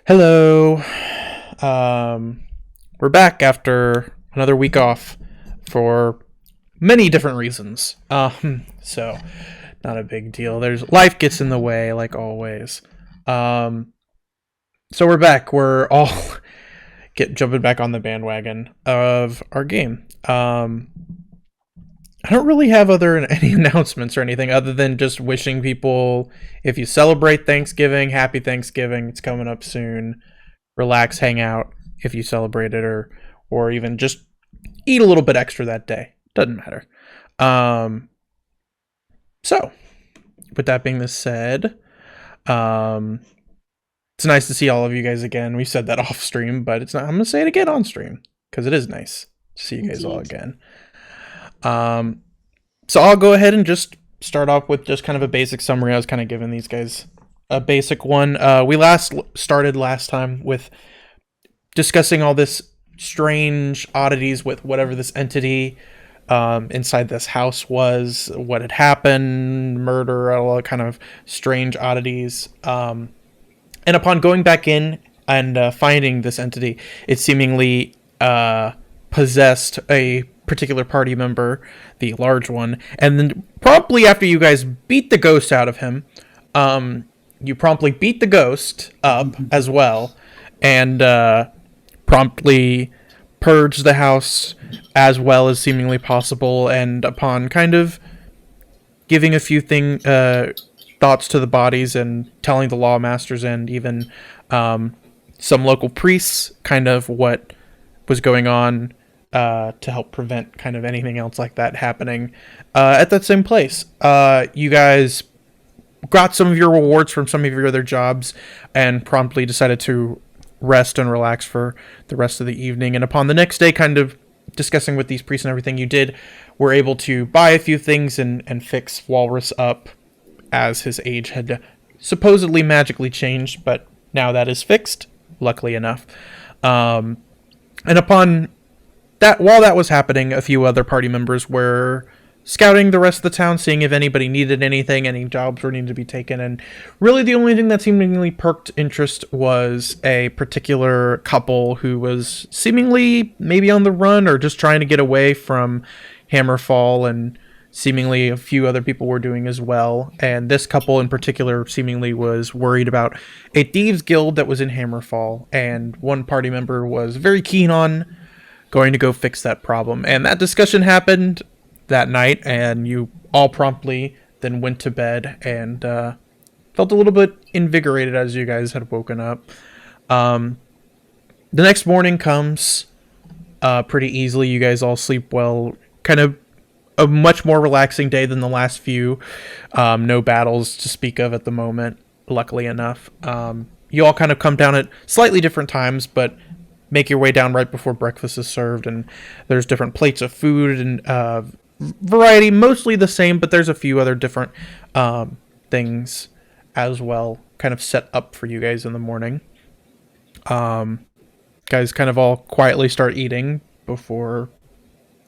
Hello. We're back after another week off for many different reasons. So not a big deal. There's life gets in the way like always. So we're back. We're all jumping back on the bandwagon of our game. I don't really have any announcements or anything other than just wishing people, if you celebrate Thanksgiving, happy Thanksgiving. It's coming up soon. Relax, hang out if you celebrate it, or even just eat a little bit extra that day. Doesn't matter. So with that being said, it's nice to see all of you guys again. We said that off stream, but it's not. I'm gonna say it again on stream because it is nice to see you guys all again. So I'll go ahead and just start off with just kind of a basic summary. I was kind of giving these guys a basic one. We started last time with discussing all this strange oddities with whatever this entity inside this house was, what had happened, murder, all kind of strange oddities. And upon going back in and finding this entity, it seemingly possessed a particular party member, the large one, and then promptly after you guys beat the ghost out of him, you promptly beat the ghost up as well, and promptly purged the house as well as seemingly possible, and upon kind of giving a few thoughts to the bodies and telling the lawmasters and even some local priests kind of what was going on to help prevent kind of anything else like that happening at that same place. You guys got some of your rewards from some of your other jobs and promptly decided to rest and relax for the rest of the evening. And upon the next day, kind of discussing with these priests and everything you did, were able to buy a few things and fix Walrus up as his age had supposedly magically changed, but now that is fixed, luckily enough. And upon that, while that was happening, a few other party members were scouting the rest of the town, seeing if anybody needed anything, any jobs were needed to be taken, and really the only thing that seemingly perked interest was a particular couple who was seemingly maybe on the run or just trying to get away from Hammerfall, and seemingly a few other people were doing as well. And this couple in particular seemingly was worried about a thieves guild that was in Hammerfall, and one party member was very keen on going to go fix that problem. And that discussion happened that night, and you all promptly then went to bed and felt a little bit invigorated as you guys had woken up. The next morning comes pretty easily. You guys all sleep well. Kind of a much more relaxing day than the last few. No battles to speak of at the moment, luckily enough. You all kind of come down at slightly different times, but make your way down right before breakfast is served, and there's different plates of food and variety, mostly the same, but there's a few other different things as well kind of set up for you guys in the morning. Guys kind of all quietly start eating before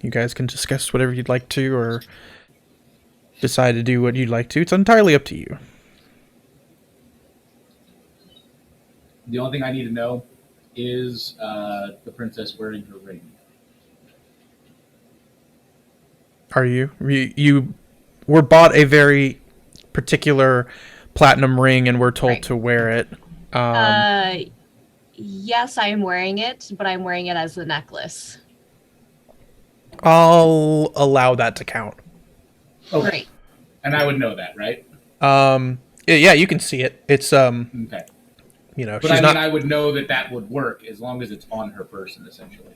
you guys can discuss whatever you'd like to or decide to do what you'd like to. It's entirely up to you. The only thing I need to know is the princess wearing her ring. Are you? You were bought a very particular platinum ring and were told to wear it. Yes, I am wearing it, but I'm wearing it as a necklace. I'll allow that to count. Okay. Great. And I would know that, right? Yeah, you can see it. It's okay. You know, but I would know that would work as long as it's on her person, essentially.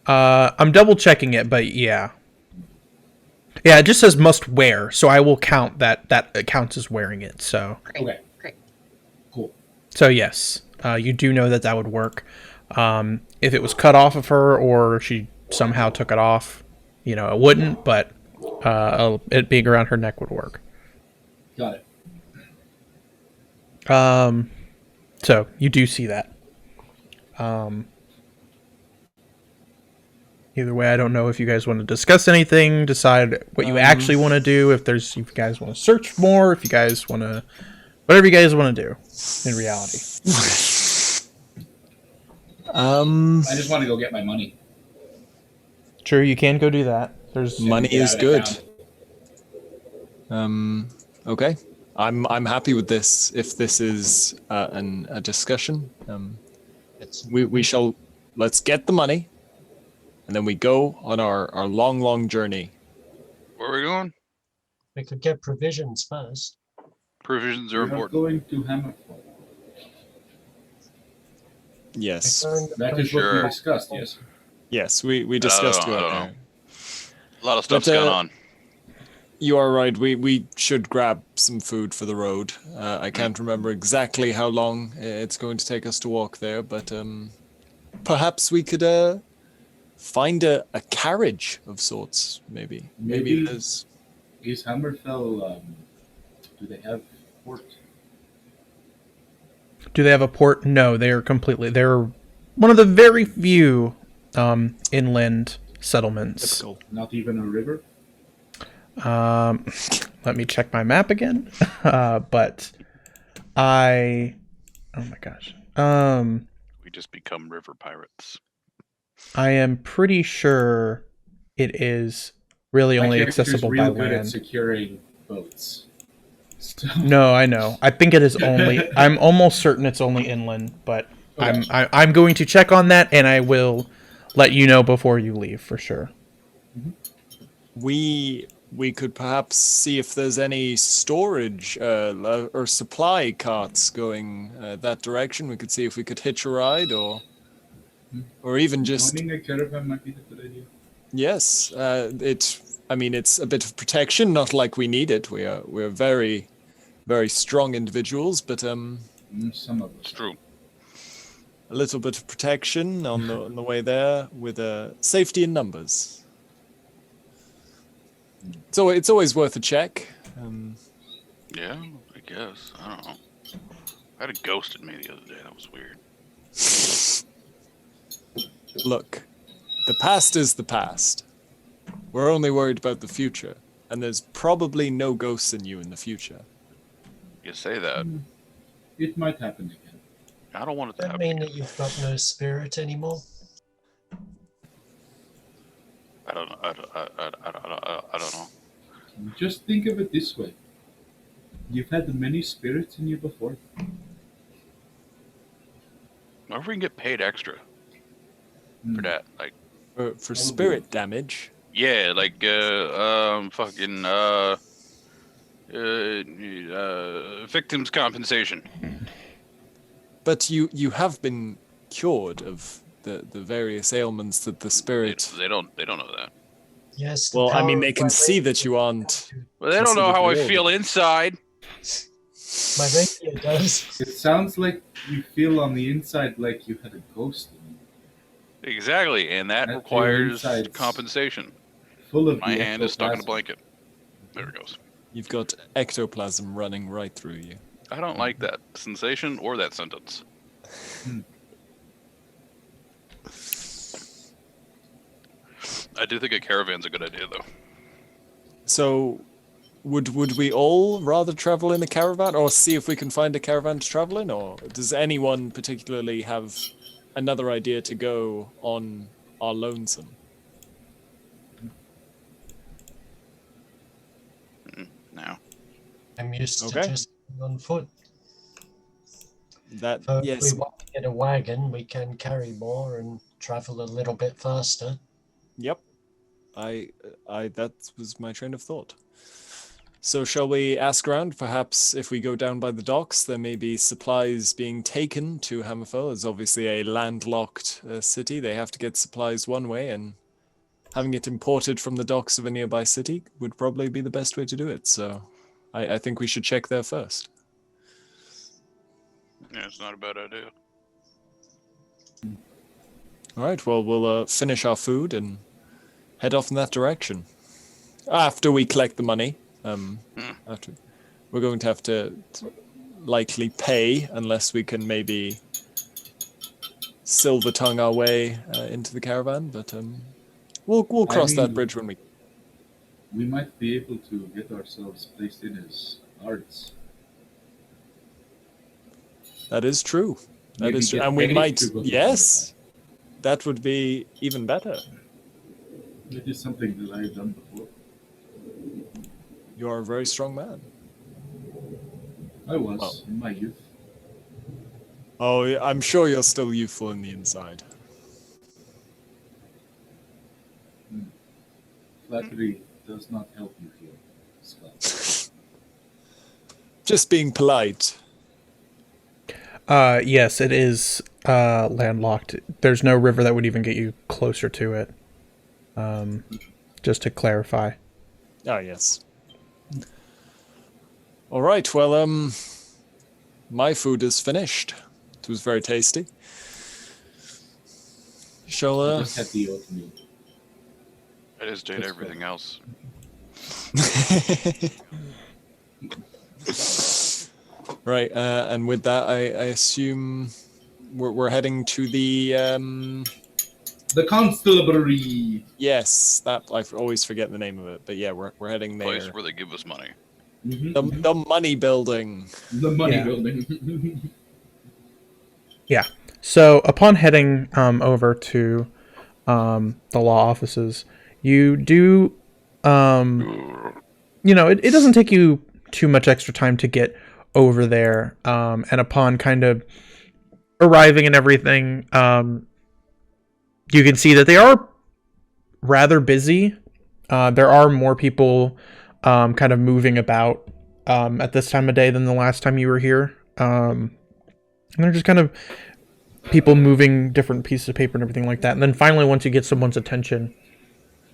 I'm double checking it, but yeah. Yeah, it just says must wear, so I will count that counts as wearing it. So great. Okay. Great. Cool. So yes, you do know that would work. If it was cut off of her or she somehow took it off, you know, it wouldn't, but it being around her neck would work. Got it. So you do see that. Either way, I don't know if you guys want to discuss anything, decide what you actually want to do, if you guys want to search more, if you guys want to Whatever you guys want to do in reality. I just want to go get my money. Sure, you can go do that. There's Money Get is out of good. town. Okay. I'm happy with this. If this is a discussion, we shall let's get the money, and then we go on our long journey. Where are we going? We could get provisions first. Provisions We are are important. going to Hammerfall. Yes. That is what Sure. we discussed, yes. Yes, we discussed I don't going know. there. A lot of stuff's But, going on. You are right. We should grab some food for the road. I can't remember exactly how long it's going to take us to walk there, but perhaps we could find a carriage of sorts. Maybe Maybe- there's. Is Hammerfell, do they have port? Do they have a port? No, they're one of the very few inland settlements. Typical. Not even a river? Let me check my map again. But oh my gosh. We just become river pirates. I am pretty sure it is really My only character's accessible real by good at land. securing boats. So, No, I know. I think it is only. I'm almost certain it's only inland, but Okay. I'm going to check on that, and I will let you know before you leave for sure. We could perhaps see if there's any storage or supply carts going that direction. We could see if we could hitch a ride or even just Owning a caravan might be a good idea. yes. It's a bit of protection, not like we need it. We're very, very strong individuals, but Some of It's us. true. a little bit of protection on the way there with safety in numbers. So it's always worth a check. Yeah, I guess. I don't know. I had a ghost in me the other day. That was weird. Look, the past is the past. We're only worried about the future, and there's probably no ghosts in you in the future. You say that. It might happen again. I don't want it to Does that happen. mean again. that you've got no spirit anymore? I don't know. I don't know. Just think of it this way. You've had many spirits in you before. I wonder if we can get paid extra for that. Like, For spirit damage, yeah, like, fucking, victims compensation. but you have been cured of the various ailments that the spirit. They don't know that. Yes. the Well, I power mean, of they can my see that rapier- you aren't. Well, they don't know how I Considerably feel older. inside. My rapier does. It sounds like you feel on the inside like you had a ghost in you. Exactly, and that That's your requires insides. compensation. Full of My the hand is stuck in a ectoplasm. blanket. There it goes. You've got ectoplasm running right through you. I don't like that sensation or that sentence. I do think a caravan's a good idea, though. So, would we all rather travel in a caravan, or see if we can find a caravan to travel in, or does anyone particularly have another idea to go on our lonesome? No. I'm used Okay. to just on foot. That So yes, if we want to get a wagon, we can carry more and travel a little bit faster. yep. I that was my train of thought. So shall we ask around? Perhaps if we go down by the docks, there may be supplies being taken to Hammerfell. It's obviously a landlocked city. They have to get supplies one way, and having it imported from the docks of a nearby city would probably be the best way to do it. So I think we should check there first. Yeah, it's not a bad idea. All right. Well, we'll finish our food and head off in that direction. After we collect the money, after we're going to have to likely pay, unless we can maybe silver tongue our way into the caravan. But we'll cross that mean- bridge when we. We might be able to get ourselves placed in as guards. That is true. That Maybe is true. get And we paid might, to go to yes, that would be even better. It is something that I've done before. You are a very strong man. I was Well. in my youth. Oh, yeah, I'm sure you're still youthful in the inside. Flattery does not help you here, Scott. Just being polite. Yes, it is landlocked. There's no river that would even get you closer to it. Just to clarify. Ah, yes. All right. Well, my food is finished. It was very tasty. Shall I just had the oatmeal. I just did That's everything else. Right. And with that, I assume we're heading to the The constabulary. yes. That I always forget the name of it, but yeah, we're heading there. Place where they give us money. The money building. The money Yeah. building. Yeah. So upon heading over to the law offices, you do, it doesn't take you too much extra time to get over there. And upon kind of arriving and everything, you can see that they are rather busy. There are more people kind of moving about at this time of day than the last time you were here. And they're just kind of people moving different pieces of paper and everything like that. And then finally, once you get someone's attention,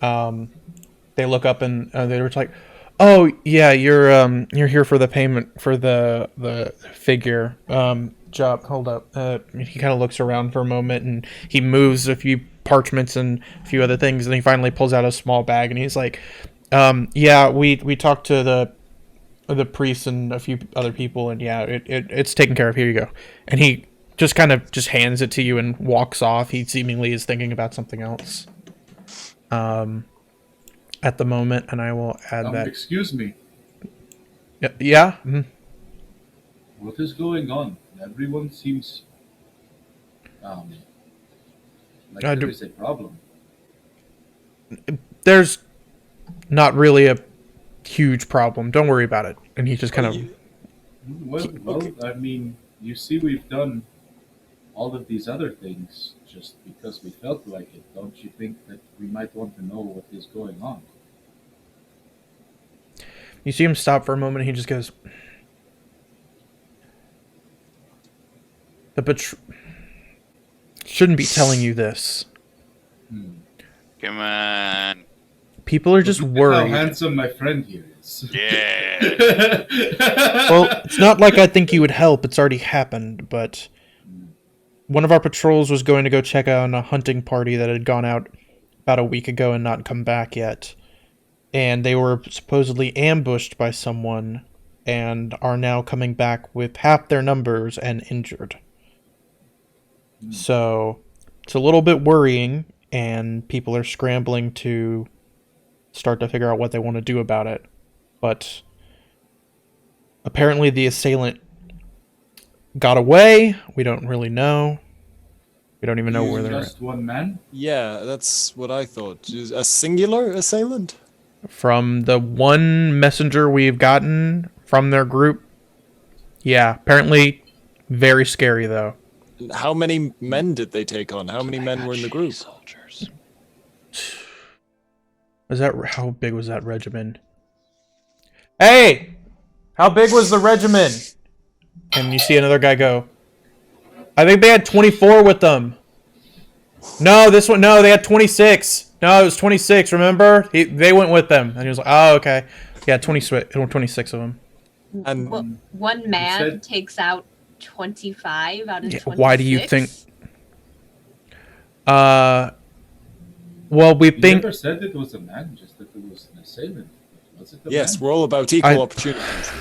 they look up and they're just like, "Oh yeah, you're here for the payment for the figure job." Hold up. He kind of looks around for a moment and he moves a few parchments and a few other things, and he finally pulls out a small bag and he's like, "Yeah, we talked to the priest and a few other people, and yeah, it's taken care of. Here you go." And he just kind of just hands it to you and walks off. He seemingly is thinking about something else at the moment, and I will add that. Excuse me. Yeah. Mm-hmm. What is going on? Everyone seems like there is a problem. There's not really a huge problem. Don't worry about it. And he just kind of. Well, I mean, you see, we've done all of these other things just because we felt like it. Don't you think that we might want to know what is going on? You see him stop for a moment, and he just goes, shouldn't be telling you this. Come on. People are just Look at worried. how handsome my friend here is. Yeah. Well, it's not like I think you would help. It's already happened, but one of our patrols was going to go check out on a hunting party that had gone out about a week ago and not come back yet. And they were supposedly ambushed by someone and are now coming back with half their numbers and injured. So it's a little bit worrying, and people are scrambling to start to figure out what they want to do about it. But apparently the assailant got away. We don't really know. We don't even know where they're at. Just one man? Yeah, that's what I thought. A singular assailant? From the one messenger we've gotten from their group, yeah, apparently very scary though. How many men did they take on? How many men were in the group? Soldiers. How big was that regiment? Hey, how big was the regiment? And you see another guy go, I think they had 24 with them. No, they had 26. No, it was 26, remember? They went with them. And he was like, oh, okay. Yeah, 26 of them. And One man said- takes out 25 out of 26. Why do you think... Well, we You think... never said it was a man, just that it was an assailant. Was it a yes, man? we're all about equal opportunities.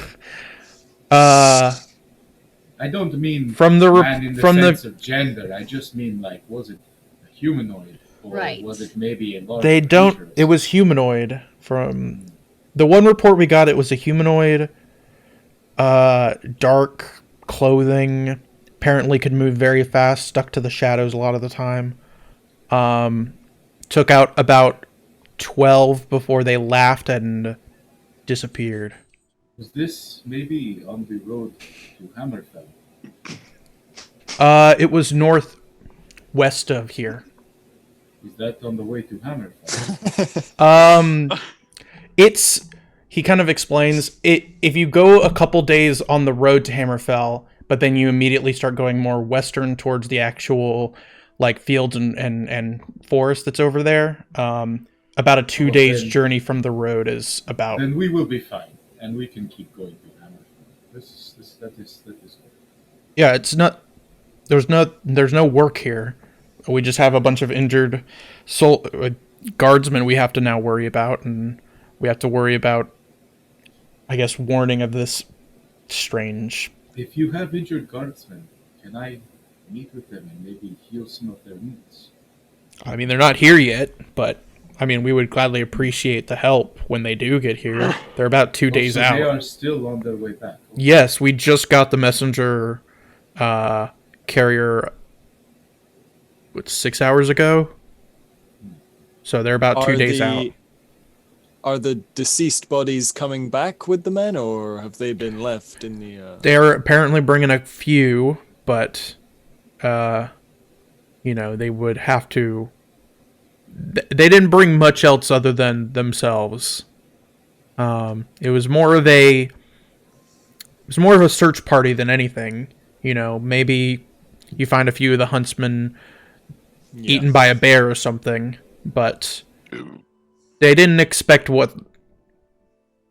I don't mean From the man in the from sense the of gender. I just mean, like, was it a humanoid? Or Right. was it maybe a large they don't... creature? It was humanoid. From the one report we got, it was a humanoid, dark clothing, apparently could move very fast, stuck to the shadows a lot of the time. Took out about 12 before they laughed and disappeared. Was this maybe on the road to Hammerfell? It was northwest of here. Is that on the way to Hammerfell? It's he kind of explains it. If you go a couple days on the road to Hammerfell, but then you immediately start going more western towards the actual like fields and forest that's over there. About a 2 days journey from the road is about. Then we will be fine, and we can keep going to Hammerfell. That is good. Yeah, it's not. There's no work here. We just have a bunch of injured guardsmen we have to now worry about, and we have to worry about, I guess, warning of this strange. If you have injured guardsmen, can I meet with them and maybe heal some of their wounds? I mean, they're not here yet, but I mean, we would gladly appreciate the help when they do get here. They're about 2 days so out. They are still on their way back. Okay. Yes, we just got the messenger carrier 6 hours ago. So they're about 2 days out. Are the deceased bodies coming back with the men, or have they been left in the... They're apparently bringing a few, but, they would have to... They didn't bring much else other than themselves. It was more of a search party than anything. Maybe you find a few of the huntsmen eaten by a bear or something, but they didn't expect what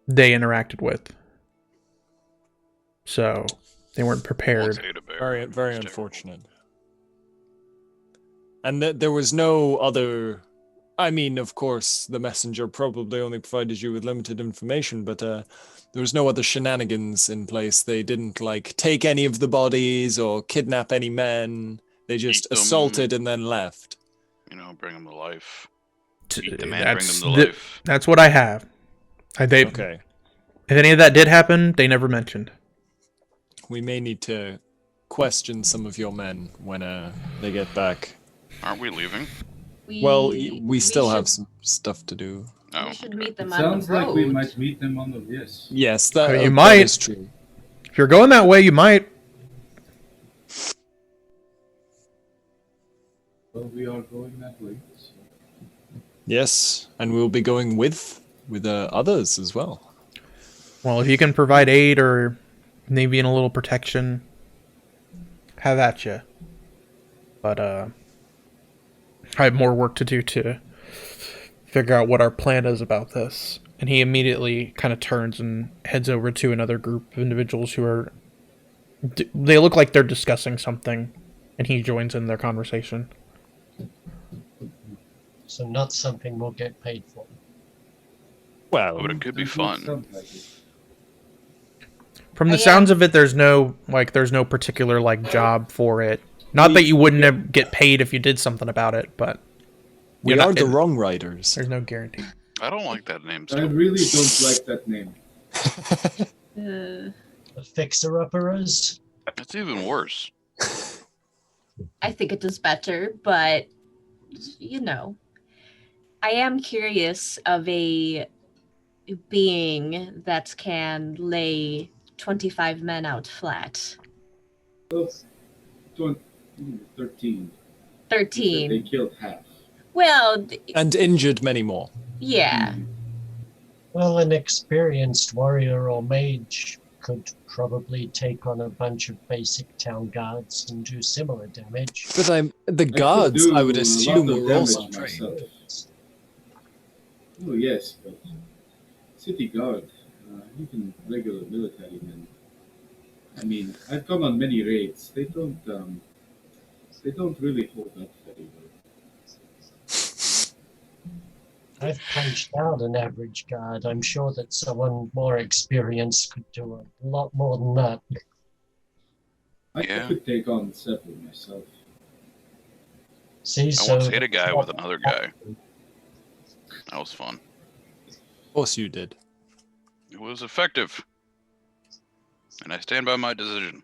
they interacted with. So they weren't prepared. Very, very unfortunate. And there was no other... I mean, of course, the messenger probably only provided you with limited information, but there was no other shenanigans in place. They didn't, take any of the bodies or kidnap any men. They just assaulted and then left. Bring them to life. Eat the man, bring them to life. That's what I have. Okay. If any of that did happen, they never mentioned. We may need to question some of your men when they get back. Aren't we leaving? We still have some stuff to do. Oh. We should meet them It on sounds the road. like we might meet them on the... Yes. Yes, You that might. is true. If you're going that way, you might. Well, we are going that way. So. Yes, and we'll be going with others as well. Well, if you can provide aid or maybe in a little protection, have at you. But I have more work to do to figure out what our plan is about this. And he immediately kind of turns and heads over to another group of individuals who are... They look like they're discussing something, and he joins in their conversation. So not something we'll get paid for. Well, But it could be fun. Sounds like it. From the sounds of it, there's no particular job for it. Not that you wouldn't get paid if you did something about it, but we are the wrong riders. there's no guarantee. I don't like that name. I Still. really don't like that name. Fixer-uppers? That's even worse. I think it is better, but I am curious of a being that can lay 25 men out flat. Well, 13. 13. They killed half. Well, And injured many more. yeah. Well, an experienced warrior or mage could probably take on a bunch of basic town guards and do similar damage. But the guards, I would assume, were also trained. myself. Oh yes, but city guard, even regular military men. I mean, I've gone on many raids. They don't really hold up very well. I've punched out an average guard. I'm sure that someone more experienced could do a lot more than that. I Yeah. could take on several myself. See, I once hit a guy with another guy. That was fun. Of course you did. It was effective. And I stand by my decision.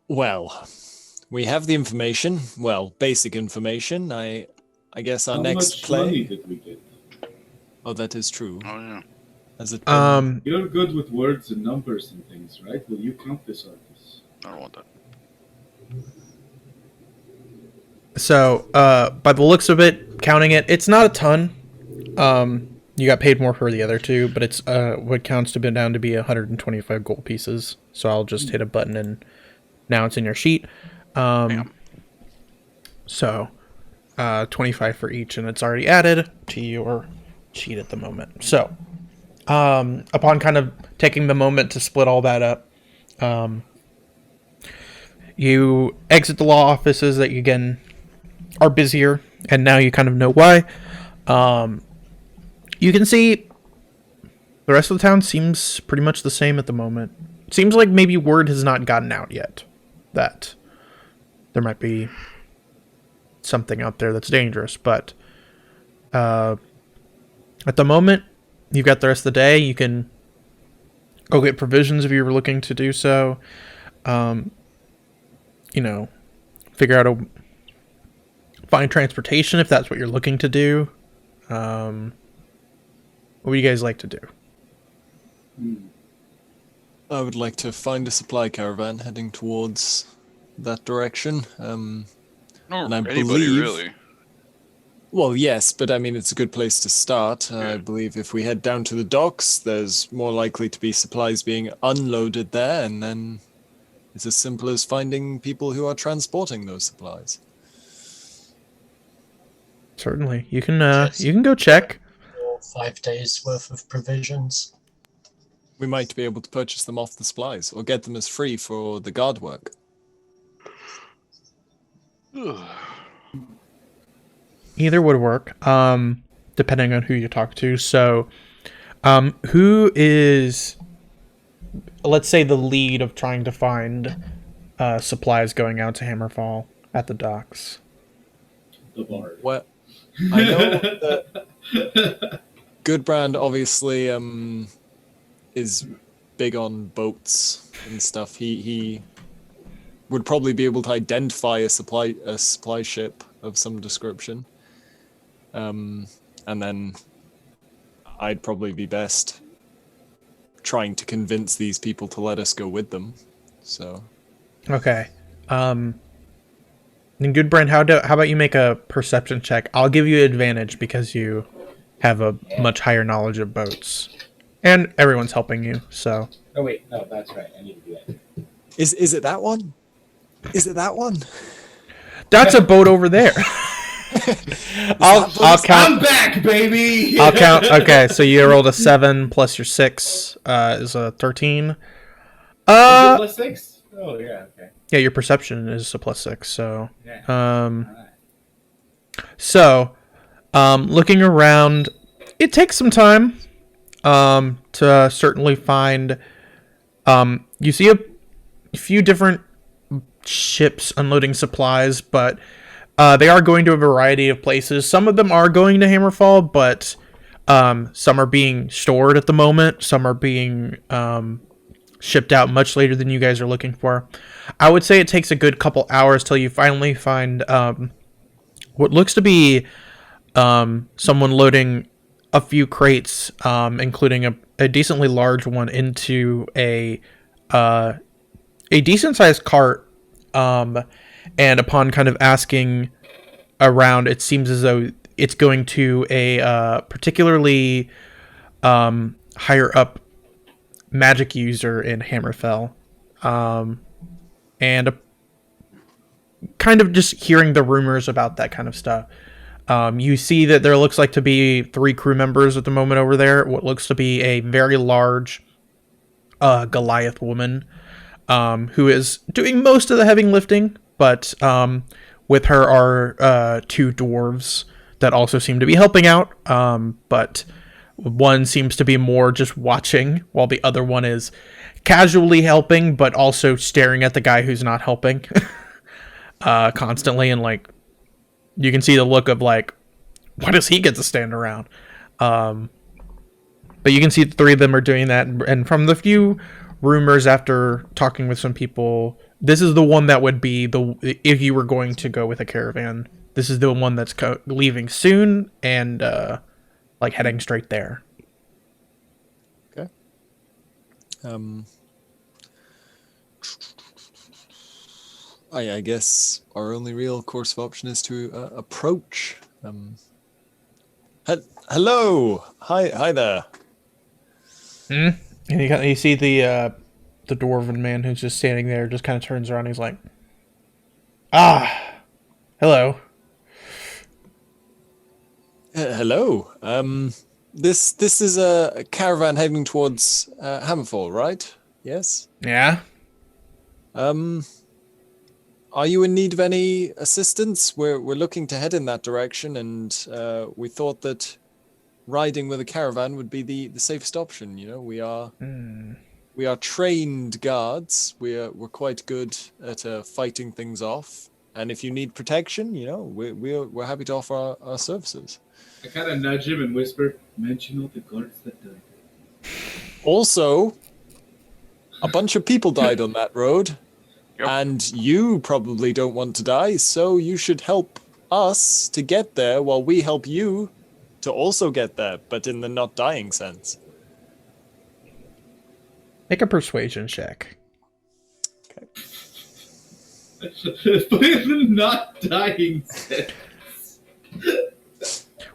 Well, we have the information. Well, basic information. I guess our How next much money play. did we get? Oh, that is true. Oh yeah. Has it been... You're good with words and numbers and things, right? Will you count this, Artis? I don't want that. So, by the looks of it, counting it, it's not a ton. You got paid more for the other two, but it's what counts to be down to be 125 gold pieces. So I'll just hit a button and now it's in your sheet. Damn. So, 25 for each, and it's already added to your sheet at the moment. So, upon kind of taking the moment to split all that up, you exit the law offices that you again are busier, and now you kind of know why. You can see the rest of the town seems pretty much the same at the moment. Seems like maybe word has not gotten out yet that there might be something out there that's dangerous, but at the moment, you've got the rest of the day. You can go get provisions if you were looking to do so. Figure out find transportation if that's what you're looking to do. What would you guys like to do? I would like to find a supply caravan heading towards that direction. No, And I anybody believe- really. Well, yes, but I mean, it's a good place to start. I Yeah. believe if we head down to the docks, there's more likely to be supplies being unloaded there, and then it's as simple as finding people who are transporting those supplies. Certainly, you can Yes. you can go check. Or 5 days worth of provisions. We might be able to purchase them off the supplies, or get them as free for the guard work. Either would work, depending on who you talk to. So, who is, let's say, the lead of trying to find supplies going out to Hammerfall at the docks? The bard. Well, I know that Goodbrand obviously is big on boats and stuff. He would probably be able to identify a supply ship of some description. And then I'd probably be best trying to convince these people to let us go with them. So Okay. Then Goodbrand, how about you make a perception check? I'll give you advantage because you have a much higher knowledge of boats, and everyone's helping you. So Oh wait, no, that's right. I need to do that. is it that one? Is it that one? that's a boat over there. I'll I'm count. back, baby. I'll count. Okay, so you rolled a 7 plus your 6 is a 13. Plus 6? Oh yeah, okay. Yeah, your perception is a plus 6. So Yeah. um. Alright. Looking around, it takes some time to certainly find. You see a few different ships unloading supplies, but they are going to a variety of places. Some of them are going to Hammerfall, but some are being stored at the moment. Some are being shipped out much later than you guys are looking for. I would say it takes a good couple hours till you finally find what looks to be someone loading a few crates, including a decently large one, into a decent sized cart. And upon kind of asking around, it seems as though it's going to a particularly higher up magic user in Hammerfell. And kind of just hearing the rumors about that kind of stuff. You see that there looks like to be 3 crew members at the moment over there. What looks to be a very large Goliath woman who is doing most of the heavy lifting, but with her are 2 dwarves that also seem to be helping out. But one seems to be more just watching, while the other one is casually helping, but also staring at the guy who's not helping constantly, and like you can see the look of like, why does he get to stand around? But you can see the 3 of them are doing that, and from the few rumors after talking with some people this is the one that would be if you were going to go with a caravan. This is the one that's leaving soon and like heading straight there. Okay. I guess our only real course of option is to approach. Hello, hi there. And you see the dwarven man who's just standing there, just kind of turns around. And he's like, hello. Hello. This is a caravan heading towards Hammerfall, right? Yes. Yeah. Are you in need of any assistance? We're looking to head in that direction, and we thought that riding with a caravan would be the safest option. You know, we are trained guards. We're quite good at fighting things off, and if you need protection, you know, we're happy to offer our services. I kind of nudge him and whisper, "Mention all the guards that died." Also, a bunch of people died on that road. Yep. And you probably don't want to die, so you should help us to get there while we help you to also get there, but in the not dying sense. Make a persuasion check. Okay. But in the not dying sense.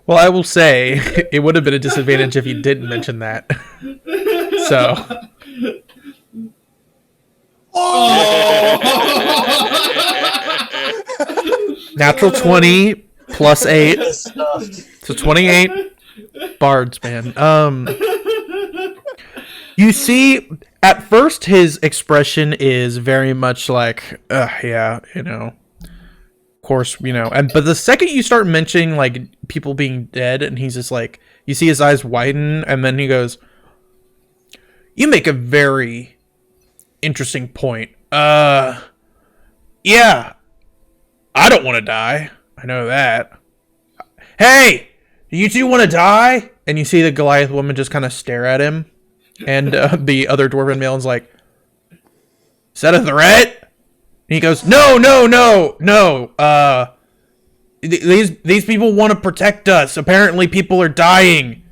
Well, I will say it would have been a disadvantage if you didn't mention that. So. Oh! Natural 20 plus 8. So 28 bards, man. You see, at first his expression is very much like, yeah, you know. Of course, you know. But the second you start mentioning like people being dead, and he's just like, you see his eyes widen, and then he goes, "You make a very interesting point. Yeah, I don't want to die. I know that. Hey, do you two want to die?" And you see the Goliath woman just kind of stare at him, and the other dwarven male is like, "Is that a threat?" And he goes, "No. These people want to protect us. Apparently, people are dying."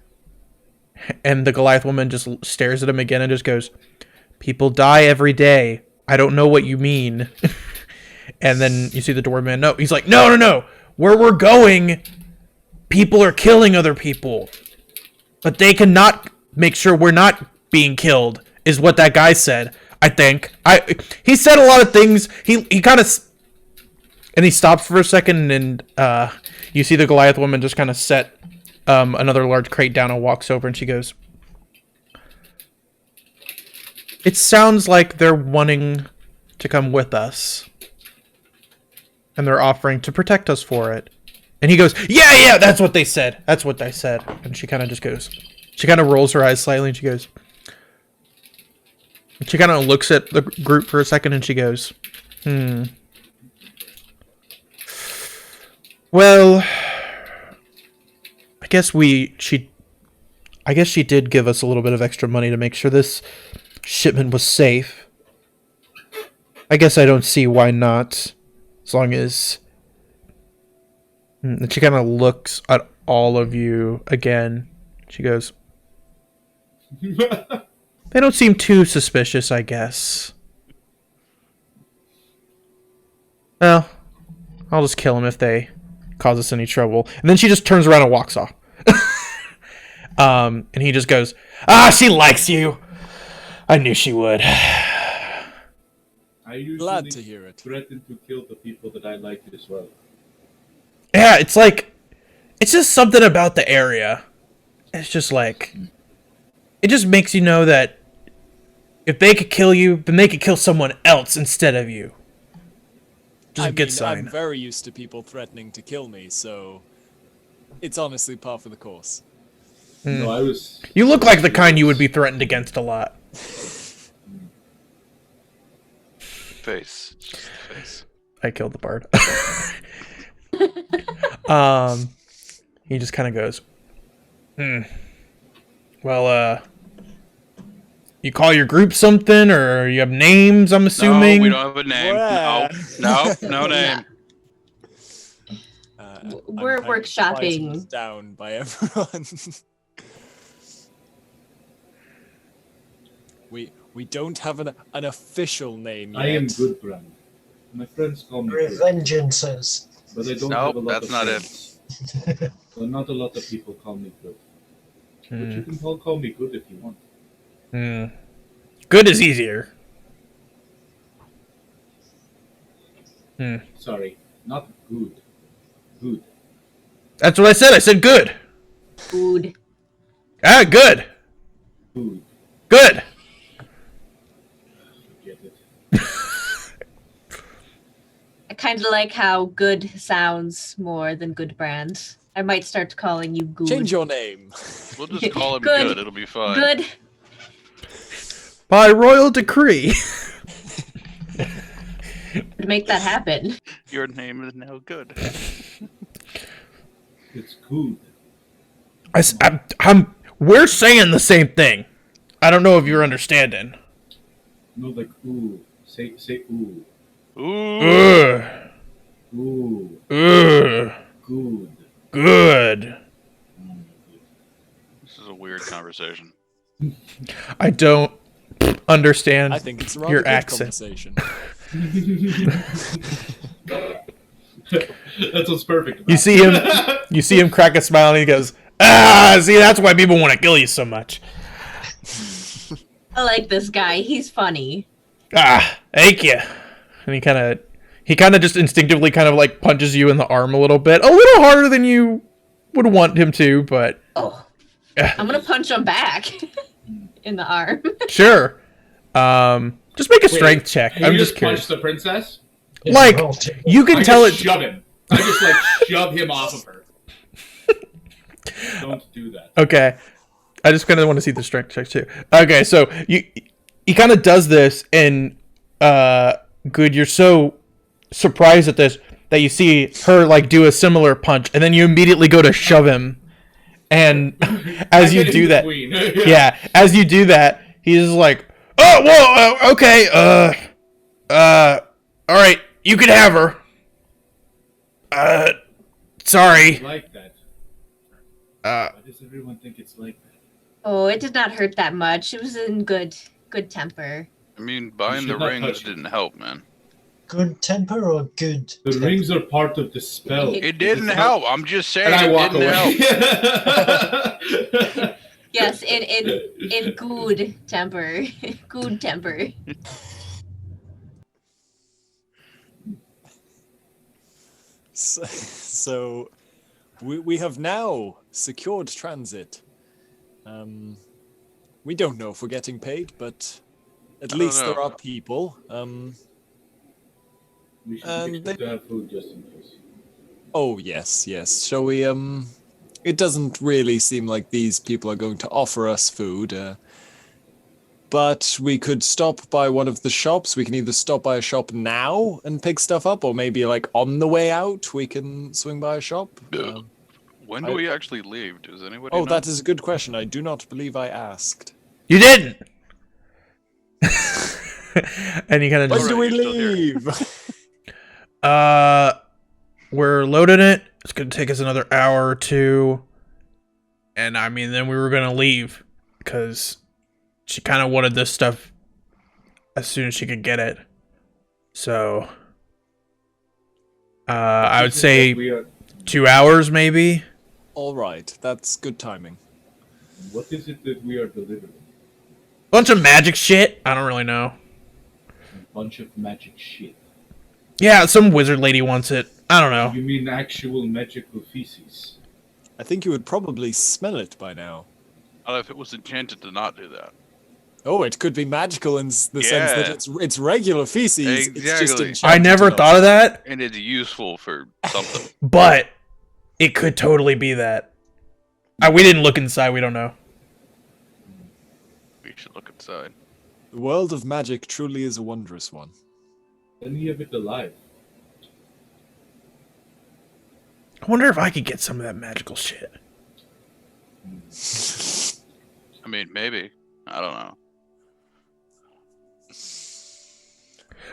And the Goliath woman just stares at him again and just goes, "People die every day. I don't know what you mean." And then you see the doorman. No, he's like, no. Where we're going, people are killing other people. But they cannot make sure we're not being killed, is what that guy said, I think. He said a lot of things. He kind of... And he stops for a second, and you see the Goliath woman just kind of set another large crate down and walks over, and she goes, "It sounds like they're wanting to come with us. And they're offering to protect us for it." And he goes, Yeah, that's what they said. That's what they said. And she kind of just goes, she kind of rolls her eyes slightly, and she goes, and she kind of looks at the group for a second, and she goes, "Well, I guess she did give us a little bit of extra money to make sure this shipment was safe. I guess I don't see why not, as long as..." And she kind of looks at all of you again. She goes, "They don't seem too suspicious, I guess. Well, I'll just kill them if they cause us any trouble." And then she just turns around and walks off. And he just goes, "She likes you. I knew she would." I usually Glad to hear it. threaten to kill the people that I like as well. Yeah, it's like, it's just something about the area. It's just like, it just makes you know that if they could kill you, then they could kill someone else instead of you. Just a good sign. I'm very used to people threatening to kill me, so it's honestly par for the course. No, I was... You look like the kind you would be threatened against a lot. Face. Just face. I killed the bard. He just kind of goes, Well, You call your group something, or you have names? I'm assuming. No, we don't have a name. No name. We're I'm kind of workshopping. frightened down by everyone. we don't have an official name yet. I am good, Brand. My friends call me good, Revengeances. but I don't Nope, have a lot that's of not friends. So not a lot of people call me good. But you can all call me good if you want. Good is easier. Sorry, not good. Good. That's what I said. I said good. Food. Ah, good. Good. Good. Forget it. I kind of like how good sounds more than good brand. I might start calling you good. Change your name. We'll just call him Good. good. It'll be fine. Good. By royal decree. To make that happen. Your name is now good. It's good. We're saying the same thing. I don't know if you're understanding. No, like ooh. Say ooh. Ooh. Ugh. Ooh. Ugh. Good. Good. This is a weird conversation. I don't understand I think it's a rather your good accent. conversation. That's what's perfect about You see him crack a smile and he goes, see, that's why people want to kill you so much. I like this guy. He's funny. Thank you. And he kind of just instinctively kind of like punches you in the arm a little bit. A little harder than you would want him to, but Oh. I'm gonna punch him back in the arm. sure. Just make a strength check. Can I'm you just punch curious. the princess? Like, you can I tell just it. shove him. I just like shove him off of her. Don't do that. Okay. I just kind of want to see the strength check too. Okay, so he kind of does this, and good, you're so surprised at this that you see her like do a similar punch, and then you immediately go to shove him, and as you do that, yeah, as you do that, he's just like, oh, whoa, okay, all right, you can have her. Sorry. I like that. Why does everyone think it's like that? Oh, it did not hurt that much. It was in good temper. I mean, buying You the should not rings touch it. didn't help, man. Good temper or good? The rings are part of the spell. It didn't It's not- help. I'm just saying And I it walk didn't help. away. Yes, in good temper. Good temper. So we have now secured transit. We don't know if we're getting paid, but at least there are people. We should And expect to have food just in case. Oh yes, yes. Shall we? It doesn't really seem like these people are going to offer us food. But we could stop by one of the shops. We can either stop by a shop now and pick stuff up, or maybe like on the way out we can swing by a shop. When do we actually leave? Does anybody Oh, know? that is a good question. I do not believe I asked. You didn't. And he kind of When just do we you're still here. leave? we're loading it. It's gonna take us another hour or two, and I mean, then we were gonna leave because she kind of wanted this stuff as soon as she could get it. So, I would say We are, 2 hours, maybe. All right, that's good timing. what is it that we are delivering? Bunch of magic shit. I don't really know. A bunch of magic shit. Yeah, some wizard lady wants it. I don't know. You mean actual magical feces? I think you would probably smell it by now. Not if it was enchanted to not do that. Oh, it could be magical in the sense that Yeah. it's regular feces. It's just Exactly. enchanted I never to not. thought of that, And it's useful for something. but it could totally be that. We didn't look inside. We don't know. We should look inside. The world of magic truly is a wondrous one. Any of it alive? I wonder if I could get some of that magical shit. I mean, maybe. I don't know.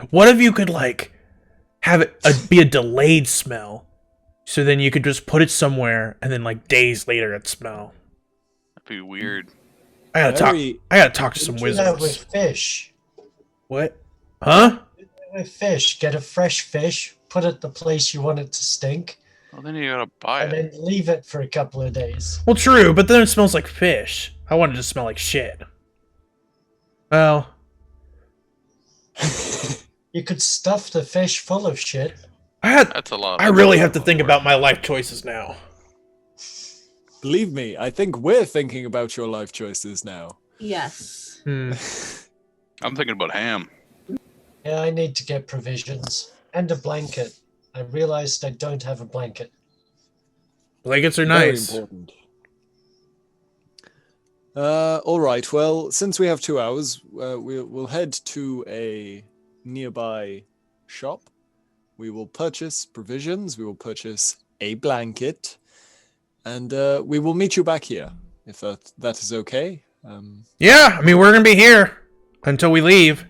What if you could like have it be a delayed smell, so then you could just put it somewhere, and then like days later it smell. That'd be weird. I gotta talk to some Do that with wizards. fish. What? Huh? With fish, get a fresh fish, put it the place you want it to stink, Well, then you gotta buy and it. then leave it for a couple of days. Well, true, but then it smells like fish. I want it to smell like shit. Well, You could stuff the fish full of shit. That's a lot. I really have to think about my life choices now. Believe me, I think we're thinking about your life choices now. Yes. Hmm. I'm thinking about ham. Yeah, I need to get provisions. And a blanket. I realized I don't have a blanket. Blankets are Very nice. important. All right. Well, since we have 2 hours, we'll head to a nearby shop. We will purchase provisions. We will purchase a blanket, and we will meet you back here if that is okay. Yeah, I mean we're gonna be here until we leave,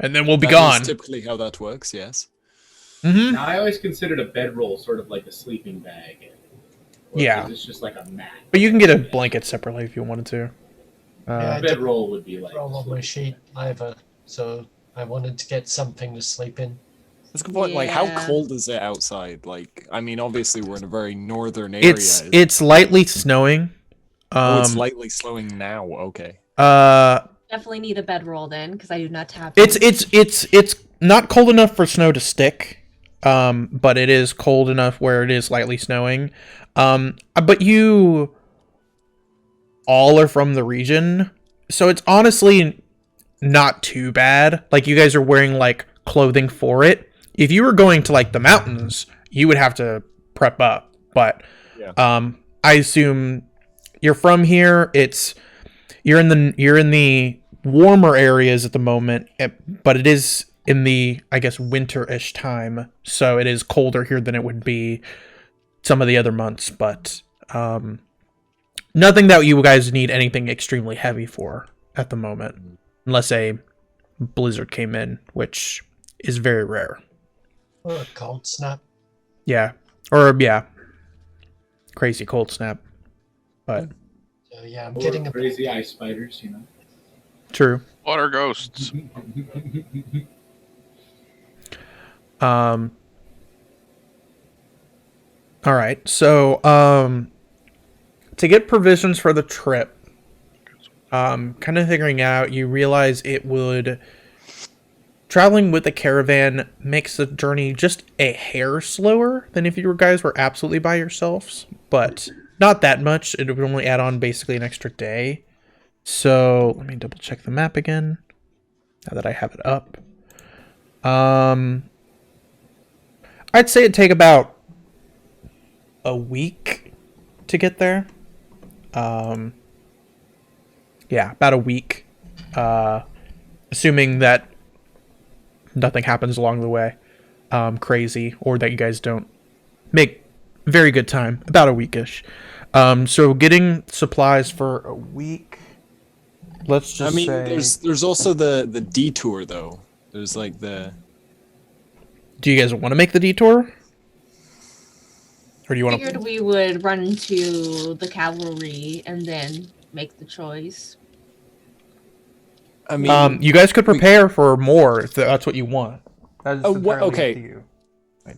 and then we'll be That gone. is typically how that works. Yes. Mm-hmm. Now, I always considered a bedroll sort of like a sleeping bag. Yeah. It's just like a mat. But you can get a blanket separately if you wanted to. Yeah, A I bedroll would be like. roll a on my sleeping sheet either, so I wanted to get something to sleep in. That's a good point. Like, how Yeah. cold is it outside? Like, I mean, obviously we're in a very northern area. It's lightly snowing. It's lightly slowing now. Okay. Definitely need a bedroll then, because I do not have. It's not cold enough for snow to stick. But it is cold enough where it is lightly snowing. But you all are from the region, so it's honestly not too bad. Like, you guys are wearing like clothing for it. If you were going to like the mountains, you would have to prep up. But Yeah. I assume you're from here. You're in the warmer areas at the moment, but it is in the, I guess, winter-ish time, so it is colder here than it would be some of the other months, but nothing that you guys need anything extremely heavy for at the moment, unless a blizzard came in, which is very rare. Or a cold snap. Yeah. Crazy cold snap. But So yeah, I'm Or getting a crazy ice spiders, you know. true. Water ghosts. All right. So, to get provisions for the trip, kind of figuring out, you realize traveling with a caravan makes the journey just a hair slower than if you guys were absolutely by yourselves, but not that much. It would only add on basically an extra day. So let me double check the map again now that I have it up. I'd say it'd take about a week to get there. Yeah, about a week. Assuming that nothing happens along the way crazy, or that you guys don't make very good time. About a weekish. So getting supplies for a week. Let's just say... there's also the detour though. There's like the. Do you guys want to make the detour? Or do you want Figured to... we would run into the cavalry and then make the choice. I mean, you guys could prepare for more if that's what you want. That is entirely okay. up to you.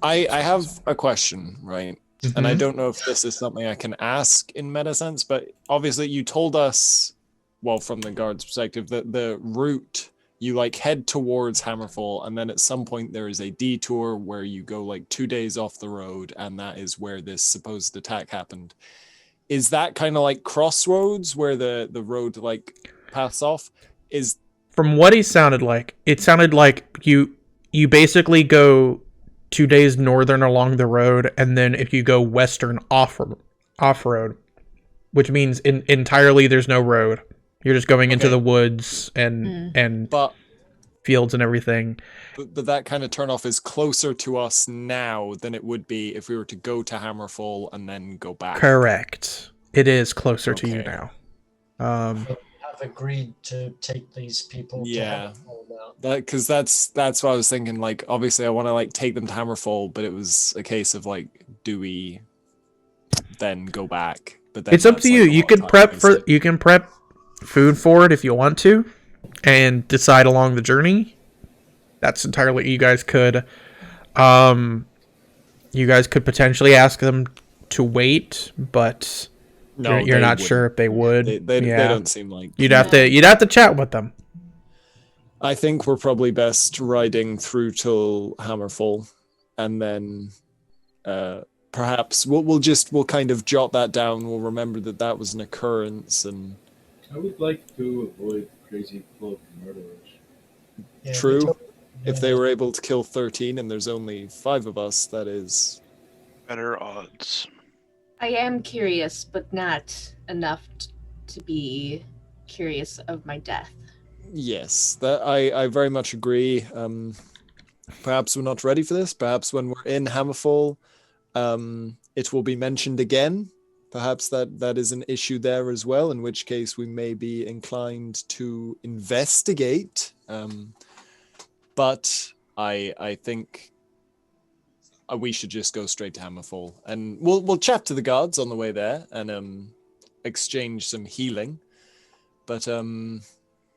I have a question, right? Mm-hmm. And I don't know if this is something I can ask in meta sense, but obviously you told us, well, from the guard's perspective, that the route you like head towards Hammerfall, and then at some point there is a detour where you go like 2 days off the road, and that is where this supposed attack happened. Is that kind of like crossroads where the road like paths off? Is From what he sounded like, it sounded like you basically go 2 days northern along the road, and then if you go western off road, which means entirely there's no road. You're just going into Okay. the woods and but fields and everything. but that kind of turnoff is closer to us now than it would be if we were to go to Hammerfall and then go back. Correct. It is closer to you Okay. now. have agreed to take these people Yeah. to Hammerfall now. Because that's what I was thinking. Like, obviously, I want to like take them to Hammerfall, but it was a case of like, do we then go back? But then It's up that's, to like, you. a You lot of can time prep wasted. you can prep food for it if you want to, and decide along the journey. That's entirely you guys could. You guys could potentially ask them to wait, but No, you're they not wouldn't. sure if they would. They Yeah, don't seem like. you'd have to chat with them. I think we're probably best riding through till Hammerfall, and then perhaps we'll kind of jot that down. We'll remember that was an occurrence, and I would like to avoid crazy cloak murderers. Yeah, true. we don't- If they were able to kill 13 and there's only 5 of us, that is Better odds. I am curious, but not enough to be curious of my death. yes. That I very much agree. Perhaps we're not ready for this. Perhaps when we're in Hammerfall, it will be mentioned again. Perhaps that is an issue there as well. In which case, we may be inclined to investigate. But I think we should just go straight to Hammerfall, and we'll chat to the guards on the way there and exchange some healing. But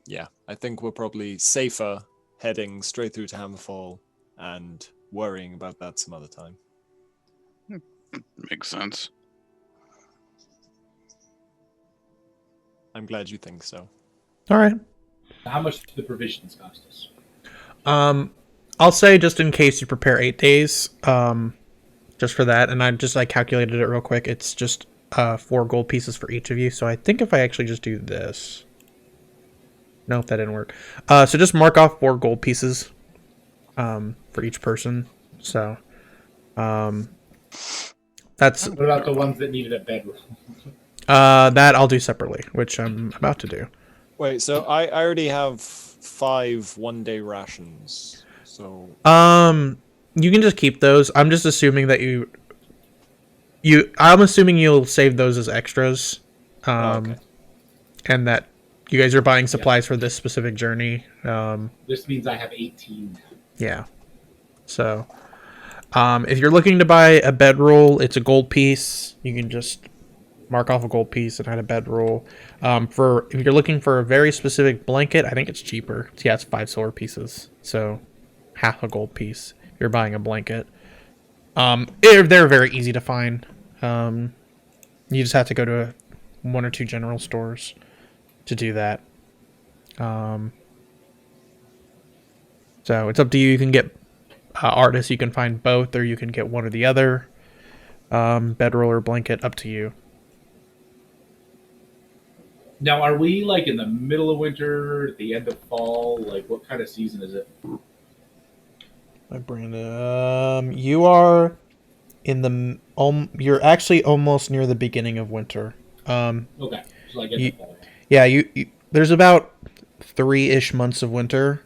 yeah, I think we're probably safer heading straight through to Hammerfall and worrying about that some other time. Makes sense. I'm glad you think so. All right. How much do the provisions cost us? I'll say just in case you prepare 8 days, just for that, and I calculated it real quick. It's just 4 gold pieces for each of you. So I think if I actually just do this, nope, that didn't work. So just mark off 4 gold pieces, for each person. So, that's What about the ones that needed a bedroom? that I'll do separately, which I'm about to do. Wait, so I already have 5 one-day rations. So You can just keep those. I'm just assuming that I'm assuming you'll save those as extras. Okay. And that you guys are buying supplies for this specific journey. This means I have 18. Yeah. So, if you're looking to buy a bedroll, it's a gold piece. You can just mark off a gold piece and add a bedroll. If you're looking for a very specific blanket, I think it's cheaper. Yeah, it's 5 silver pieces. So, half a gold piece. If you're buying a blanket. They're very easy to find. You just have to go to 1 or 2 general stores to do that. So it's up to you. You can get artists. You can find both, or you can get one or the other. Bedroll or blanket, up to you. Now, are we like in the middle of winter, at the end of fall? Like, what kind of season is it? My brain. You are in the. You're actually almost near the beginning of winter. Okay, so like end of fall. Yeah, you there's about 3-ish months of winter.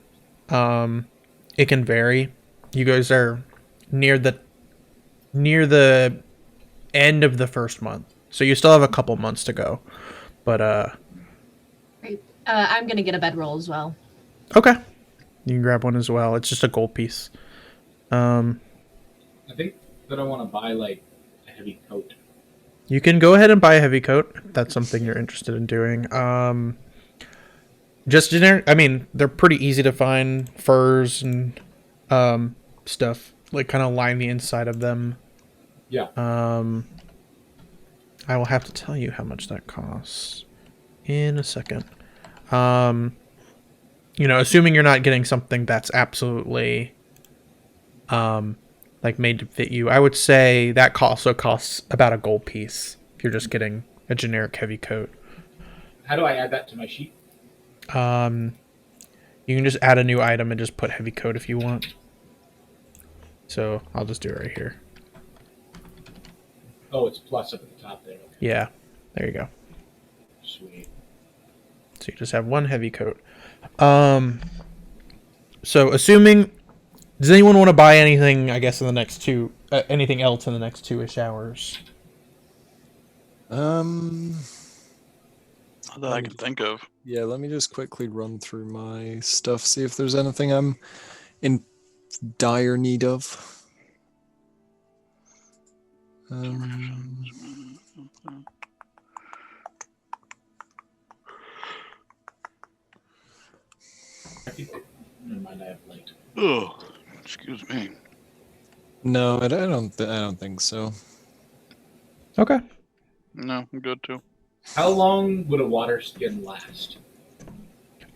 It can vary. You guys are near the end of the first month, so you still have a couple months to go. But Right. I'm gonna get a bedroll as well. okay, you can grab one as well. It's just a gold piece. I think that I want to buy like a heavy coat. You can go ahead and buy a heavy coat if that's something you're interested in doing. Just generic. I mean, they're pretty easy to find. Furs and stuff like kind of line the inside of them. Yeah. I will have to tell you how much that costs in a second. Assuming you're not getting something that's absolutely like made to fit you, I would say that also costs about a gold piece if you're just getting a generic heavy coat. How do I add that to my sheet? You can just add a new item and just put heavy coat if you want. So I'll just do it right here. Oh, it's plus up at the top there. Okay. Yeah, there you go. Sweet. So you just have one heavy coat. So assuming, does anyone want to buy anything? I guess in the next anything else in the next 2-ish hours? Not that I can think of. Yeah, let me just quickly run through my stuff, see if there's anything I'm in dire need of. Never mind, I have light. Oh, excuse me. No, I don't think so. Okay. No, I'm good too. How long would a water skin last?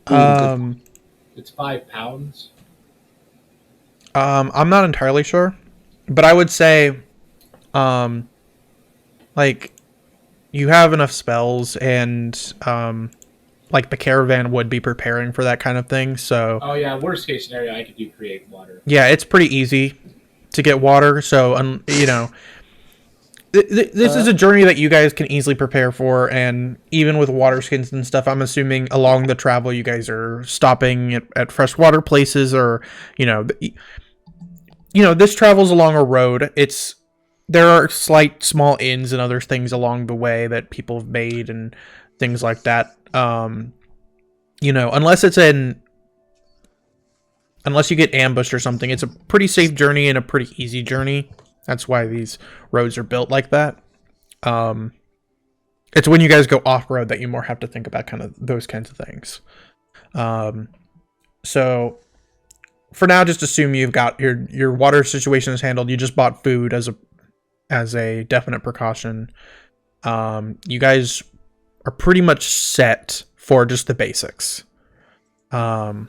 Um, It's 5 pounds. I'm not entirely sure, but I would say, like, you have enough spells, and like the caravan would be preparing for that kind of thing. So Oh yeah, worst case scenario, I could do create water. yeah, it's pretty easy to get water. So you know, this is a journey that you guys can easily prepare for, and even with water skins and stuff, I'm assuming along the travel you guys are stopping at freshwater places, or you know, this travels along a road. There are slight small inns and other things along the way that people have made and things like that. Unless you get ambushed or something, it's a pretty safe journey and a pretty easy journey. That's why these roads are built like that. It's when you guys go off-road that you more have to think about kind of those kinds of things. So for now, just assume you've got your water situation is handled. You just bought food as a definite precaution. You guys are pretty much set for just the basics. Unless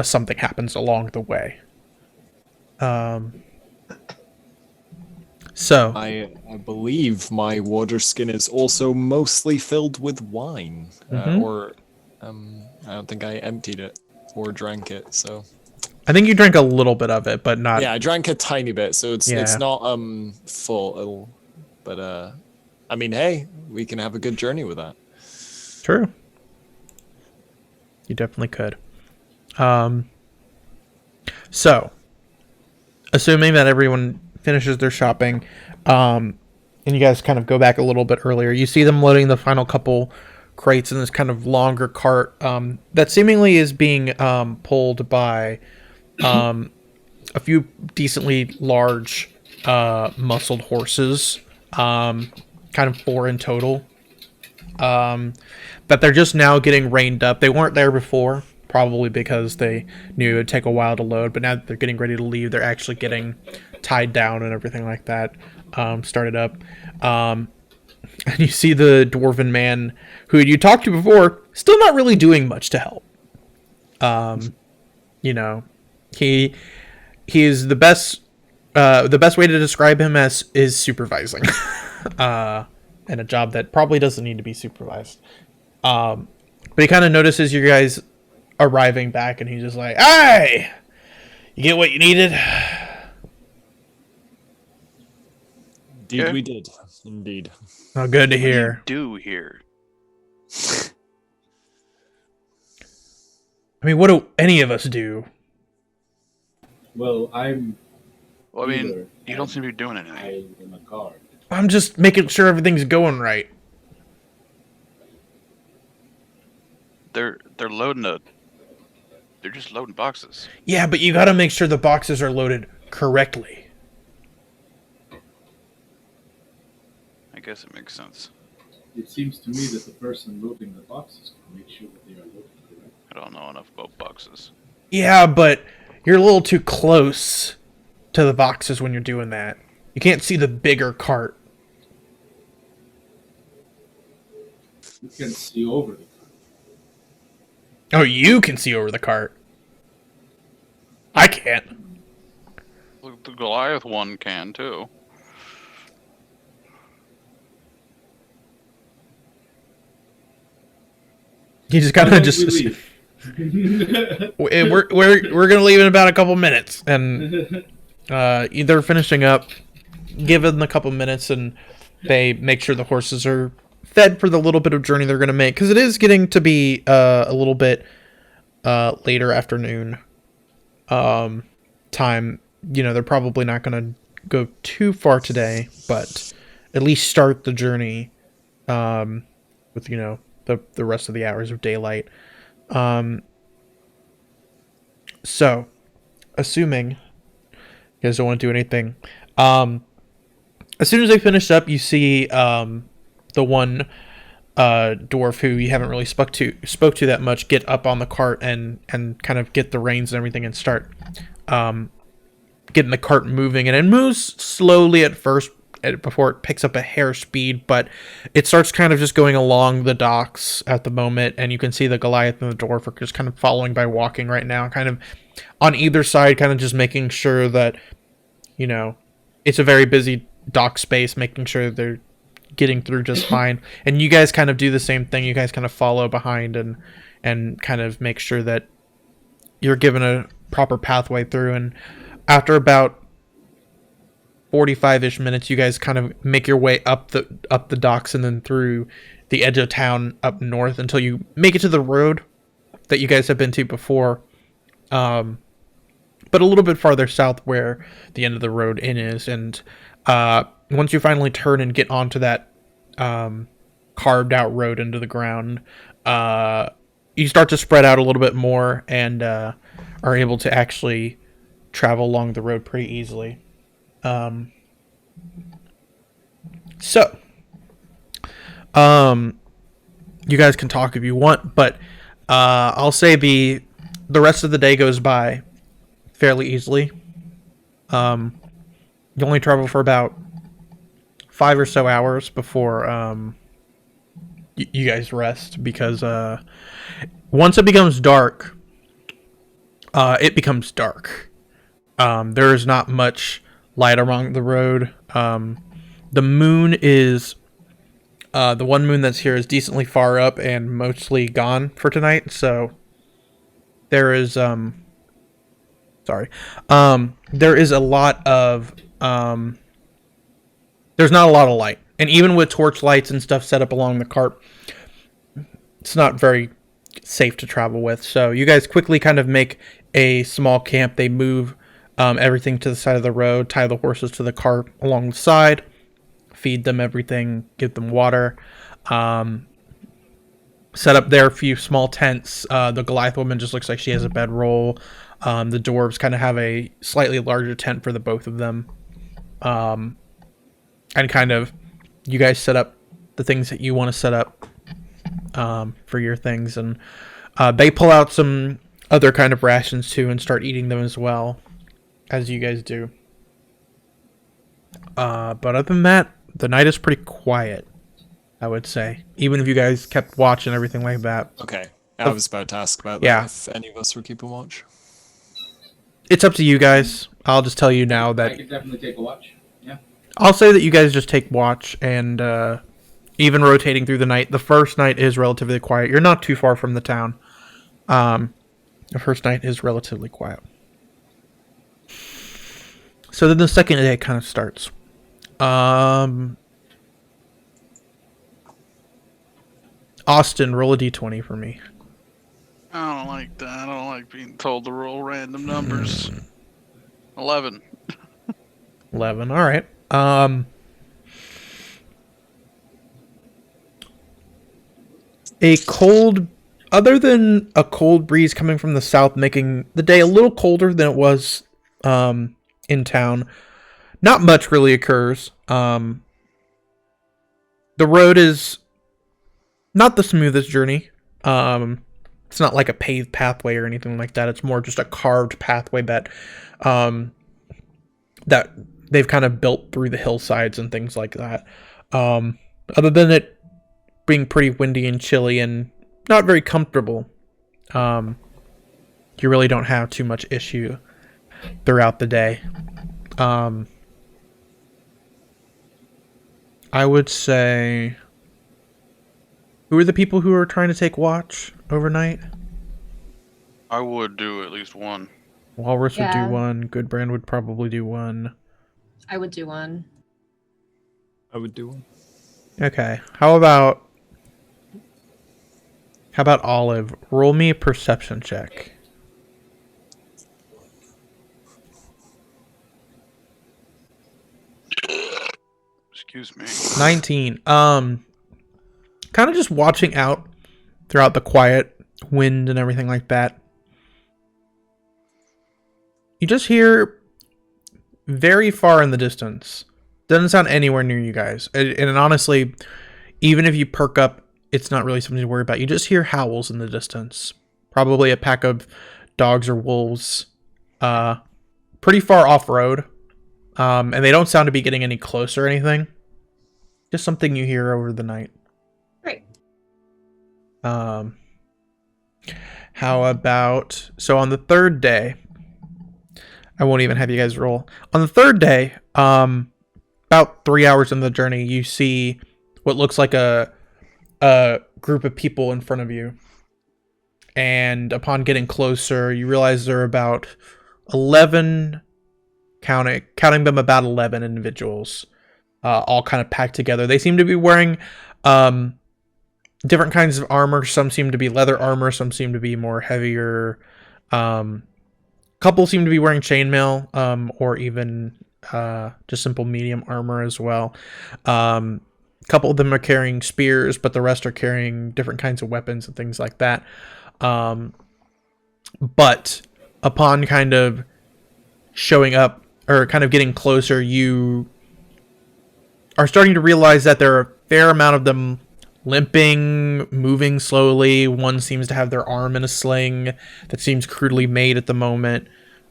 something happens along the way. So I believe my water skin is also mostly filled with wine, I don't think I emptied it or drank it. So I think you drank a little bit of it, but not. yeah, I drank a tiny bit, so it's Yeah. not full. But I mean, hey, we can have a good journey with that. True. You definitely could. So, assuming that everyone finishes their shopping, and you guys kind of go back a little bit earlier, you see them loading the final couple crates in this kind of longer cart that seemingly is being pulled by a few decently large muscled horses, kind of 4 in total. That they're just now getting reined up. They weren't there before, probably because they knew it would take a while to load, but now that they're getting ready to leave, they're actually getting tied down and everything like that, started up. And you see the dwarven man who you talked to before, still not really doing much to help. He is the best way to describe him as is supervising. And a job that probably doesn't need to be supervised. But he kind of notices you guys arriving back, and he's just like, "Hey, you get what you needed?" Indeed, Yeah. we did. Indeed. Oh, good to What do you hear. do here? I mean, what do any of us do? Well, I'm. Well, I mean, Either. you don't seem to be doing anything. I am a guard. I'm just making sure everything's going right. They're loading They're just loading boxes. Yeah, but you gotta make sure the boxes are loaded correctly. I guess it makes sense. It seems to me that the person loading the boxes can make sure that they are loaded correctly. I don't know enough about boxes. Yeah, but you're a little too close to the boxes when you're doing that. You can't see the bigger cart. You can see over the Oh, you can see over the cart. I can't. Look, the Goliath one can too. You just Why gotta don't just. we leave? We're gonna leave in about a couple minutes, and they're finishing up. Give them a couple minutes, and they make sure the horses are fed for the little bit of journey they're gonna make, because it is getting to be a little bit later afternoon time. They're probably not gonna go too far today, but at least start the journey with the rest of the hours of daylight. So assuming you guys don't want to do anything, as soon as they finish up, you see the one dwarf who you haven't really spoke to that much get up on the cart and kind of get the reins and everything and start getting the cart moving. And it moves slowly at first before it picks up a hair speed, but it starts kind of just going along the docks at the moment, and you can see the Goliath and the dwarf are just kind of following by walking right now, kind of on either side, kind of just making sure that it's a very busy dock space, making sure they're getting through just fine. And you guys kind of do the same thing. You guys kind of follow behind and kind of make sure that you're given a proper pathway through. And after about 45-ish minutes, you guys kind of make your way up the docks and then through the edge of town up north until you make it to the road that you guys have been to before, but a little bit farther south where the end of the road inn is. And once you finally turn and get onto that carved out road into the ground, you start to spread out a little bit more and are able to actually travel along the road pretty easily. So you guys can talk if you want, but I'll say the rest of the day goes by fairly easily. You only travel for about 5 or so hours before you guys rest, because once it becomes dark, it becomes dark. There is not much light along the road. The moon is the one moon that's here is decently far up and mostly gone for tonight, so there is there is a lot of there's not a lot of light. And even with torch lights and stuff set up along the cart, it's not very safe to travel with. So you guys quickly kind of make a small camp. They move everything to the side of the road, tie the horses to the cart along the side, feed them everything, give them water, set up there a few small tents. The Goliath woman just looks like she has a bedroll. The dwarves kind of have a slightly larger tent for the both of them. And kind of, you guys set up the things that you want to set up for your things. And they pull out some other kind of rations too and start eating them as well, as you guys do. But other than that, the night is pretty quiet, I would say. Even if you guys kept watch and everything like that. Okay. I was about to ask about that, Yeah. if any of us were keeping watch. It's up to you guys. I'll just tell you now I that could definitely take a watch. Yeah. I'll say that you guys just take watch, and even rotating through the night. The first night is relatively quiet. You're not too far from the town. The first night is relatively quiet. So then the second day kind of starts. Austin, roll a d20 for me. I don't like that. I don't like being told to roll random numbers. 11. 11. All right. Other than a cold breeze coming from the south, making the day a little colder than it was in town, not much really occurs. The road is not the smoothest journey. It's not like a paved pathway or anything like that. It's more just a carved pathway that that they've kind of built through the hillsides and things like that. Other than it being pretty windy and chilly and not very comfortable, you really don't have too much issue throughout the day. I would say, who are the people who are trying to take watch overnight? I would do at least one. Walrus would Yeah. do one. Goodbrand would probably do one. I would do one. I would do one. Okay. How about Olive? Roll me a perception check. Excuse me. 19. kind of just watching out throughout the quiet wind and everything like that. You just hear very far in the distance. Doesn't sound anywhere near you guys. And honestly, even if you perk up, it's not really something to worry about. You just hear howls in the distance. Probably a pack of dogs or wolves. Pretty far off-road. And they don't sound to be getting any closer or anything. Just something you hear over the night. Great. How about... So on the third day... I won't even have you guys roll. On the third day, about 3 hours into the journey, you see what looks like a group of people in front of you. And upon getting closer, you realize there are about 11, counting them, about 11 individuals, all kind of packed together. They seem to be wearing different kinds of armor. Some seem to be leather armor. Some seem to be more heavier. Couple seem to be wearing chainmail, or even just simple medium armor as well. Couple of them are carrying spears, but the rest are carrying different kinds of weapons and things like that. But upon kind of showing up, or kind of getting closer, you are starting to realize that there are a fair amount of them limping, moving slowly. One seems to have their arm in a sling that seems crudely made at the moment.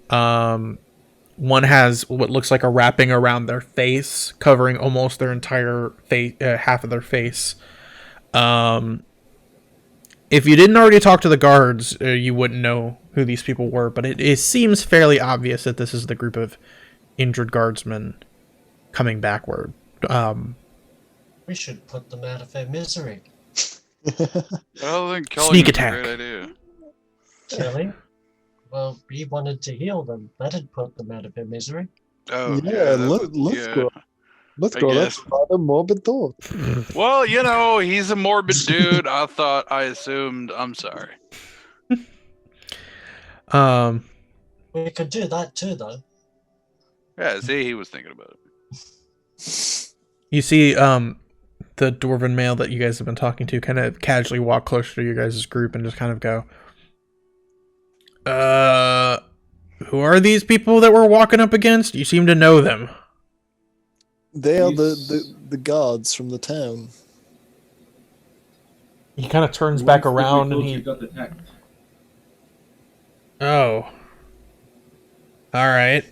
One has what looks like a wrapping around their face, covering almost their entire face, half of their face. If you didn't already talk to the guards, you wouldn't know who these people were, but it seems fairly obvious that this is the group of injured guardsmen coming backward. We should put them out of their misery. I think killing Sneak is attack. a great idea. Killing? Well, we wanted to heal them. That'd put them out of their misery. Oh, Yeah, that let's yeah. go. Let's I go. That's guess. quite a morbid thought. Well, you know, he's a morbid dude. I assumed. I'm sorry. We could do that too, though. Yeah, see, he was thinking about it. You see the dwarven male that you guys have been talking to kind of casually walk closer to you guys' group and just kind of go, who are these people that we're walking up against? You seem to know them. They are the guards from the town. He kind of turns The back ones that we around and told he... you got attacked. Oh. Alright.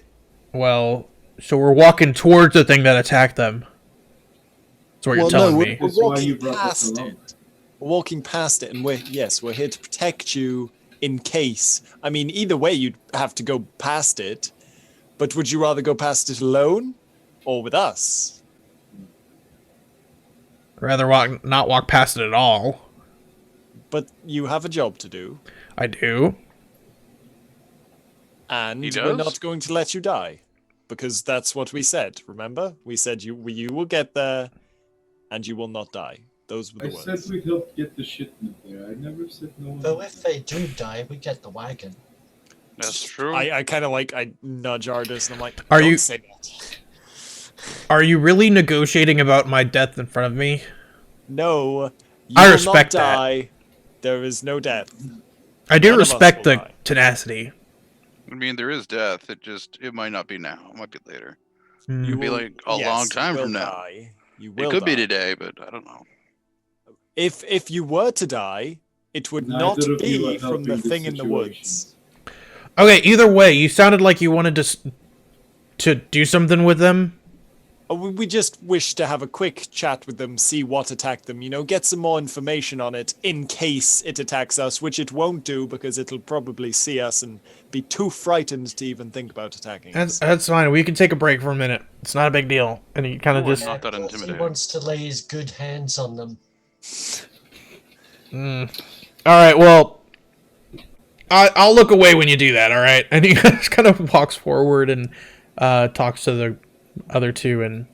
Well, so we're walking towards the thing that attacked them. That's what you're Well, telling no, me. That's We're why you walking brought us past along. it. We're walking past it, and we're here to protect you in case. I mean, either way, you'd have to go past it. But would you rather go past it alone or with us? I'd rather not walk past it at all. But you have a job to do, I do. and He we're does? not going to let you die, because that's what we said. Remember, we said you will get there, and you will not die. Those were the I words. said we'd help get the shipment there. I never said no one. Though if they do die, we get the wagon. That's true. I kind of I nudge Ardis, and I'm like, Are don't you- say that. Are you really negotiating about my death in front of me? No, you I will respect not that. die. There is no death. I do None of us respect will the die. tenacity. I mean, there is death. It might not be now. It might be later. Hmm. Could be will- like a yes, long you time will from now. die. You will It could be die. today, but I don't know. If you were to die, it would Neither not of you be are from the helping thing this in the situation. woods. Okay, either way, you sounded like you wanted to do something with them. We just wish to have a quick chat with them, see what attacked them, get some more information on it in case it attacks us, which it won't do because it'll probably see us and be too frightened to even think about attacking us. That's fine. We can take a break for a minute. It's not a big deal. And he kind of Oh, just... not that Of course intimidating. He wants to lay his good hands on them. All right, well, I'll look away when you do that, all right? And he just kind of walks forward and talks to the other two, and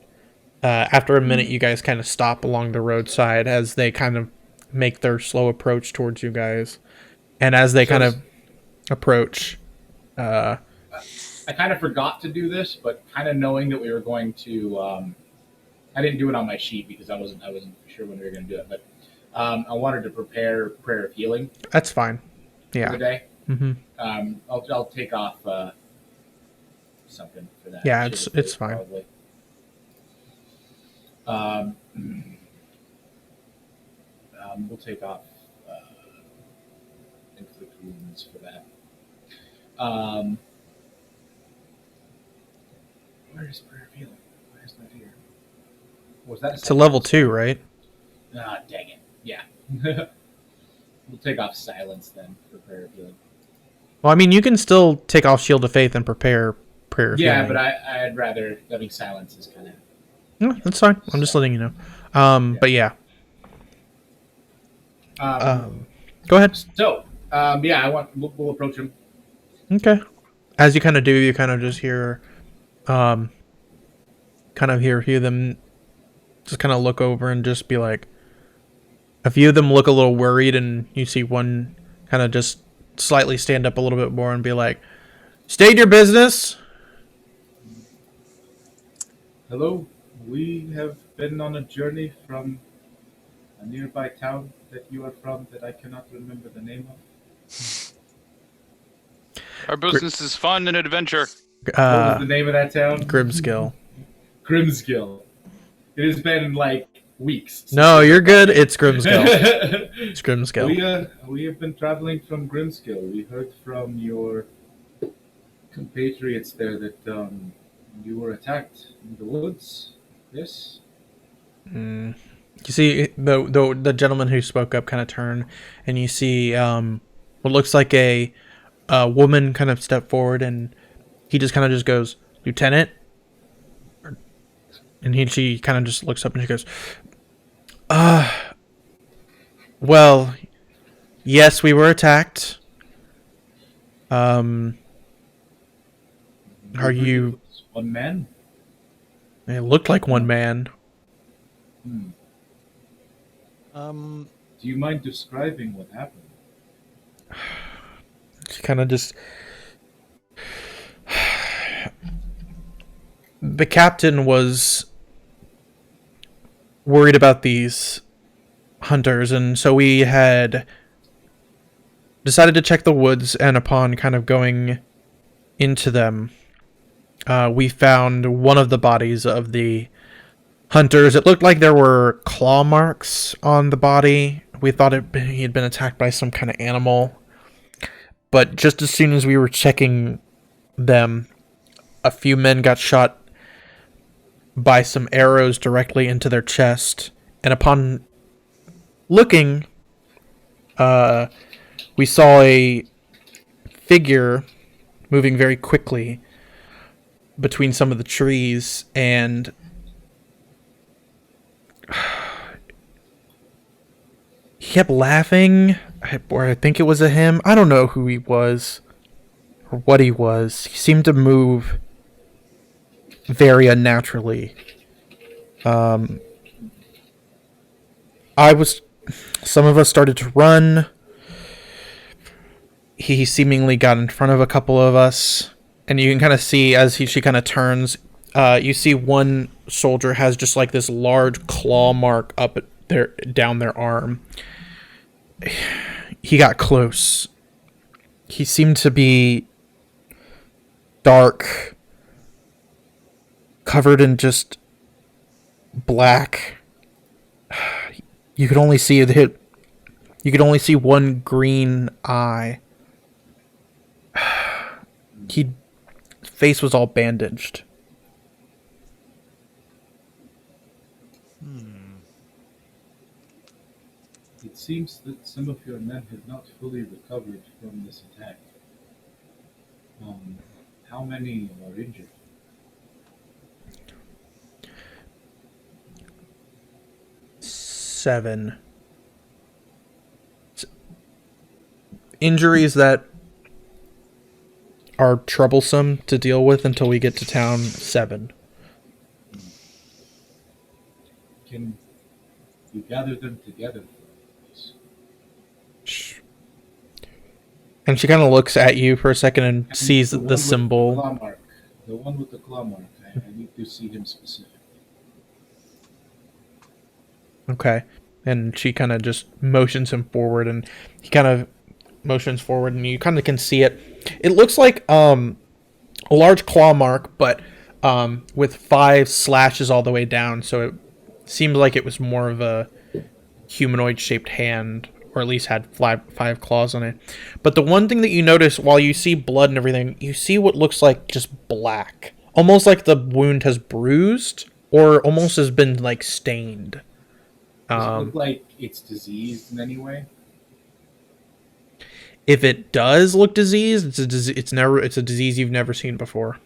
after a minute, you guys kind of stop along the roadside as they kind of make their slow approach towards you guys. And as they kind of approach, I kind of forgot to do this, but kind of knowing that we were going to, I didn't do it on my sheet because I wasn't sure when we were going to do it. But I wanted to prepare prayer of healing That's fine. for Yeah. the day. Mm-hmm. I'll take off something for that. Yeah, Shit it's fine. Probably. We'll take off inflict wounds for that. Where's prayer of healing? Where's that here? Was that? It's a level 2, right? Ah, dang it. Yeah. We'll take off silence then for prayer of healing. Well, I mean, you can still take off Shield of Faith and prepare Prayer of Yeah, Healing. but I'd rather having silence is kind of. No, that's fine. I'm just letting you know. But yeah. Go ahead. So, yeah, we'll approach him. Okay. As you kind of do, you kind of just hear, hear a few of them just kind of look over and just be like, a few of them look a little worried, and you see one kind of just slightly stand up a little bit more and be like, state your business. Hello, we have been on a journey from a nearby town that you are from that I cannot remember the name of. Our business is fun and adventure. What was the name of that town? Grimskill. Grimskill. It has been like weeks. No, you're good. It's Grimskill. It's Grimskill. We have been traveling from Grimskill. We heard from your compatriots there that you were attacked in the woods. Yes? You see the gentleman who spoke up kind of turn, and you see what looks like a woman kind of step forward, and he just kind of just goes, Lieutenant? And she kind of just looks up and she goes, well, yes, we were attacked. Are you... One man? It looked like one man. Do you mind describing what happened? She kind of just... The captain was worried about these hunters, and so we had decided to check the woods, and upon kind of going into them, we found one of the bodies of the hunters. It looked like there were claw marks on the body. We thought he had been attacked by some kind of animal. But just as soon as we were checking them, a few men got shot by some arrows directly into their chest. And upon looking, we saw a figure moving very quickly between some of the trees, and he kept laughing, or I think it was a him. I don't know who he was or what he was. He seemed to move very unnaturally. Some of us started to run. He seemingly got in front of a couple of us, and you can kind of see as she kind of turns, you see one soldier has just like this large claw mark up there down their arm. He got close. He seemed to be dark, covered in just black. You could only see one green eye. His face was all bandaged. It seems that some of your men have not fully recovered from this attack. How many are injured? Seven. Injuries that are troublesome to deal with until we get to town. 7. Can you gather them together? And she kind of looks at you for a second and sees the symbol. The one with the claw mark. I need to see him specifically. Okay. And she kind of just motions him forward, and he kind of motions forward, and you kind of can see it. It looks like a large claw mark, but with 5 slashes all the way down, so it seems like it was more of a humanoid-shaped hand, or at least had 5 claws on it. But the one thing that you notice while you see blood and everything, you see what looks like just black. Almost like the wound has bruised, or almost has been, like, stained. Does it look like it's diseased in any way? If it does look diseased, it's a disease you've never seen before.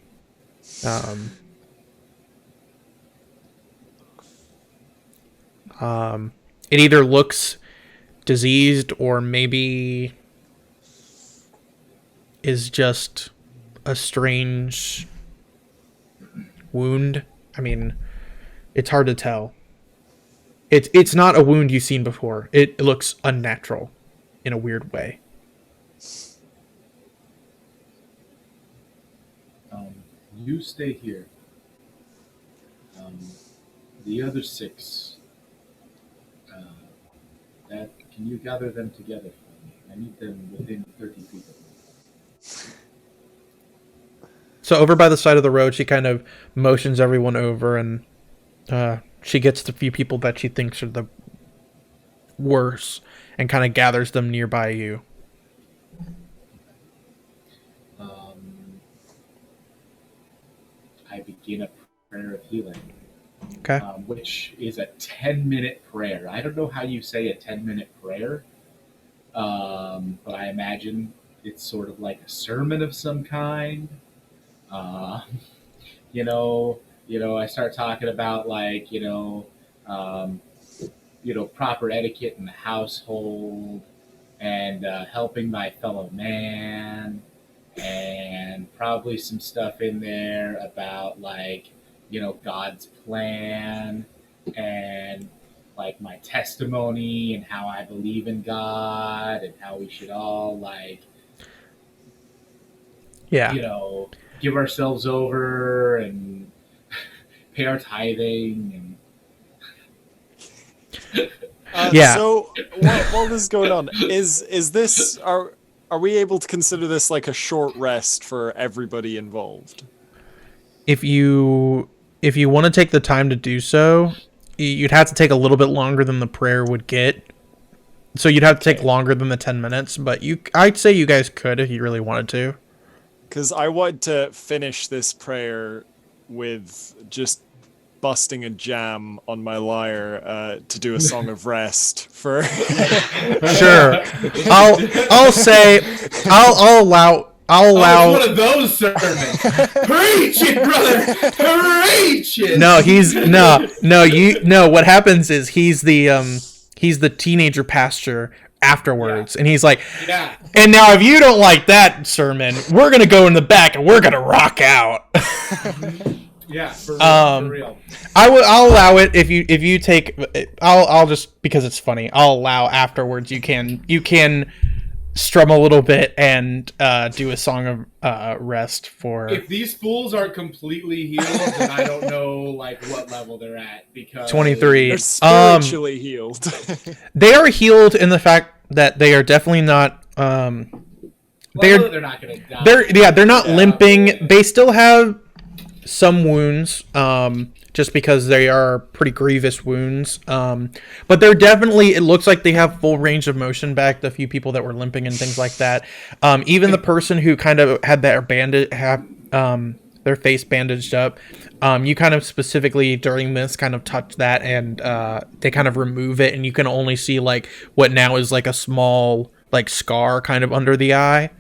It either looks diseased or maybe is just a strange wound. I mean, it's hard to tell. It's not a wound you've seen before. It looks unnatural in a weird way. You stay here. The other 6, can you gather them together for me? I need them within 30 feet of me. So over by the side of the road, she kind of motions everyone over, and she gets the few people that she thinks are the worst and kind of gathers them nearby you. I begin a prayer of healing. Okay. Which is a 10-minute prayer. I don't know how you say a 10-minute prayer, but I imagine it's sort of like a sermon of some kind. I start talking about proper etiquette in the household and helping my fellow man, and probably some stuff in there about God's plan and my testimony and how I believe in God and how we should all give ourselves over and pay our tithing and So while this is going on, is this are we able to consider this like a short rest for everybody involved? If you want to take the time to do so, you'd have to take a little bit longer than the prayer would get. So you'd have to take longer than the 10 minutes, but I'd say you guys could if you really wanted to. Because I wanted to finish this prayer with just busting a jam on my lyre to do a song of rest for. Sure, I'll allow. Oh, it's one of those sermons. Preach it, brother. Preach it. No. What happens is he's the teenager pastor afterwards, and he's like, yeah. And now if you don't like that sermon, we're gonna go in the back and we're gonna rock out. Yeah, for real. I'll allow it if you take. I'll just because it's funny. I'll allow afterwards. You can strum a little bit and do a song of rest for. If these fools are completely healed, then I don't know what level they're at because 23. They're spiritually healed. They are healed in the fact that they are definitely not. They're not gonna die. They're not limping. They still have some wounds. Just because they are pretty grievous wounds. But they're definitely, it looks like they have full range of motion back, the few people that were limping and things like that. Even the person who kind of had their their face bandaged up, you kind of specifically during this kind of touch that and they kind of remove it, and you can only see what now is a small scar kind of under the eye.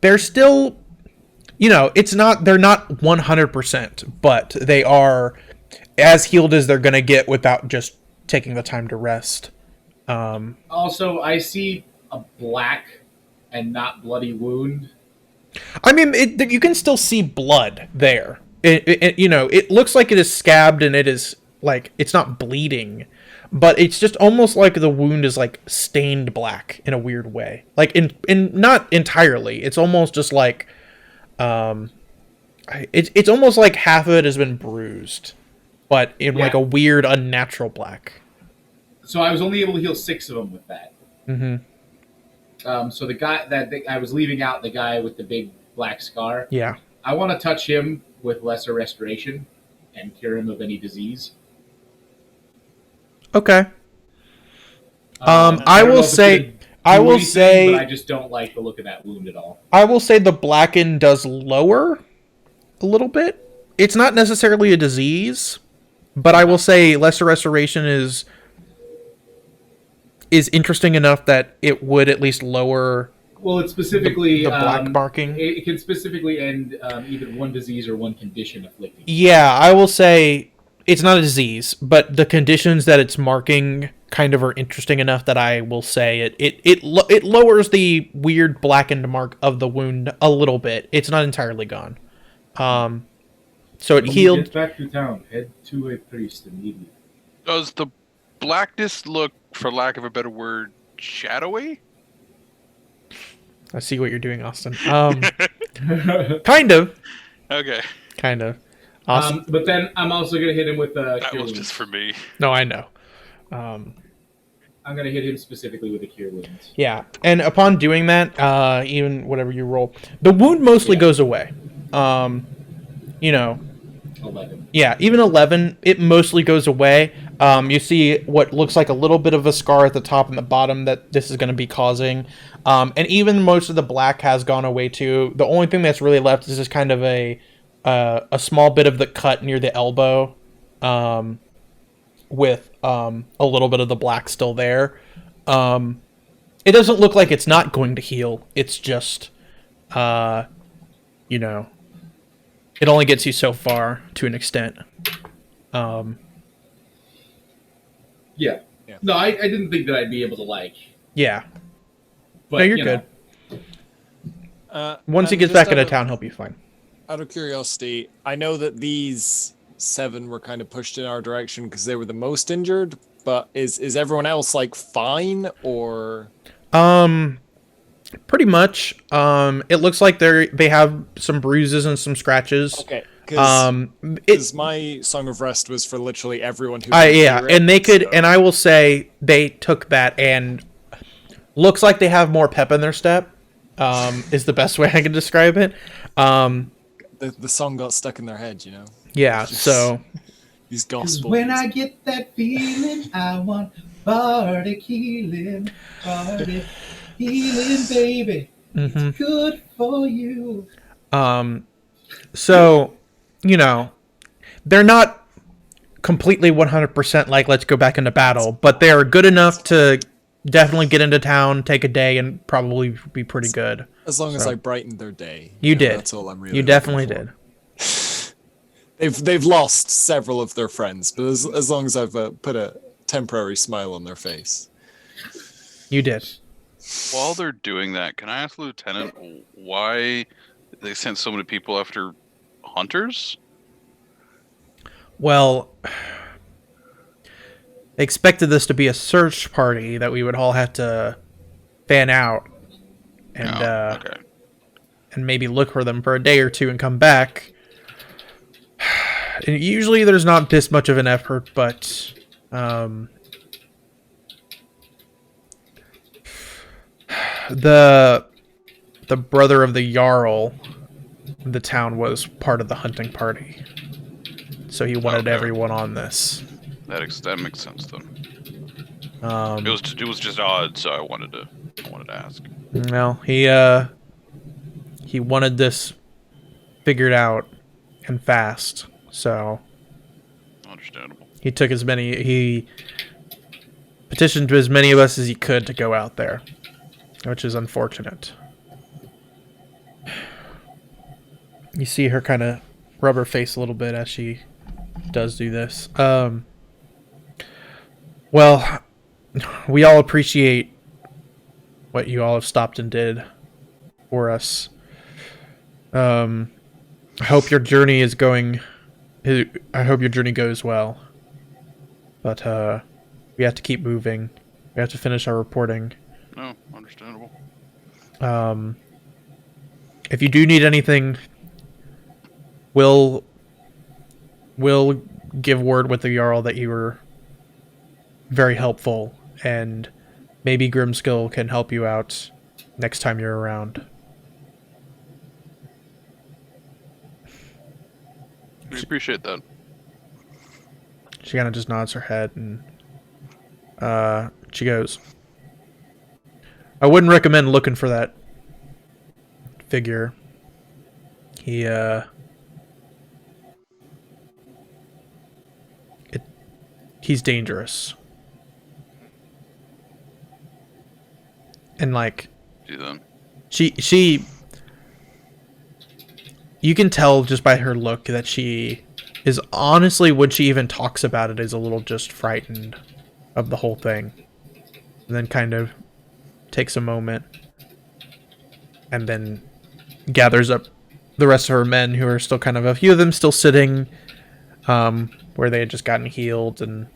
They're still... they're not 100%, but they are as healed as they're going to get without just taking the time to rest. Also, I see a black and not bloody wound. I mean, you can still see blood there. It looks like it is scabbed and it is it's not bleeding, but it's just almost like the wound is stained black in a weird way. In not entirely. It's almost just it's almost like half of it has been bruised. but in like Yeah. a weird, unnatural black. So I was only able to heal 6 of them with that. Mm-hmm. So the guy I was leaving out, the guy with the big black scar. Yeah. I want to touch him with lesser restoration and cure him of any disease. Okay. I I don't know will if it's say, gonna I do will anything, say, but I just don't like the look of that wound at all. I will say the blacken does lower a little bit. It's not necessarily a disease, but I will say lesser restoration is interesting enough that it would at least lower. Well, it's specifically The black marking? It can specifically end either one disease or one condition afflicting. Yeah, I will say it's not a disease, but the conditions that it's marking kind of are interesting enough that I will say it lowers the weird blackened mark of the wound a little bit. It's not entirely gone. So it healed. Get back to town. Head to a priest immediately. Does the blackness look, for lack of a better word, shadowy? I see what you're doing, Austin. Kind of. Okay. Kind of. Austin. But then I'm also gonna hit him with a That cure was wound. just for me. No, I know. I'm gonna hit him specifically with a cure wound. Yeah, and upon doing that, even whatever you roll, the wound mostly goes away. You know, 11. yeah, even 11, it mostly goes away. You see what looks like a little bit of a scar at the top and the bottom that this is going to be causing. And even most of the black has gone away too. The only thing that's really left is just kind of a small bit of the cut near the elbow, with a little bit of the black still there. It doesn't look like it's not going to heal. It's just, you know, it only gets you so far to an extent. Yeah. No, I didn't think that I'd be able to Yeah. But No, you're you good. know. Once he and gets just back into out of- town, he'll be fine. Out of curiosity, I know that these 7 were kind of pushed in our direction because they were the most injured, but is everyone else like fine or? Pretty much. It looks like they have some bruises and some scratches. Okay, because It, my song of rest was for literally everyone who. yeah, could hear and it, they could, so- and I will say they took that and looks like they have more pep in their step. Is the best way I can describe it. the song got stuck in their head, you know. Yeah. Just- So These gospel. When I get that feeling, I want bardic healing. Bardic healing, baby. mhm. It's good for you. So, you know, they're not completely 100% like, let's go back into battle, but they're good enough to definitely get into town, take a day, and probably be pretty good. As long as So- I brightened their day. You know, did. That's all I'm really You looking definitely for. did. They've lost several of their friends, but as long as I've put a temporary smile on their face. You did. While they're doing that, can I ask the lieutenant why they sent so many people after hunters? Well, they expected this to be a search party that we would all have to fan out and Okay. and maybe look for them for a day or two and come back. And usually there's not this much of an effort, but the brother of the Jarl in the town was part of the hunting party. So he wanted Okay. everyone on this. That makes sense then. Um, It was just odd, so I wanted to ask. Well, he wanted this figured out and fast, so Understandable. he petitioned to as many of us as he could to go out there, which is unfortunate. You see her kind of rub her face a little bit as she does do this. Well, we all appreciate what you all have stopped and did for us. I hope your journey is going. I hope your journey goes well. But we have to keep moving. We have to finish our reporting. No, understandable. If you do need anything, we'll give word with the Jarl that you were very helpful, and maybe Grimskill can help you out next time you're around. We appreciate that. She kind of just nods her head, and she goes, I wouldn't recommend looking for that figure. He's dangerous. And like, she you can tell just by her look that she is honestly, when she even talks about it, is a little just frightened of the whole thing. And then kind of takes a moment and then gathers up the rest of her men, who are still kind of, a few of them still sitting where they had just gotten healed and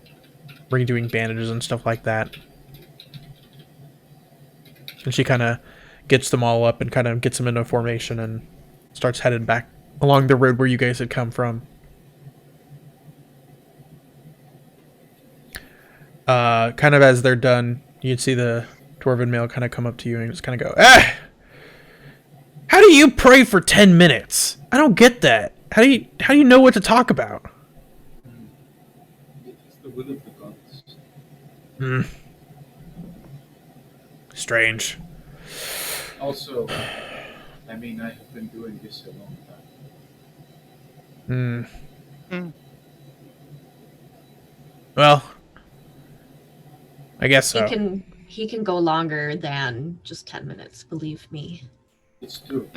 redoing bandages and stuff like that. And she kind of gets them all up and kind of gets them into formation and starts headed back along the road where you guys had come from. Kind of as they're done, you'd see the dwarven male kind of come up to you and just kind of go, "Ah! How do you pray for 10 minutes? I don't get that. How do you know what to talk about?" It's the will of the gods. Hmm. Strange. Also, I mean, I have been doing this a long time. Well, I guess so. He can go longer than just 10 minutes, believe me. It's true.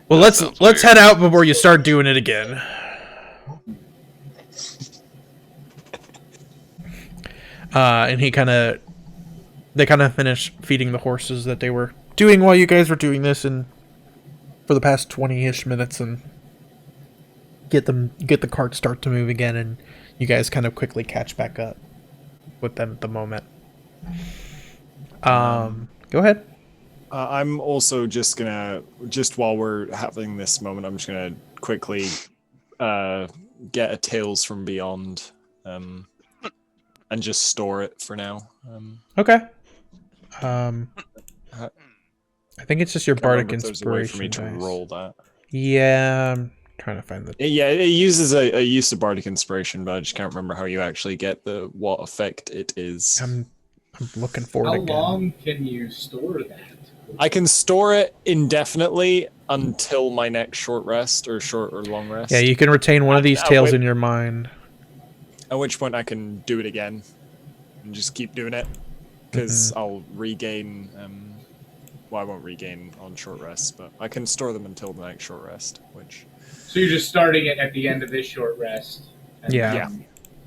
Well, let's head out before you start doing it again. And they kind of finish feeding the horses that they were doing while you guys were doing this, and for the past 20-ish minutes, and get the cart start to move again, and you guys kind of quickly catch back up with them at the moment. Go ahead. I'm also just while we're having this moment, I'm just gonna quickly get a Tales from Beyond, and just store it for now. Okay. I think it's just your bardic there's a way for me inspiration to roll that. Yeah, I'm trying to find the. Yeah, it uses a use of bardic inspiration, but I just can't remember how you actually get what effect it is. I'm looking for it How again. long can you store that? I can store it indefinitely until my next short rest or long rest. Yeah, you can retain one of these tales in your mind. At which point I can do it again and just keep doing it, because I'll regain. Well, I won't regain on short rest, but I can store them until the next short rest. So you're just starting it at the end of this short rest. And Yeah.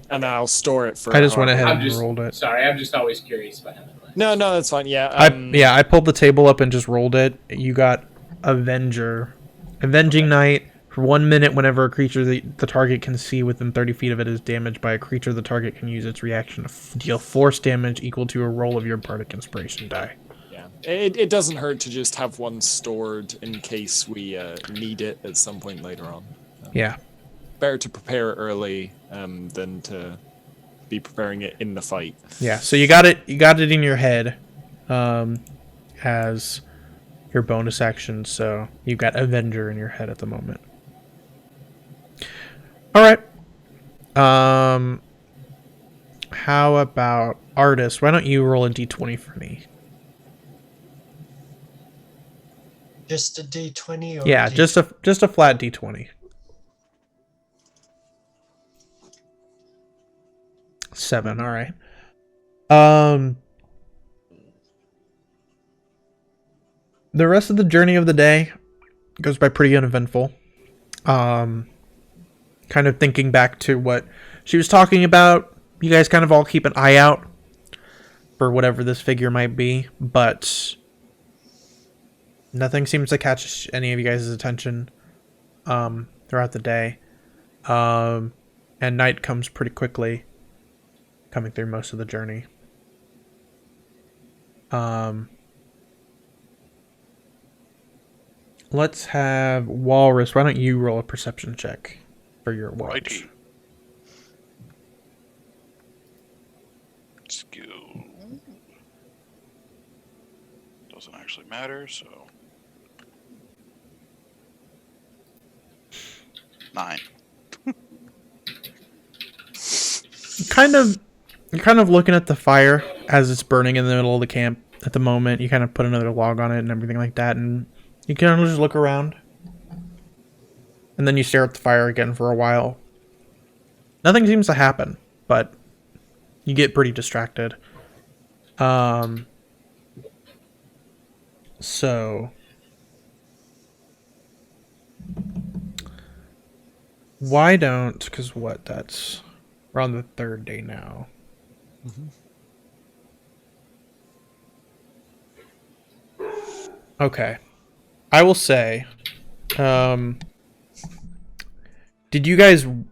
And I'll store it for. I just went ahead I'm and just rolled it. sorry. I'm just always curious about how that works. No, that's fine. Yeah. I pulled the table up and just rolled it. You got Avenger. Avenging Knight. For 1 minute, whenever a creature the target can see within 30 feet of it is damaged by a creature, the target can use its reaction to deal force damage equal to a roll of your bardic inspiration die. Yeah. It doesn't hurt to just have one stored in case we need it at some point later on. Yeah. Better to prepare it early than to be preparing it in the fight. Yeah, so you got it in your head as your bonus action, so you've got Avenger in your head at the moment. Alright. How about Artist? Why don't you roll a d20 for me? Just a D20 or Yeah, just a flat d20. 7, alright. The rest of the journey of the day goes by pretty uneventful. Kind of thinking back to what she was talking about, you guys kind of all keep an eye out for whatever this figure might be, but nothing seems to catch any of you guys' attention throughout the day. And night comes pretty quickly, coming through most of the journey. Let's have Walrus. Why don't you roll a perception check for your watch? Righty. doesn't actually matter, so 9. You're kind of looking at the fire as it's burning in the middle of the camp at the moment. You kind of put another log on it and everything like that, and you kind of just look around. And then you stare at the fire again for a while. Nothing seems to happen, but you get pretty distracted. So why don't, because what, that's, we're on the 3rd day now. Okay. I will say, did you guys want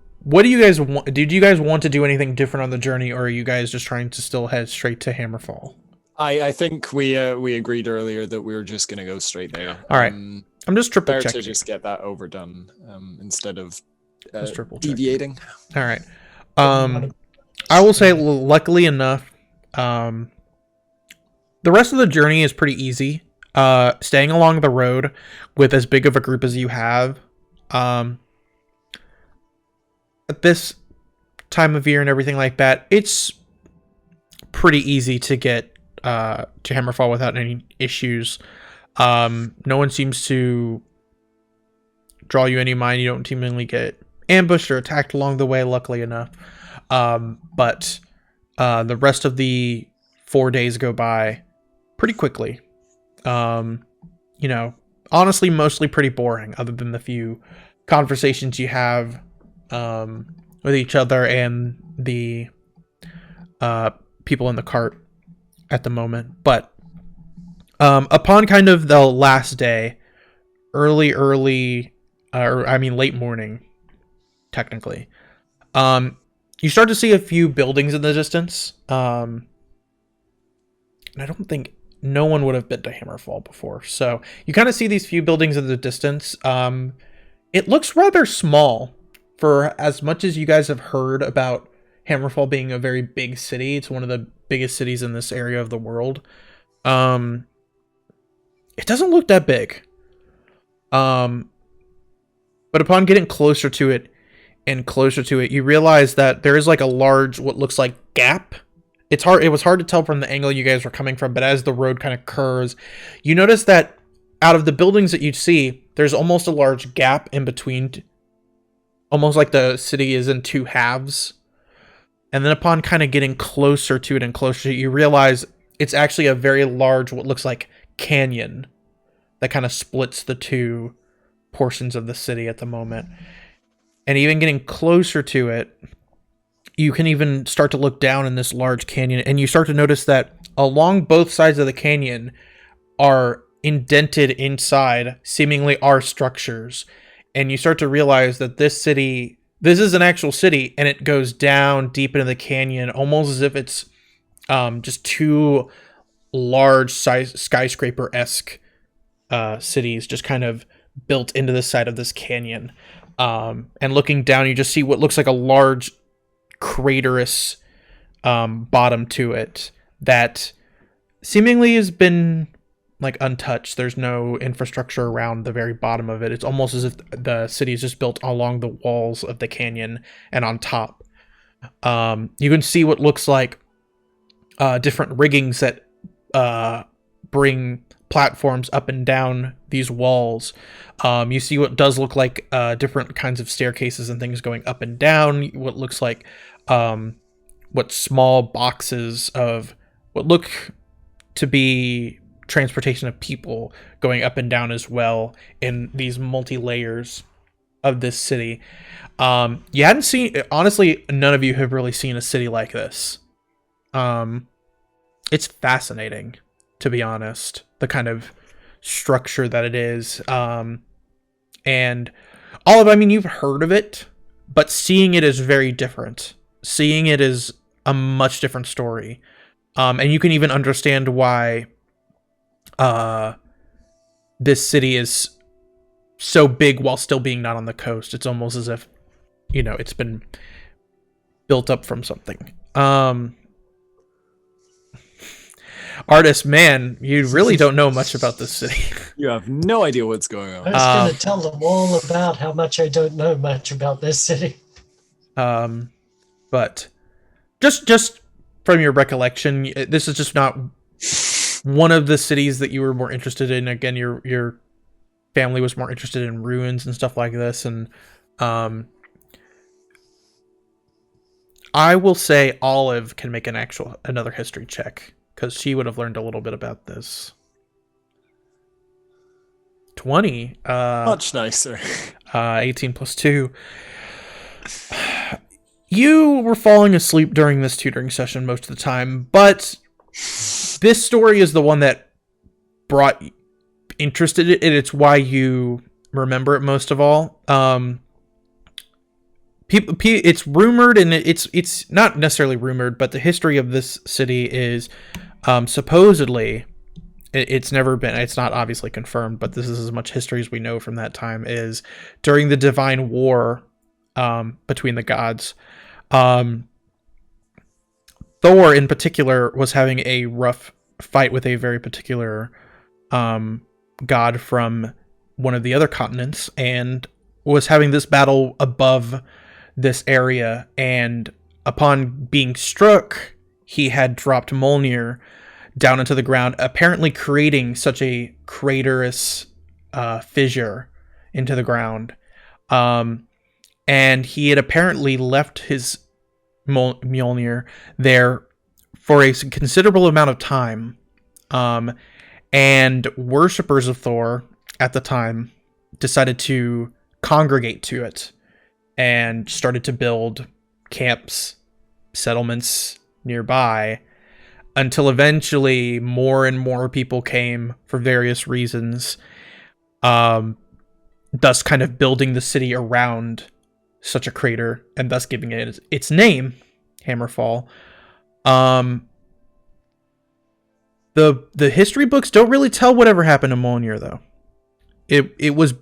to do anything different on the journey, or are you guys just trying to still head straight to Hammerfall? I think we agreed earlier that we were just gonna go straight there. All right. I'm just triple Better checking. to just get that overdone instead of Just triple checking. deviating. All right. I will say, luckily enough, the rest of the journey is pretty easy. Staying along the road with as big of a group as you have, at this time of year and everything like that, it's pretty easy to get to Hammerfall without any issues. No one seems to draw you any mind. You don't seemingly get ambushed or attacked along the way, luckily enough. But the rest of the 4 days go by pretty quickly. Honestly, mostly pretty boring, other than the few conversations you have with each other and the people in the cart at the moment. But upon kind of the last day, late morning, technically, you start to see a few buildings in the distance. And I don't think no one would have been to Hammerfall before. So you kind of see these few buildings in the distance. It looks rather small for as much as you guys have heard about Hammerfall being a very big city. It's one of the biggest cities in this area of the world. It doesn't look that big. But upon getting closer to it, you realize that there is like a large, what looks like gap. It was hard to tell from the angle you guys were coming from, but as the road kind of curves, you notice that out of the buildings that you see, there's almost a large gap in between, almost like the city is in two halves. And then upon kind of getting closer to it and closer to it, you realize it's actually a very large, what looks like canyon that kind of splits the two portions of the city at the moment. And even getting closer to it, you can even start to look down in this large canyon, and you start to notice that along both sides of the canyon are indented inside, seemingly are structures. And you start to realize that this is an actual city, and it goes down deep into the canyon, almost as if it's just two large skyscraper-esque cities just kind of built into the side of this canyon. And looking down, you just see what looks like a large craterous bottom to it that seemingly has been like untouched. There's no infrastructure around the very bottom of it. It's almost as if the city is just built along the walls of the canyon and on top. You can see what looks like different riggings that bring platforms up and down these walls. You see what does look like different kinds of staircases and things going up and down. What looks like what small boxes of what look to be transportation of people going up and down as well in these multi-layers of this city. You hadn't seen, honestly, none of you have really seen a city like this. It's fascinating, to be honest, the kind of structure that it is. And you've heard of it, but seeing it is very different. Seeing it is a much different story. And you can even understand why this city is so big while still being not on the coast. It's almost as if, it's been built up from something. Artist, man, you really don't know much about this city. You have no idea what's going I on. was going to tell them all about how much I don't know much about this city. But just from your recollection, this is just not one of the cities that you were more interested in. Again, your family was more interested in ruins and stuff like this, and I will say Olive can make another history check because she would have learned a little bit about this. 20. Much nicer. 18 plus 2. You were falling asleep during this tutoring session most of the time, but this story is the one that brought interested in it. It's why you remember it most of all. It's rumored, and it's not necessarily rumored, but the history of this city is supposedly, it's not obviously confirmed, but this is as much history as we know from that time, is during the Divine War between the gods, Thor in particular was having a rough fight with a very particular god from one of the other continents, and was having this battle above this area, and upon being struck, he had dropped Mjolnir down into the ground, apparently creating such a craterous fissure into the ground. And he had apparently left his Mjolnir there for a considerable amount of time. And worshippers of Thor at the time decided to congregate to it and started to build camps, settlements nearby, until eventually more and more people came for various reasons, thus kind of building the city around such a crater, and thus giving it its name, Hammerfall. The history books don't really tell whatever happened to Mjolnir, though. It was,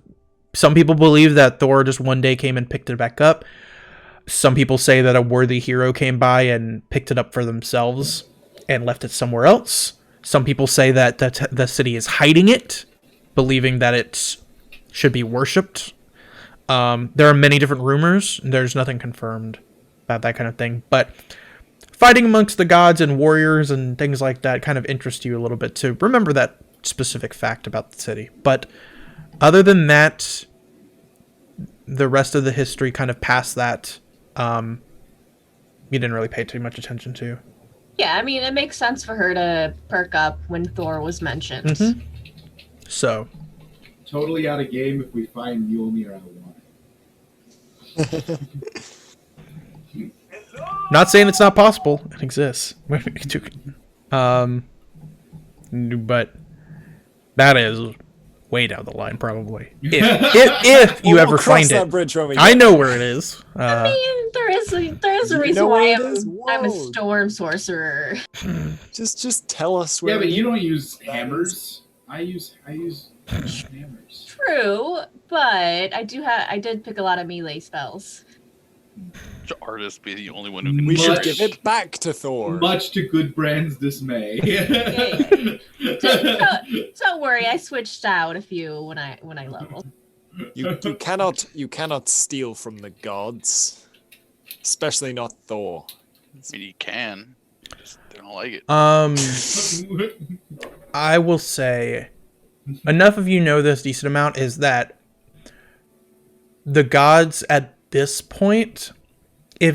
some people believe that Thor just one day came and picked it back up. Some people say that a worthy hero came by and picked it up for themselves and left it somewhere else. Some people say that the city is hiding it, believing that it should be worshipped. There are many different rumors. There's nothing confirmed about that kind of thing. But fighting amongst the gods and warriors and things like that kind of interest you a little bit to remember that specific fact about the city. But other than that, the rest of the history kind of past that, you didn't really pay too much attention to. Yeah, I mean, it makes sense for her to perk up when Thor was mentioned. Mm-hmm. So. Totally out of game if we find Mjolnir out of water. Not saying it's not possible. It exists. But that is way down the line, probably. If you ever find it. Bridge I know where it is. I mean, there is a reason why I'm a storm sorcerer. Just tell us where. Yeah, but you don't use hammers. I use hammers. True, but I did pick a lot of melee spells. The artist be the only one who can. We should give it back to Thor. Much to Goodbrand's dismay. Don't worry, I switched out a few when I leveled. You cannot steal from the gods, especially not Thor. I mean, you can. Just, they don't like it. I will say, enough of you know this decent amount, is that the gods at this point, if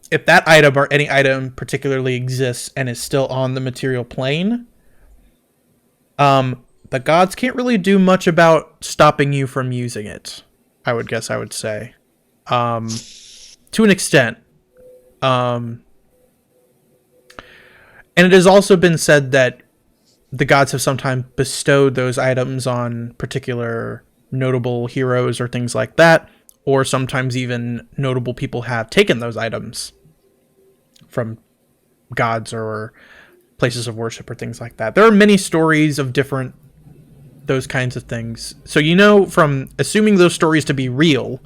that item or any item particularly exists and is still on the material plane, the gods can't really do much about stopping you from using it. I would say, to an extent. And it has also been said that the gods have sometimes bestowed those items on particular notable heroes or things like that, or sometimes even notable people have taken those items from gods or places of worship or things like that. There are many stories of those kinds of things. So, from assuming those stories to be real,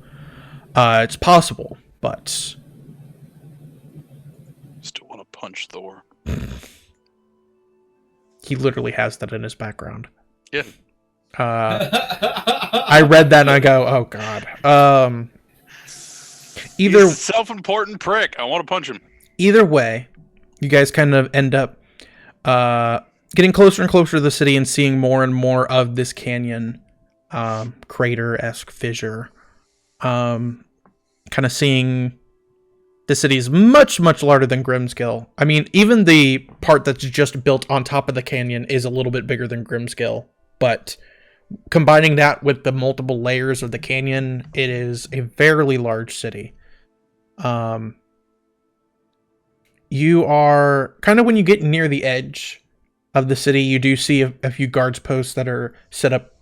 it's possible, but... Still want to punch Thor. he literally has that in his background. Yeah. I read that and I go, oh god. He's a self-important prick. I want to punch him. Either way, you guys kind of end up getting closer and closer to the city and seeing more and more of this canyon crater-esque fissure. Kind of seeing the city is much, much larger than Grimskill. I mean, even the part that's just built on top of the canyon is a little bit bigger than Grimskill, but combining that with the multiple layers of the canyon, it is a fairly large city. You are kind of, when you get near the edge of the city, you do see a few guards posts that are set up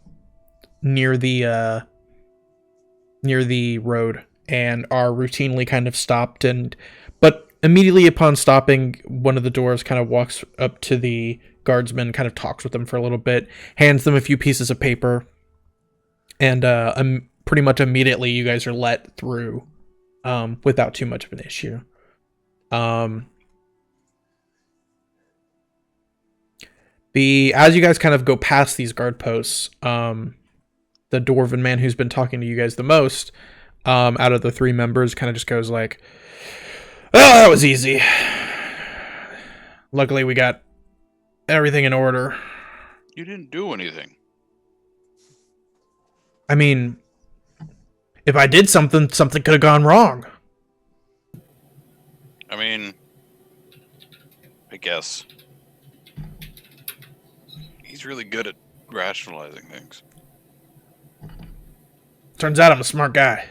near the road and are routinely kind of stopped, but immediately upon stopping, one of the doors kind of walks up to the guardsman, kind of talks with them for a little bit, hands them a few pieces of paper, and pretty much immediately you guys are let through without too much of an issue. As you guys kind of go past these guard posts, the dwarven man who's been talking to you guys the most out of the three members kind of just goes like, oh, that was easy. Luckily we got everything in order. You didn't do anything. I mean, if I did something could have gone wrong. I mean, I guess. He's really good at rationalizing things. Turns out I'm a smart guy.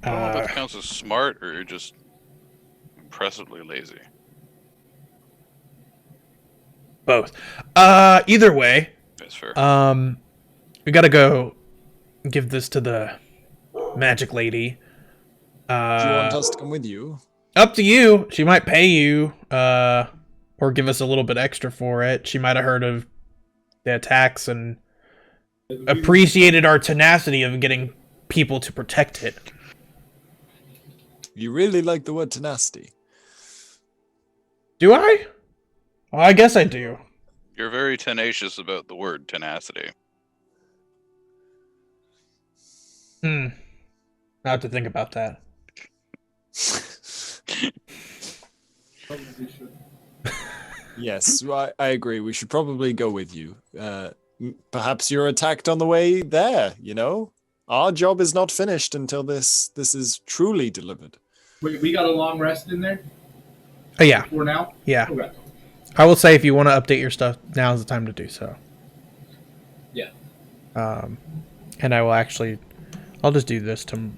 I don't know if that counts as smart or you're just impressively lazy. Both. Either way, That's fair. we gotta go give this to the magic lady. Do you want us to come with you? Up to you. She might pay you, or give us a little bit extra for it. She might have heard of the attacks and appreciated our tenacity of getting people to protect it. You really like the word tenacity. Do I? Well, I guess I do. You're very tenacious about the word tenacity. I have to think about that. Yes, I agree. We should probably go with you. Perhaps you're attacked on the way there, you know? Our job is not finished until this is truly delivered. Wait, we got a long rest in there Oh, yeah. for now? Yeah. Okay. I will say if you want to update your stuff, now's the time to do so. Yeah. And I will actually... I'll just do this to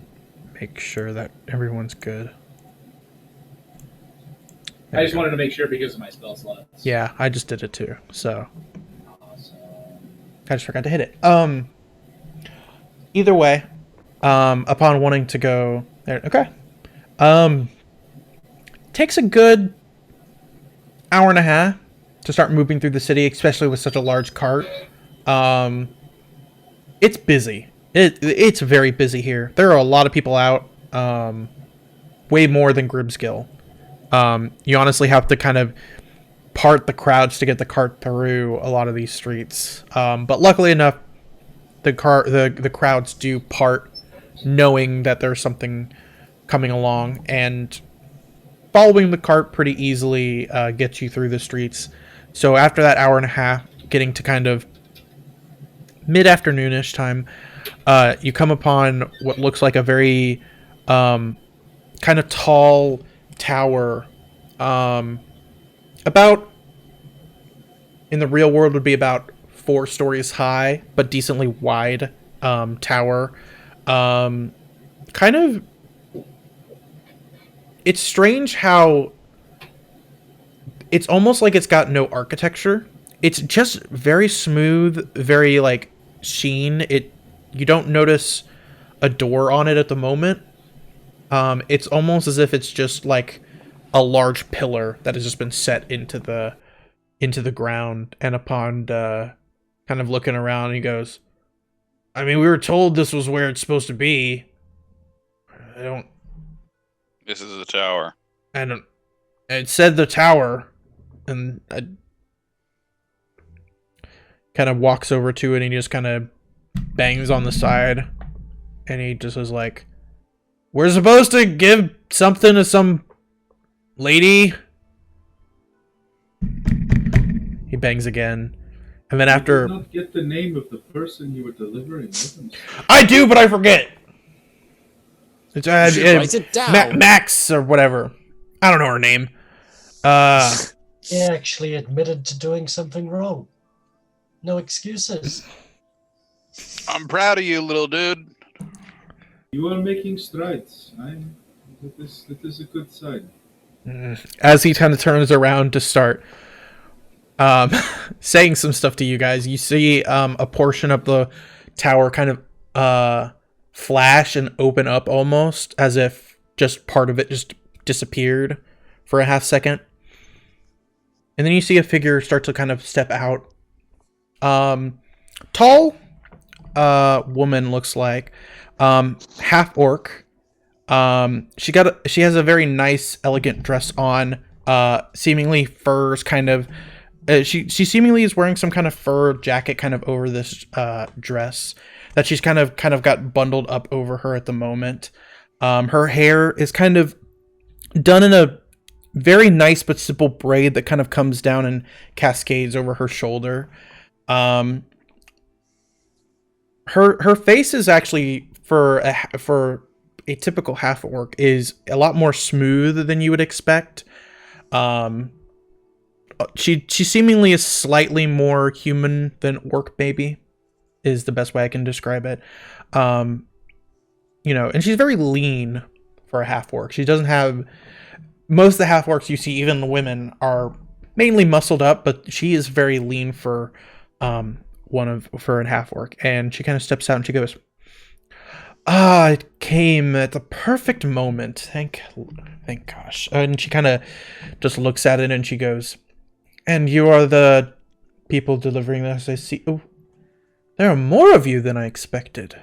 make sure that everyone's good. There I we just go. wanted to make sure because of my spell slots. Yeah, I just did it too, so... Awesome. I just forgot to hit it. Either way, upon wanting to go there, okay. Takes a good hour and a half to start moving through the city, especially with such a large cart. It's busy. It's very busy here. There are a lot of people out, way more than Grimskill. You honestly have to kind of part the crowds to get the cart through a lot of these streets. But luckily enough, the crowds do part, knowing that there's something coming along, and following the cart pretty easily gets you through the streets. So after that hour and a half, getting to kind of mid-afternoonish time, you come upon what looks like a very kind of tall tower, about, in the real world would be about 4 stories high, but decently wide tower. Kind of, it's strange how it's almost like it's got no architecture. It's just very smooth, very like sheen. You don't notice a door on it at the moment. It's almost as if it's just like a large pillar that has just been set into the ground. And upon kind of looking around, he goes, I mean, we were told this was where it's supposed to be. This is the tower. It said the tower, and kind of walks over to it and he just kind of bangs on the side. And he just is like, we're supposed to give something to some lady. He bangs again. And then after... You did not get the name of the person you were delivering items. I do, but I forget. It's Write it down. Max or whatever. I don't know her name. He actually admitted to doing something wrong. No excuses. I'm proud of you, little dude. You are making strides. That is a good sign. As he kind of turns around to start saying some stuff to you guys, you see a portion of the tower kind of flash and open up almost as if just part of it just disappeared for a half second. And then you see a figure start to kind of step out. Tall woman, looks like half orc. She has a very nice, elegant dress on. Seemingly furs kind of. She seemingly is wearing some kind of fur jacket kind of over this dress that she's kind of got bundled up over her at the moment. Her hair is kind of done in a very nice but simple braid that kind of comes down and cascades over her shoulder. Her face is actually for a typical half orc is a lot more smooth than you would expect. She seemingly is slightly more human than orc, maybe, is the best way I can describe it. And she's very lean for a half orc. She doesn't have... Most of the half orcs you see, even the women, are mainly muscled up, but she is very lean for a half orc. And she kind of steps out and she goes, it came at the perfect moment. Thank gosh. And she kind of just looks at it and she goes, and you are the people delivering this, I see. Oh, there are more of you than I expected.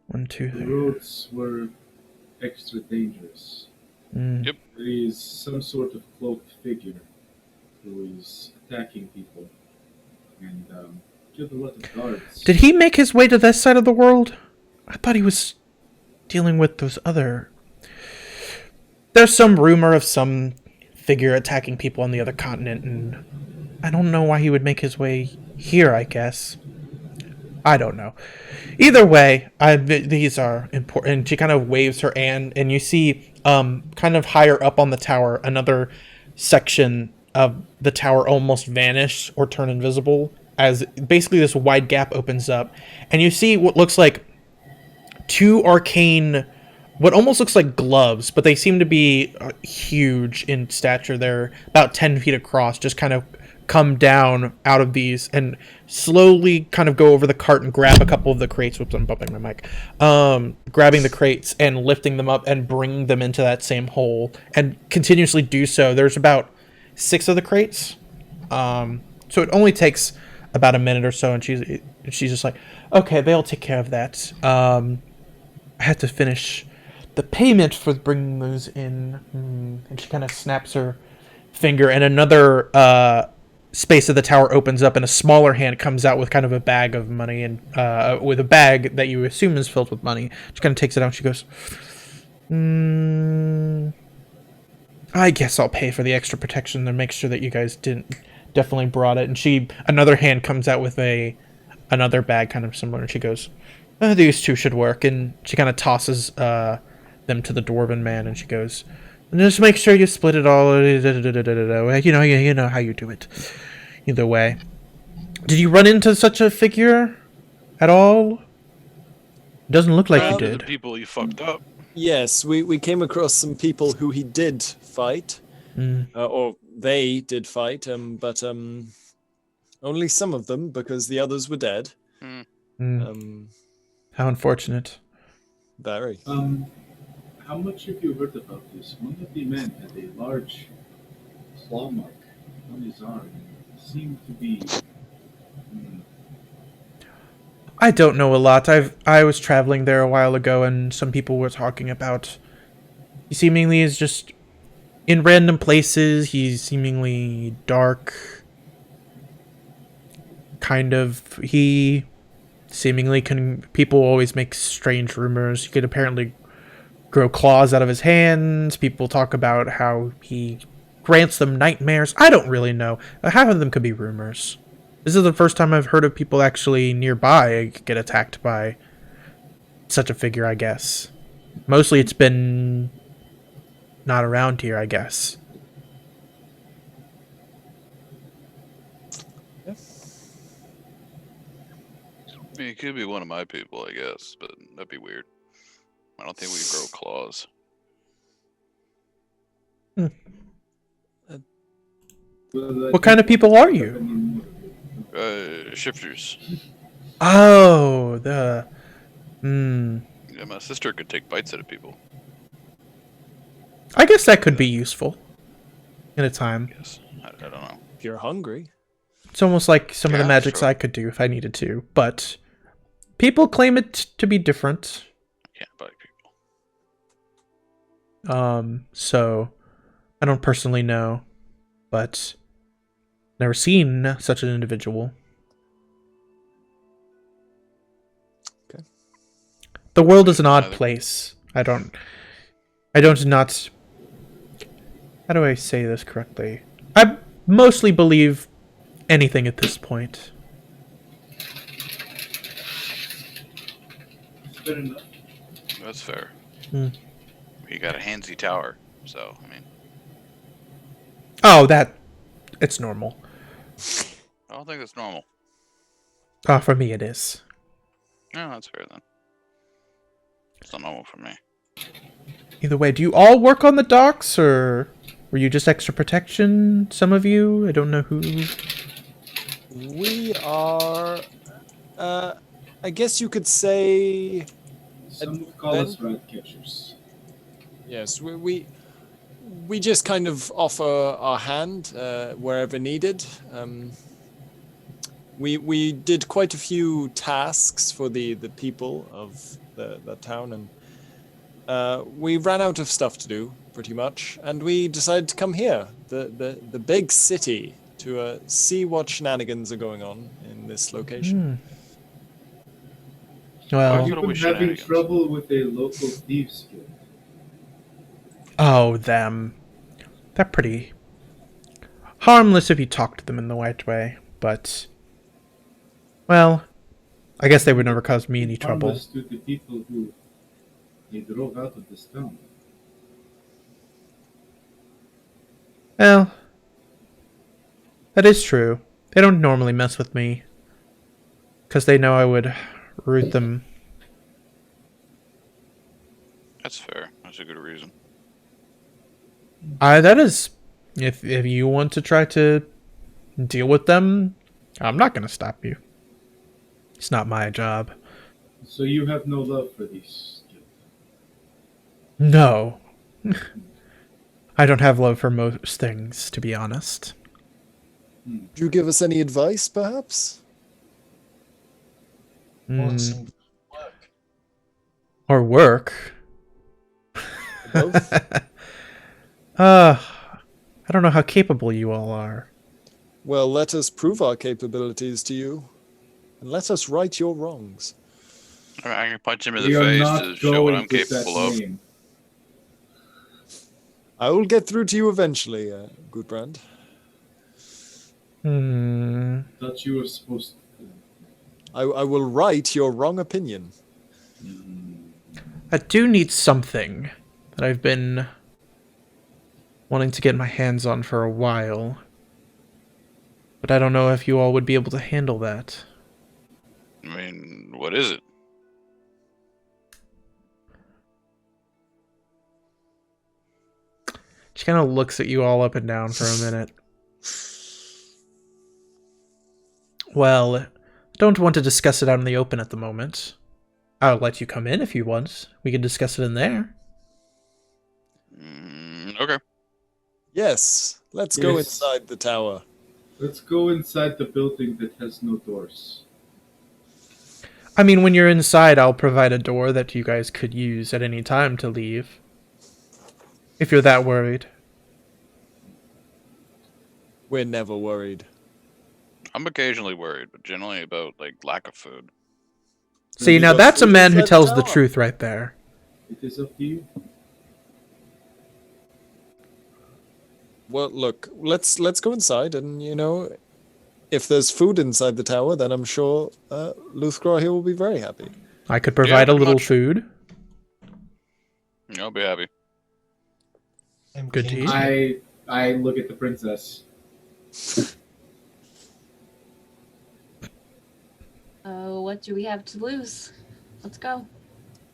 1, 2, 3. The roads were extra dangerous. Yep. There is some sort of cloaked figure who is attacking people and killed a lot of guards. Did he make his way to this side of the world? I thought he was dealing with those other... There's some rumor of some figure attacking people on the other continent, and I don't know why he would make his way here, I guess. I don't know. Either way, these are important. She kind of waves her hand, and you see kind of higher up on the tower, another section of the tower almost vanish or turn invisible as basically this wide gap opens up. And you see what looks like two arcane, what almost looks like gloves, but they seem to be huge in stature. They're about 10 feet across, just kind of come down out of these and slowly kind of go over the cart and grab a couple of the crates. Whoops, I'm bumping my mic. Grabbing the crates and lifting them up and bringing them into that same hole and continuously do so. There's about 6 of the crates. So it only takes about a minute or so, and she's just like, okay, they'll take care of that. I had to finish the payment for bringing those in. And she kind of snaps her finger, and another space of the tower opens up, and a smaller hand comes out with kind of a bag of money, and with a bag that you assume is filled with money. She kind of takes it out, and she goes, I guess I'll pay for the extra protection to make sure that you guys definitely brought it. And another hand comes out with another bag kind of similar, and she goes, these two should work. And she kind of tosses them to the dwarven man, and she goes, just make sure you split it all. You know how you do it. Either way. Did you run into such a figure at all? Doesn't look like you did. The people you fucked up. Yes, we came across some people who he did fight. Or they did fight, but only some of them, because the others were dead. How unfortunate. Very. How much have you heard about this? One of the men had a large claw mark on his arm. It seemed to be... I don't know a lot. I was traveling there a while ago, and some people were talking about... He seemingly is just in random places. He's seemingly dark. kind of, he seemingly can, people always make strange rumors. He could apparently grow claws out of his hands. People talk about how he grants them nightmares. I don't really know. Half of them could be rumors. This is the first time I've heard of people actually nearby get attacked by such a figure, I guess. Mostly it's been not around here, I guess. I mean, it could be one of my people, I guess, but that'd be weird. I don't think we grow claws. What kind of people are you? Shifters. Oh, Yeah, my sister could take bites out of people. I guess that could be useful in a time. Yes, I don't know. If you're hungry. It's almost like some of the Yeah, magics sure. I could do if I needed to, but people claim it to be different. I can't bite people. So I don't personally know, but never seen such an individual. Okay. The world is an odd Neither. place. I don't not. How do I say this correctly? I mostly believe anything at this point. Fair enough. That's fair. Hmm. You got a handsy tower, so I mean, Oh, it's normal. I don't think that's normal. For me it is. No, that's fair then. It's not normal for me. Either way, do you all work on the docks, or were you just extra protection? Some of you? I don't know who. We are, I guess you could say, Some would call us rat catchers. yes, we just kind of offer our hand wherever needed. We did quite a few tasks for the people of the town, and we ran out of stuff to do, pretty much, and we decided to come here, the big city, to see what shenanigans are going on in this location. Well, Have you Little been bit having shenanigans. trouble with a local thieves guild? oh, them. They're pretty harmless if you talk to them in the right way, but, well, I guess they would never cause me any trouble. Harmless to the people who they drove out of this town. Well, that is true. They don't normally mess with me, because they know I would root them. That's fair. That's a good reason. That is, if you want to try to deal with them, I'm not going to stop you. It's not my job. So you have no love for these guilds? No. I don't have love for most things, to be honest. Would you give us any advice, perhaps? Want some work? Or work. Both? I don't know how capable you all are. Well, let us prove our capabilities to you, and let us right your wrongs. I can punch him in We the are face not to show what going I'm with that capable of. name. I will get through to you eventually, Gudbrand. Thought you were supposed to. I will right your wrong opinion. I do need something that I've been wanting to get my hands on for a while. But I don't know if you all would be able to handle that. I mean, what is it? She kind of looks at you all up and down for a minute. Well, don't want to discuss it out in the open at the moment. I'll let you come in if you want. We can discuss it in there. Okay. Yes, let's go Yes. inside the tower. Let's go inside the building that has no doors. I mean, when you're inside, I'll provide a door that you guys could use at any time to leave. If you're that worried. We're never worried. I'm occasionally worried, but generally about like lack of food. See, You now got that's a food man who inside the tells the tower. truth right there. It is up to you. Well, look, let's go inside, and if there's food inside the tower, then I'm sure Luthgrar here will be very happy. I could provide a pretty little much. food. I'll be happy. I'm Good keen to eat. I look at the princess. Oh, what do we have to lose? Let's go.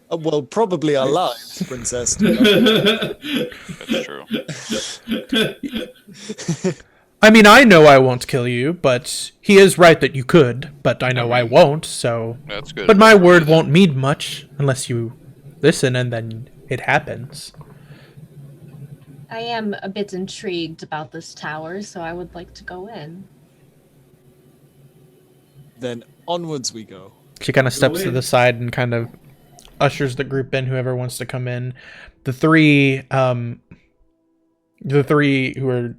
Well, probably our lives, princess. That's true. I mean, I know I won't kill you, but he is right that you could, but I know I won't, so... That's good. But my word won't mean much unless you listen, and then it happens. I am a bit intrigued about this tower, so I would like to go in. Then onwards we go. She kind of steps to in. the side and kind of ushers the group in, whoever wants to come in. The three who are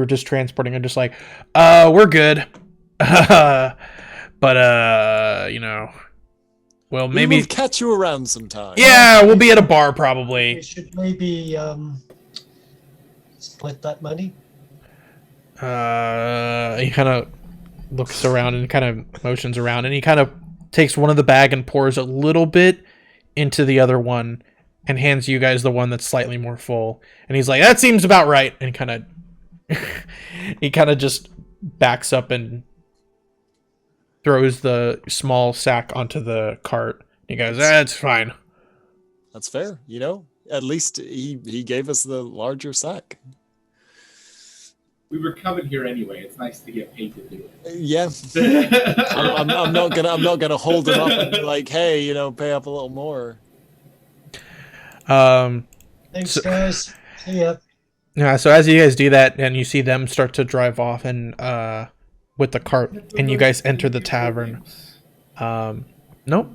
just transporting are just like, we're good. But well, We maybe will catch you around sometime. yeah, we'll be at a bar We probably. should maybe split that money. He kind of looks around and kind of motions around, and he kind of takes one of the bag and pours a little bit into the other one and hands you guys the one that's slightly more full. And he's like, that seems about right. And he kind of just backs up and throws the small sack onto the cart. He goes, that's fine. That's fair. At least he gave us the larger sack. We were coming here anyway. It's nice to get paid to do Yeah. it. I'm not gonna hold him up and be like, hey, pay up a little more. Thanks, So- guys. See ya. Yeah, so as you guys do that, and you see them start to drive off and with the cart, and you guys enter the tavern. Nope.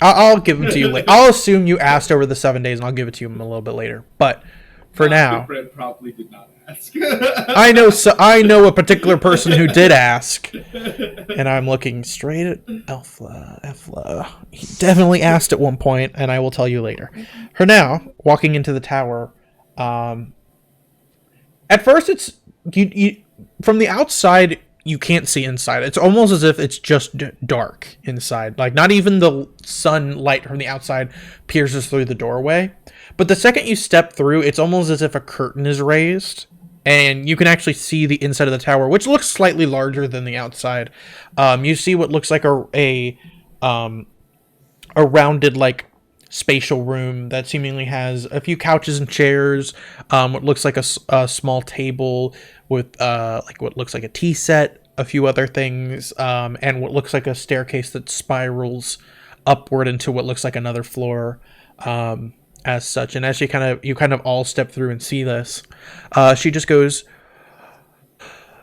I'll give them to you later. I'll assume you asked over the 7 days, and I'll give it to you a little bit later. But for now, Fred probably did not ask. I know a particular person who did ask, and I'm looking straight at Efla. He definitely asked at one point, and I will tell you later. For now, walking into the tower, at first it's you from the outside you can't see inside. It's almost as if it's just dark inside. Like not even the sunlight from the outside pierces through the doorway. But the second you step through, it's almost as if a curtain is raised, and you can actually see the inside of the tower, which looks slightly larger than the outside. You see what looks like a rounded spatial room that seemingly has a few couches and chairs, what looks like a small table with what looks like a tea set, a few other things, and what looks like a staircase that spirals upward into what looks like another floor, as such. And as you kind of all step through and see this, she just goes,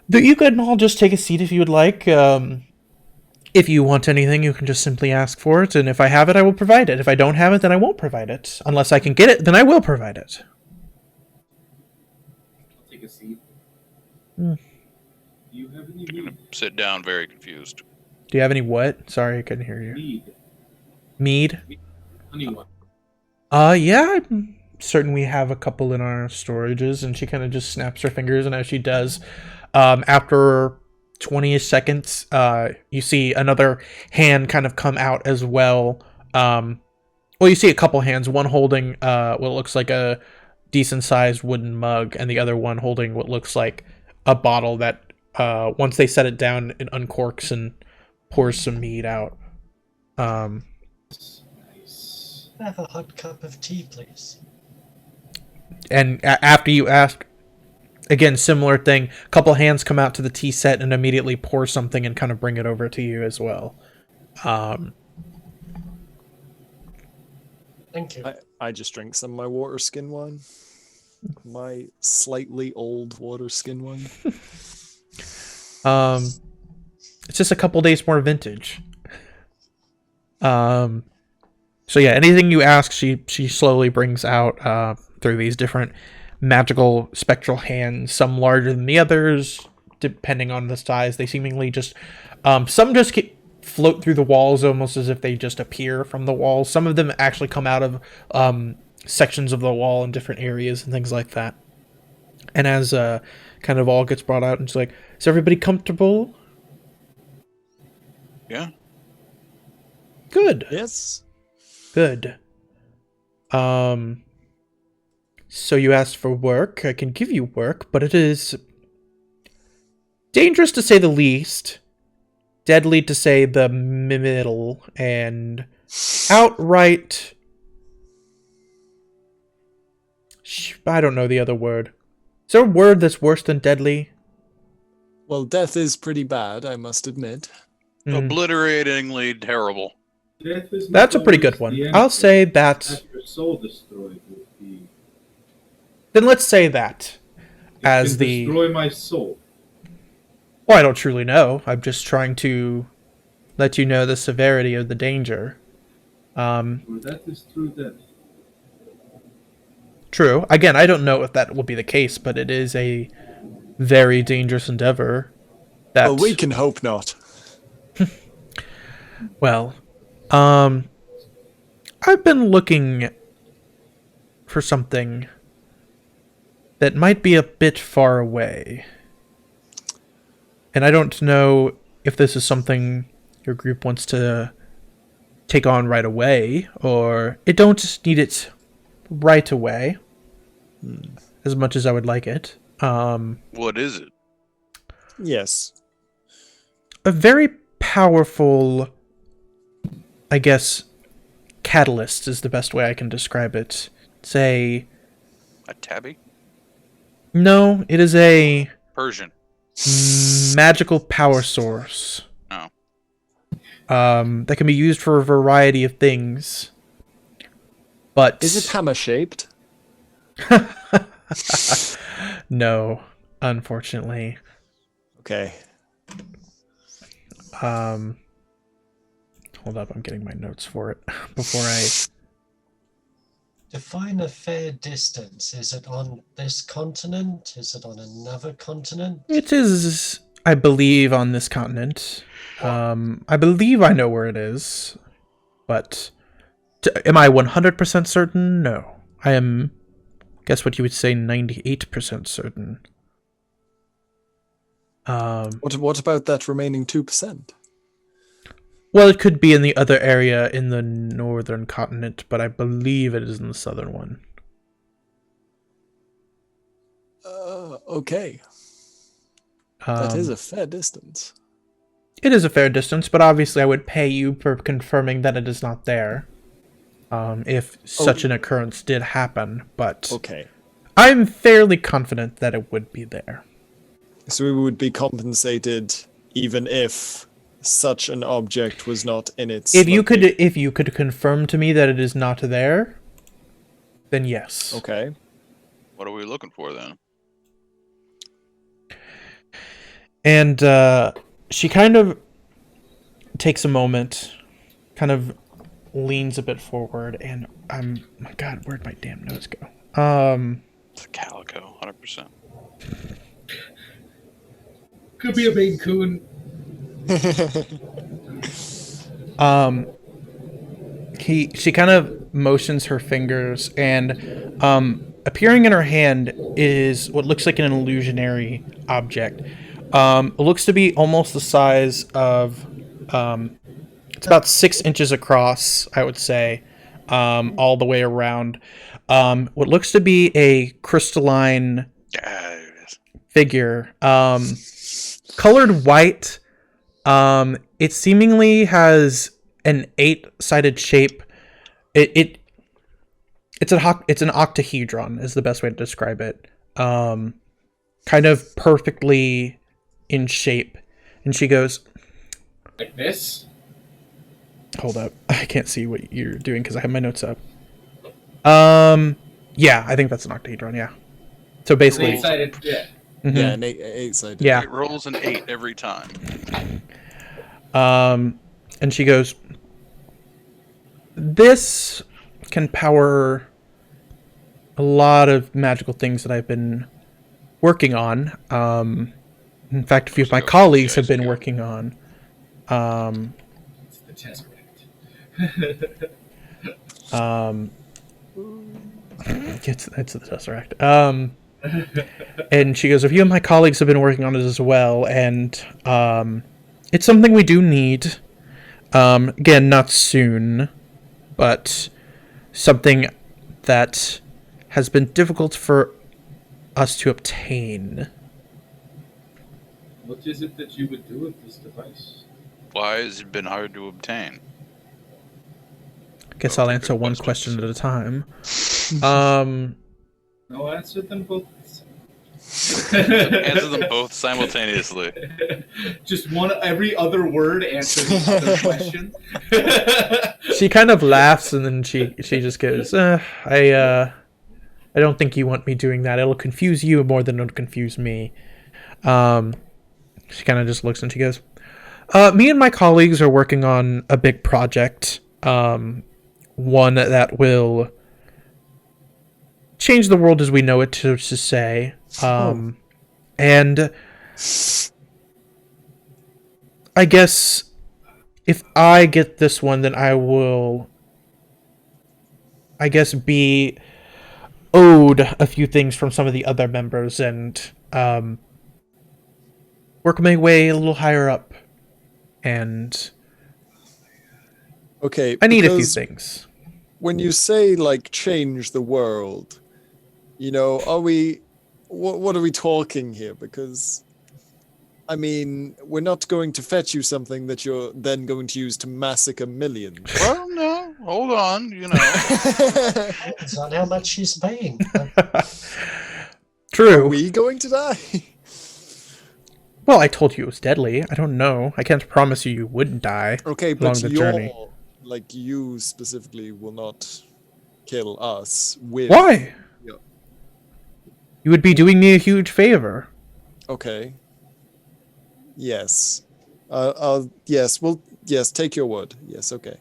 you can all just take a seat if you would like. If you want anything, you can just simply ask for it, and if I have it, I will provide it. If I don't have it, then I won't provide it. Unless I can get it, then I will provide it. I'll take a seat. Hmm. Do you have any I'm gonna mead? sit down very confused. Do you have any what? Sorry, I couldn't hear you. Mead. Mead? Honey one. Yeah, I'm certain we have a couple in our storages, and she kind of just snaps her fingers, and as she does, after 20 seconds, you see another hand kind of come out as well. You see a couple hands, one holding what looks like a decent sized wooden mug, and the other one holding what looks like a bottle that once they set it down, it uncorks and pours some mead out. Nice. Have a hot cup of tea, please. And after you ask, again, similar thing, a couple hands come out to the tea set and immediately pour something and kind of bring it over to you as well. Thank you. I just drank some of my water skin wine. My slightly old water skin wine. It's just a couple days more vintage. So yeah, anything you ask, she slowly brings out through these different magical spectral hands, some larger than the others, depending on the size. They seemingly just some just float through the walls almost as if they just appear from the walls. Some of them actually come out of sections of the wall in different areas and things like that. And as kind of all gets brought out, and it's like, is everybody comfortable? Yeah. Good. Yes. Good. So you asked for work. I can give you work, but it is dangerous to say the least, deadly to say the middle, and outright... I don't know the other word. Is there a word that's worse than deadly? Well, death is pretty bad, I must admit. Obliteratingly terrible. Death is not That's a pretty always good one. the end. I'll say that. Have your soul destroyed would be. Then let's say that It as can the... destroy my soul. Well, I don't truly know. I'm just trying to let you know the severity of the danger. Well, that is true death. True. Again, I don't know if that will be the case, but it is a very dangerous endeavor. That, Well, we can hope not. well, I've been looking for something that might be a bit far away. And I don't know if this is something your group wants to take on right away, or it don't need it right away, as much as I would like it. What is it? Yes. A very powerful, I guess, catalyst is the best way I can describe it. It's A tabby? No, it is a Persian. magical power source. Oh. That can be used for a variety of things. But Is it hammer-shaped? no, unfortunately. Okay. Hold up, I'm getting my notes for it before I... Define a fair distance. Is it on this continent? Is it on another continent? It is, I believe, on this continent. I believe I know where it is, but am I 100% certain? No. I am, guess what you would say, 98% certain. What about that remaining 2%? Well, it could be in the other area in the northern continent, but I believe it is in the southern one. Okay. That is a fair distance. It is a fair distance, but obviously I would pay you for confirming that it is not there. If such an occurrence did happen, but Okay. I'm fairly confident that it would be there. So we would be compensated even if such an object was not in its If you location. could confirm to me that it is not there, then yes. Okay. What are we looking for then? And she kind of takes a moment, kind of leans a bit forward, and my God, where'd my damn notes go? It's a calico, 100%. Could be a Maine Coon. She kind of motions her fingers, and appearing in her hand is what looks like an illusionary object. It looks to be almost the size of it's about 6 inches across, I would say, all the way around. What looks to be a crystalline Yeah, there it is. figure, colored white. It seemingly has an 8-sided shape. It's an octahedron is the best way to describe it. Kind of perfectly in shape. And she goes, Like this? hold up, I can't see what you're doing because I have my notes up. Yeah, I think that's an octahedron, yeah. So basically, Eight-sided, yeah. mhm. Yeah, an 8-sided. Yeah. It rolls an 8 every time. And she goes, this can power a lot of magical things that I've been working on. in fact, a few of my Go to colleagues have been GSQ. working on. It's the Tesseract. It's the Tesseract. And she goes, a few of my colleagues have been working on it as well, and it's something we do need. Again, not soon, but something that has been difficult for us to obtain. What is it that you would do with this device? Why has it been hard to obtain? Guess Oh, I'll good answer one questions. question at a time. No, answer them both. Answer them both simultaneously. Just one every other word answers the other question. She kind of laughs and then she just goes, I don't think you want me doing that. It'll confuse you more than it'll confuse me. She kind of just looks and she goes, me and my colleagues are working on a big project. One that will change the world as we know it, to say. And I guess if I get this one, then I will, I guess, be owed a few things from some of the other members and work my way a little higher up. And Okay, I need a few because things. when you say like change the world, you know, are we? What are we talking here? Because, I mean, we're not going to fetch you something that you're then going to use to massacre millions. Well, no, hold on, you know. Depends on how much she's paying. True. Are we going to die? Well, I told you it was deadly. I don't know. I can't promise you wouldn't die. Okay, Along but the you're, journey. like, you specifically will not kill us with... Why? Yeah. You would be doing me a huge favor. Okay. Yes. Yes, well, yes, take your word. Yes, okay.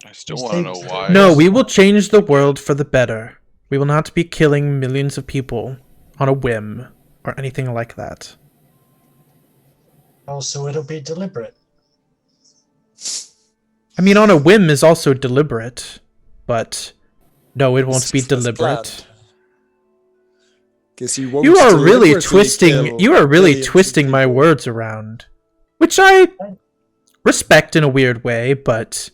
I still want to know why. No, we will change the world for the better. We will not be killing millions of people on a whim or anything like that. Also, it'll be deliberate. I mean, on a whim is also deliberate, but no, it won't be It's just deliberate. planned. Guess you won't You are really deliberately twisting. kill You are really millions of twisting my people. words around, which I respect in a weird way. But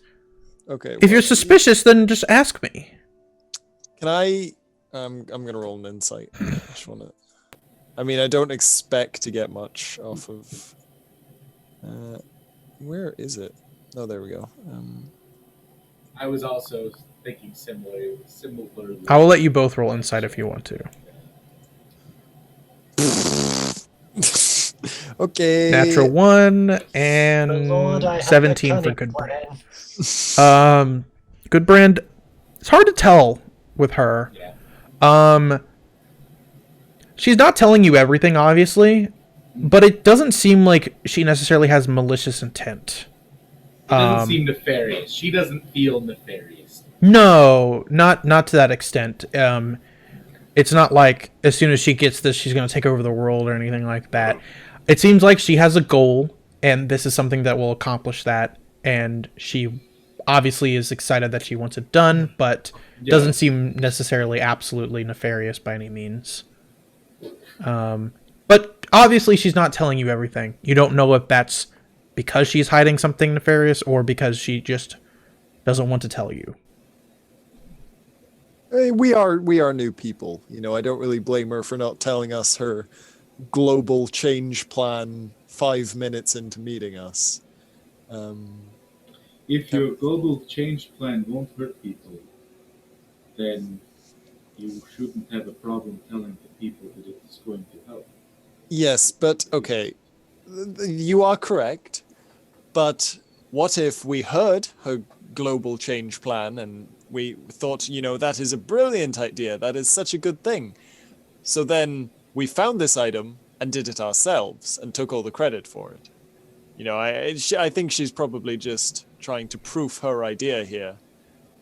Okay. if you're suspicious, then just ask me. Can I? I'm gonna roll an insight. I just wanna. I mean, I don't expect to get much off of. Where is it? Oh, there we go. I was also thinking similarly. I will let you both roll insight if you want to. Okay. Natural 1 Lord, I and have a 17 for cunning good brand. plan. Good brand. It's hard to tell with her. Yeah. She's not telling you everything, obviously, but it doesn't seem like she necessarily has malicious intent. It doesn't seem nefarious. She doesn't feel nefarious. No, not to that extent. It's not like as soon as she gets this, she's going to take over the world or anything like that. It seems like she has a goal, and this is something that will accomplish that. And she obviously is excited that she wants it done, but doesn't seem necessarily absolutely nefarious by any means. But obviously she's not telling you everything. You don't know if that's because she's hiding something nefarious or because she just doesn't want to tell you. Hey, we are new people. You know, I don't really blame her for not telling us her global change plan 5 minutes into meeting us. If your global change plan won't hurt people, then you shouldn't have a problem telling the people that it is going to help. Yes, but okay, you are correct. But what if we heard her global change plan and we thought, you know, that is a brilliant idea. That is such a good thing. So then we found this item and did it ourselves and took all the credit for it. You know, I think she's probably just trying to proof her idea here.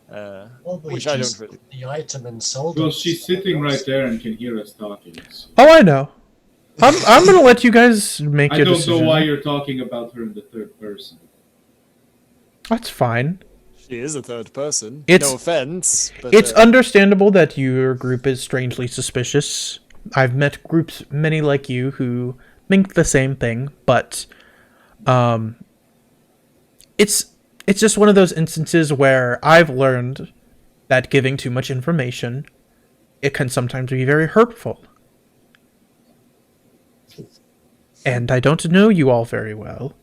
Well, we Which I just don't really... the item and sold Well, it. she's sitting right there and can hear us talking. So Oh, I know. I'm gonna let you guys make I your don't decision. know why you're talking about her in the third person. That's fine. She is a third person. It's- No offense, but It's understandable that your group is strangely suspicious. I've met groups many like you who think the same thing, but it's just one of those instances where I've learned that giving too much information, it can sometimes be very hurtful. And I don't know you all very well,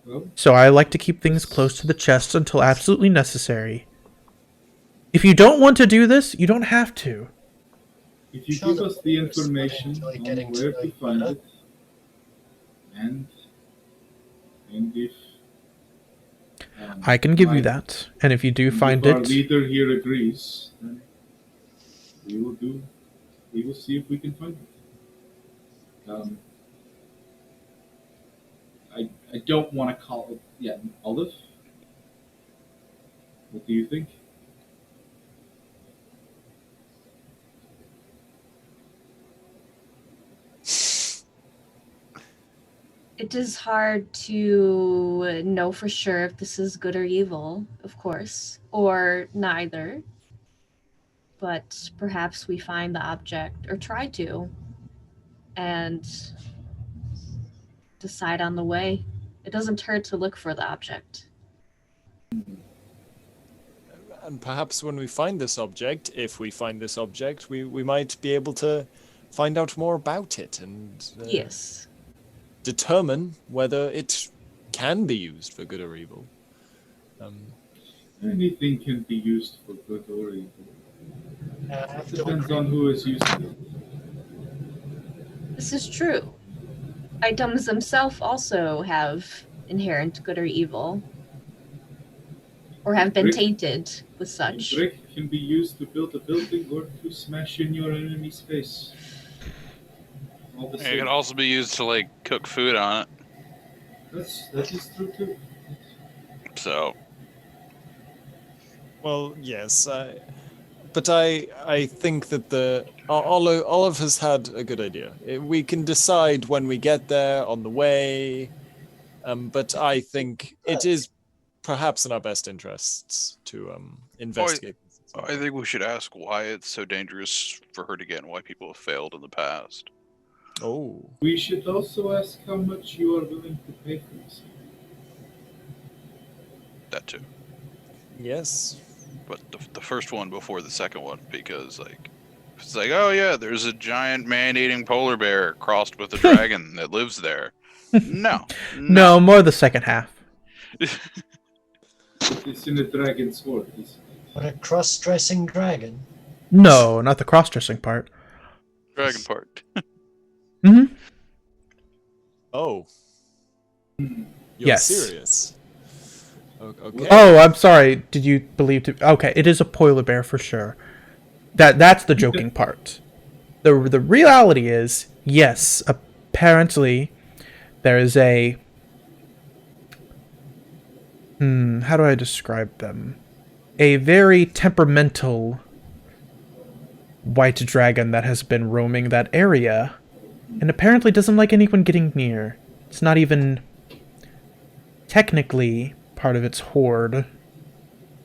Well, so I like to keep things close to the chest until absolutely necessary. If you don't want to do this, you don't have to. if you Sure, give the us the players might information enjoy on getting to where know to you find better. it, and if I can give you my- that, and if you do and find if our it, leader here agrees, then we will do. We will see if we can find it. I don't want to call it. Yeah, Olive. What do you think? It is hard to know for sure if this is good or evil, of course, or neither. But perhaps we find the object, or try to, and decide on the way. It doesn't hurt to look for the object. and perhaps when we find this object, if we find this object, we might be able to find out more about it and Yes. determine whether it can be used for good or evil. Anything can be used for good or evil. I have It to depends agree. on who is using it. This is true. Items themselves also have inherent good or evil, or have been Brick- tainted with A such. brick can be used to build a building or to smash in your enemy's face. All the It same. can also be used to like cook food on it. That is true too. So Well, yes, but I think that Olive has had a good idea. We can decide when we get there on the way, but I think it is perhaps in our best interests to investigate. I think we should ask why it's so dangerous for her to get and why people have failed in the past. Oh, We should also ask how much you are willing to pay for this. That too. yes. But the first one before the second one, because like it's like, oh yeah, there's a giant man-eating polar bear crossed with a dragon that lives there. No, no, more the second half. It's in a dragon's sword. But a cross-dressing dragon. No, not the cross-dressing part. dragon part. Mm-hmm. Oh. You're Yes. serious. Okay. Oh, I'm sorry. Did you believe to? Okay, it is a polar bear for sure. That's the joking part. The reality is, yes, apparently there is a how do I describe them? A very temperamental white dragon that has been roaming that area and apparently doesn't like anyone getting near. It's not even technically part of its horde.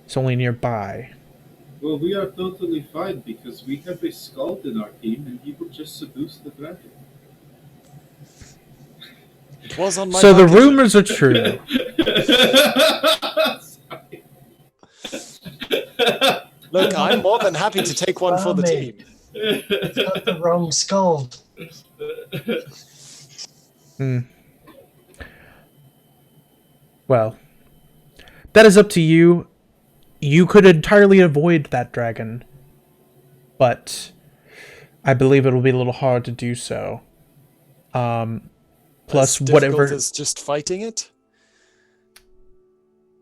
It's only nearby. Well, we are totally fine because we have a skald in our team and he will just seduce the dragon. It was on my So the bucket list. rumors are true. Sorry. Look, I'm more than happy to take one for the team. It's got the wrong skull. Well, that is up to you. You could entirely avoid that dragon, but I believe it'll be a little hard to do so. Plus, As whatever. difficult as just fighting it.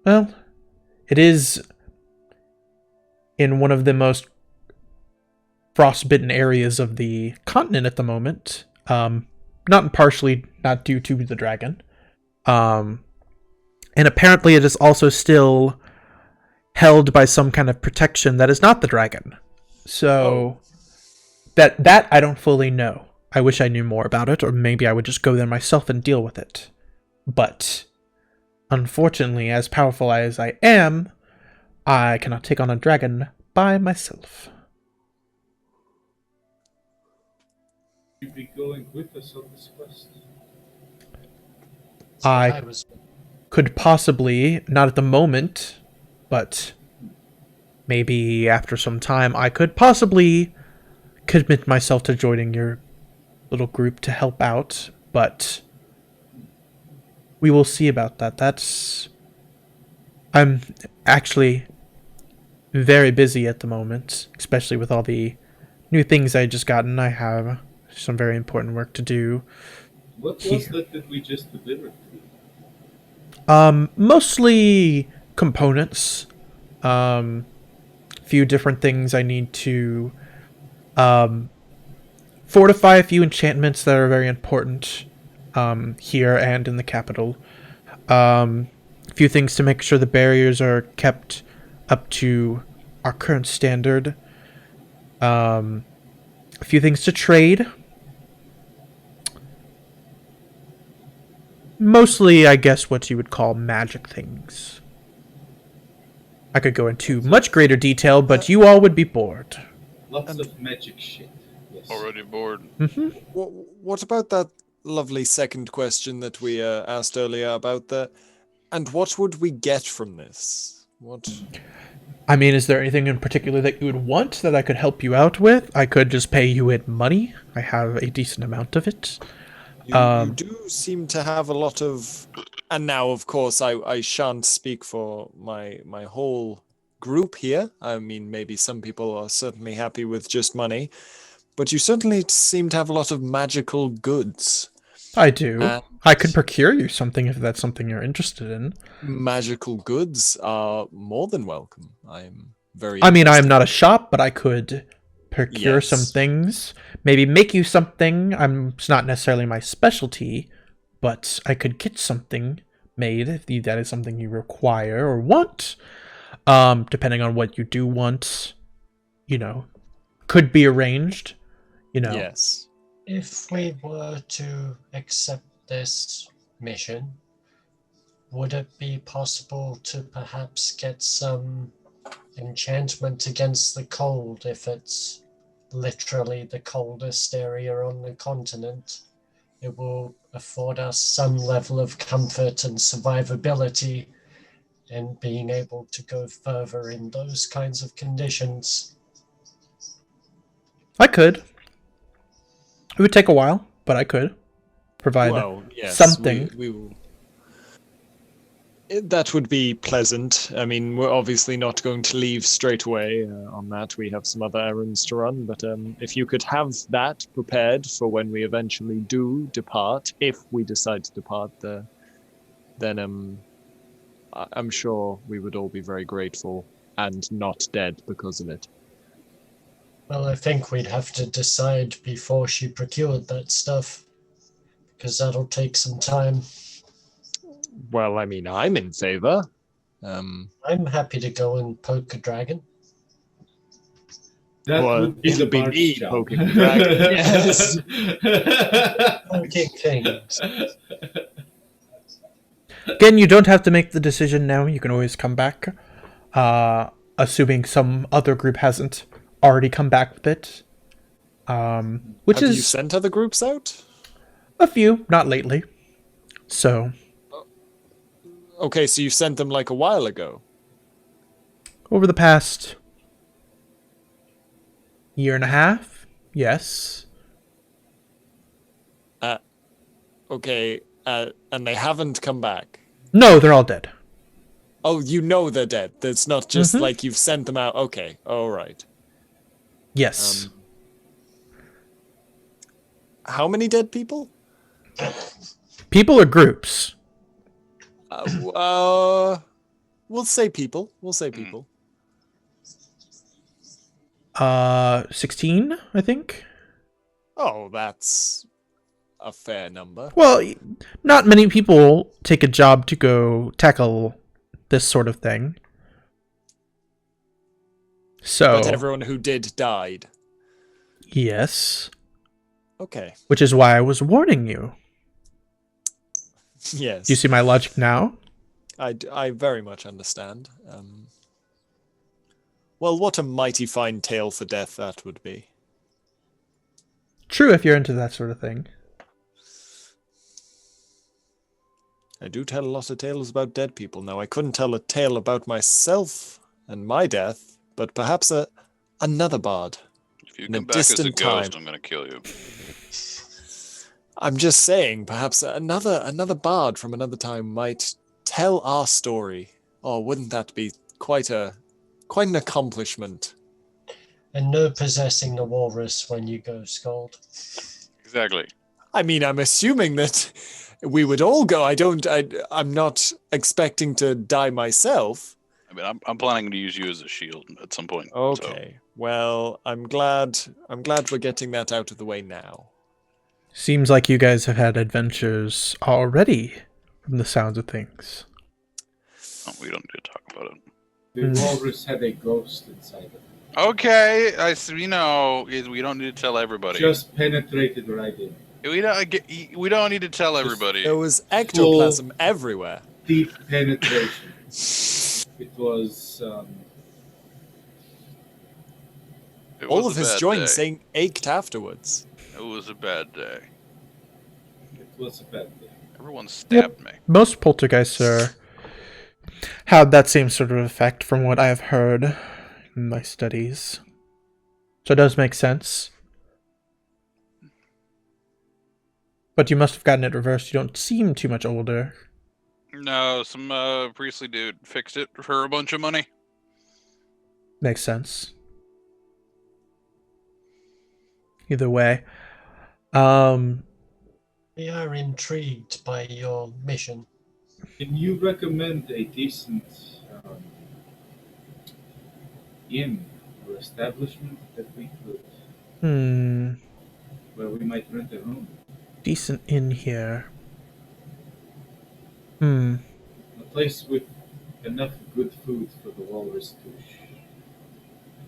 Well, it is in one of the most frostbitten areas of the continent at the moment. Not due to the dragon. And apparently it is also still held by some kind of protection that is not the dragon. So that I don't fully know. I wish I knew more about it, or maybe I would just go there myself and deal with it. But unfortunately, as powerful as I am, I cannot take on a dragon by myself. You'd be going with us on this quest. So I was could possibly, not at the moment, but maybe after some time, I could possibly commit myself to joining your little group to help out, but we will see about that. I'm actually very busy at the moment, especially with all the new things I just gotten. I have some very important work to do. What was that we just delivered to you? Mostly components. Few different things I need to fortify a few enchantments that are very important here and in the capital. A few things to make sure the barriers are kept up to our current standard. A few things to trade. Mostly, I guess, what you would call magic things. I could go into much greater detail, but you all would be bored. Lots of magic shit. Yes. Already bored. What about that lovely second question that we asked earlier about the... And what would we get from this? What? I mean, is there anything in particular that you would want that I could help you out with? I could just pay you in money. I have a decent amount of it. You do seem to have a lot of... And now, of course, I shan't speak for my whole group here. I mean, maybe some people are certainly happy with just money. But you certainly seem to have a lot of magical goods. I do. I could procure you something if that's something you're interested in. Magical goods are more than welcome. I'm very I mean, I am interested. not a shop, but I could procure Yes. some things. Maybe make you something. It's not necessarily my specialty, but I could get something made if that is something you require or want. Depending on what you do want, could be arranged. Yes. if we were to accept this mission, would it be possible to perhaps get some enchantment against the cold if it's literally the coldest area on the continent? It will afford us some level of comfort and survivability in being able to go further in those kinds of conditions. I could. It would take a while, but I could provide something. We will. That would be pleasant. I mean, we're obviously not going to leave straight away on that. We have some other errands to run, but if you could have that prepared for when we eventually do depart, if we decide to depart, then I'm sure we would all be very grateful and not dead because of it. Well, I think we'd have to decide before she procured that stuff, because that'll take some time. Well, I mean, I'm in favor. I'm happy to go and poke a dragon. That Well, would be it'll the be Bard's me job. poking the dragon, yes. Poking things. Again, you don't have to make the decision now. You can always come back. Assuming some other group hasn't already come back with it. Which Have is you sent other groups out? a few, not lately. So, Okay, so you sent them like a while ago. over the past year and a half, yes. Okay, and they haven't come back. No, they're all dead. Oh, you know they're dead. It's not just like you've sent them out. Okay, all right. Yes. How many dead people? People or groups? We'll say people. We'll say people. 16, I think. Oh, that's a fair number. Well, not many people take a job to go tackle this sort of thing. So, But everyone who did died. yes. Okay. which is why I was warning you. Yes. Do you see my logic now? I very much understand. Well, what a mighty fine tale for death that would be. True, if you're into that sort of thing. I do tell a lot of tales about dead people. Now, I couldn't tell a tale about myself and my death, but perhaps another bard. If you In a come back as a distant ghost, time. I'm gonna kill you. I'm just saying, perhaps another bard from another time might tell our story. Oh, wouldn't that be quite an accomplishment? And no possessing the walrus when you go Scald. Exactly. I mean, I'm assuming that we would all go. I'm not expecting to die myself. I mean, I'm planning to use you as a shield at some point. Okay. Well, I'm glad we're getting that out of the way now. Seems like you guys have had adventures already, from the sounds of things. So we don't need to talk about it. The walrus had a ghost inside of it. Okay, we know we don't need to tell everybody. Just penetrated right in. We don't need to tell everybody. There was ectoplasm everywhere. Deep penetration. It was. It All was of a his bad joints day. saying ached afterwards. It was a bad day. It was a bad day. Everyone stabbed me. Most poltergeists had that same sort of effect from what I've heard in my studies. So it does make sense. But you must have gotten it reversed. You don't seem too much older. No, some priestly dude fixed it for a bunch of money. Makes sense. Either way. We are intrigued by your mission. Can you recommend a decent inn or establishment that we could, where we might rent a room? Decent inn here. A place with enough good food for the walrus to.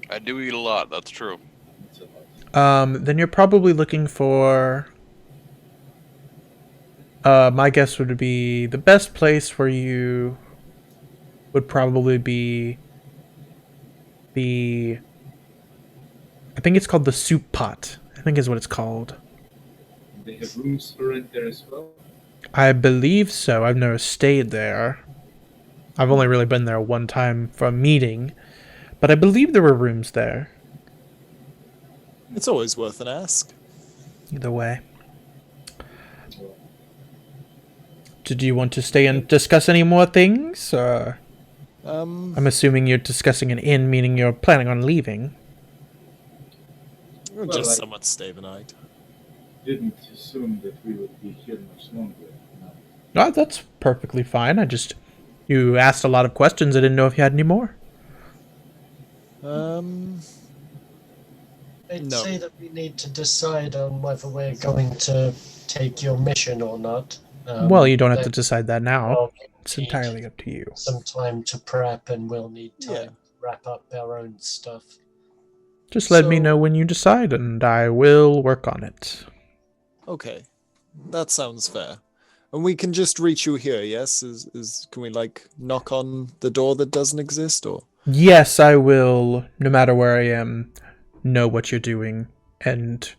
I do eat a lot, that's true. That's a lot. Then you're probably looking for... my guess would be the best place where you would probably be the... I think it's called the soup pot. I think is what it's called. They have rooms for rent there as well. I believe so. I've never stayed there. I've only really been there one time for a meeting. But I believe there were rooms there. It's always worth an ask. Either way. Did you want to stay and discuss any more things? I'm assuming you're discussing an inn, meaning you're planning on leaving. Or Well, just I- somewhat stay the night. Didn't assume that we would be here much longer. No. Oh, that's perfectly fine. You asked a lot of questions. I didn't know if you had any more. I'd No. say that we need to decide on whether we're going to take your mission or not. Well, you don't have to then decide that now. we'll It's need entirely up to you. some time to prep, and we'll need time Yeah. to wrap up our own stuff. Just let me So- know when you decide, and I will work on it. Okay, that sounds fair. And we can just reach you here, yes? Can we knock on the door that doesn't exist, or? Yes, I will, no matter where I am, know what you're doing, and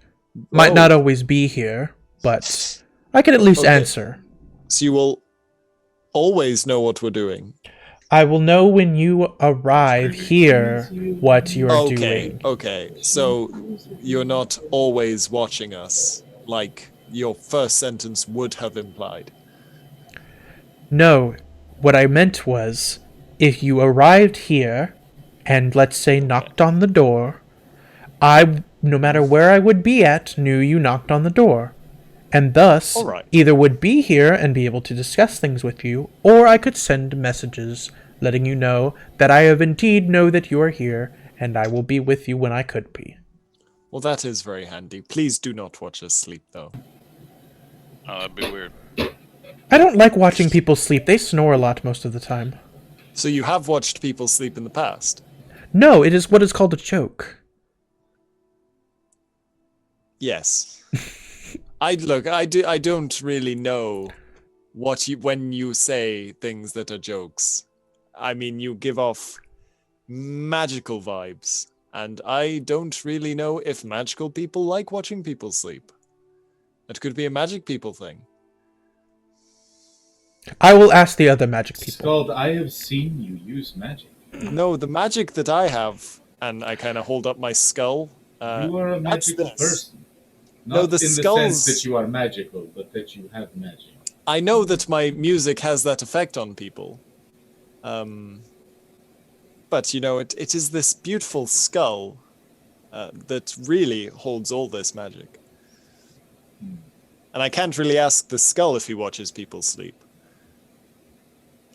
might Oh. not always be here, but I can at least Okay. answer. So you will always know what we're doing. I will know when you arrive here what you are Okay, doing. okay. So you're not always watching us, like your first sentence would have implied. No, what I meant was, if you arrived here, and let's say knocked on the door, I, no matter where I would be at, knew you knocked on the door. And thus, All right. either would be here and be able to discuss things with you, or I could send messages letting you know that I have indeed know that you are here, and I will be with you when I could be. Well, that is very handy. Please do not watch us sleep, though. Oh, that'd be weird. I don't like watching people sleep. They snore a lot most of the time. So you have watched people sleep in the past? No, it is what is called a choke. Yes. I don't really know when you say things that are jokes. I mean, you give off magical vibes, and I don't really know if magical people like watching people sleep. That could be a magic people thing. I will ask the other magic people. Scald, I have seen you use magic. No, the magic that I have, and I kind of hold up my skull. You are a that's magical this. person. Not No, the in the skulls- sense that you are magical, but that you have magic. I know that my music has that effect on people. But, you know, it is this beautiful skull that really holds all this magic. And I can't really ask the skull if he watches people sleep.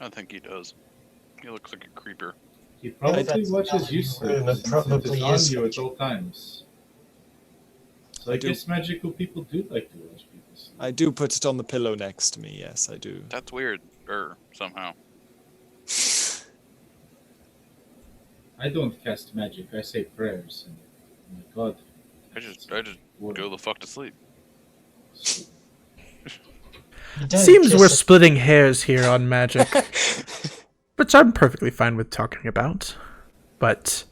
I think he does. He looks like a creeper. He probably That's watches you not sleep. room, it since probably it is is on you at magic. all times. So I I do. guess magical people do like to watch people sleep. I do put it on the pillow next to me, yes, I do. That's weird. Somehow. I don't cast magic. I say prayers. And, oh my God. I just go the fuck to sleep. You don't Seems kiss we're a- splitting hairs here on magic, which I'm perfectly fine with talking about, but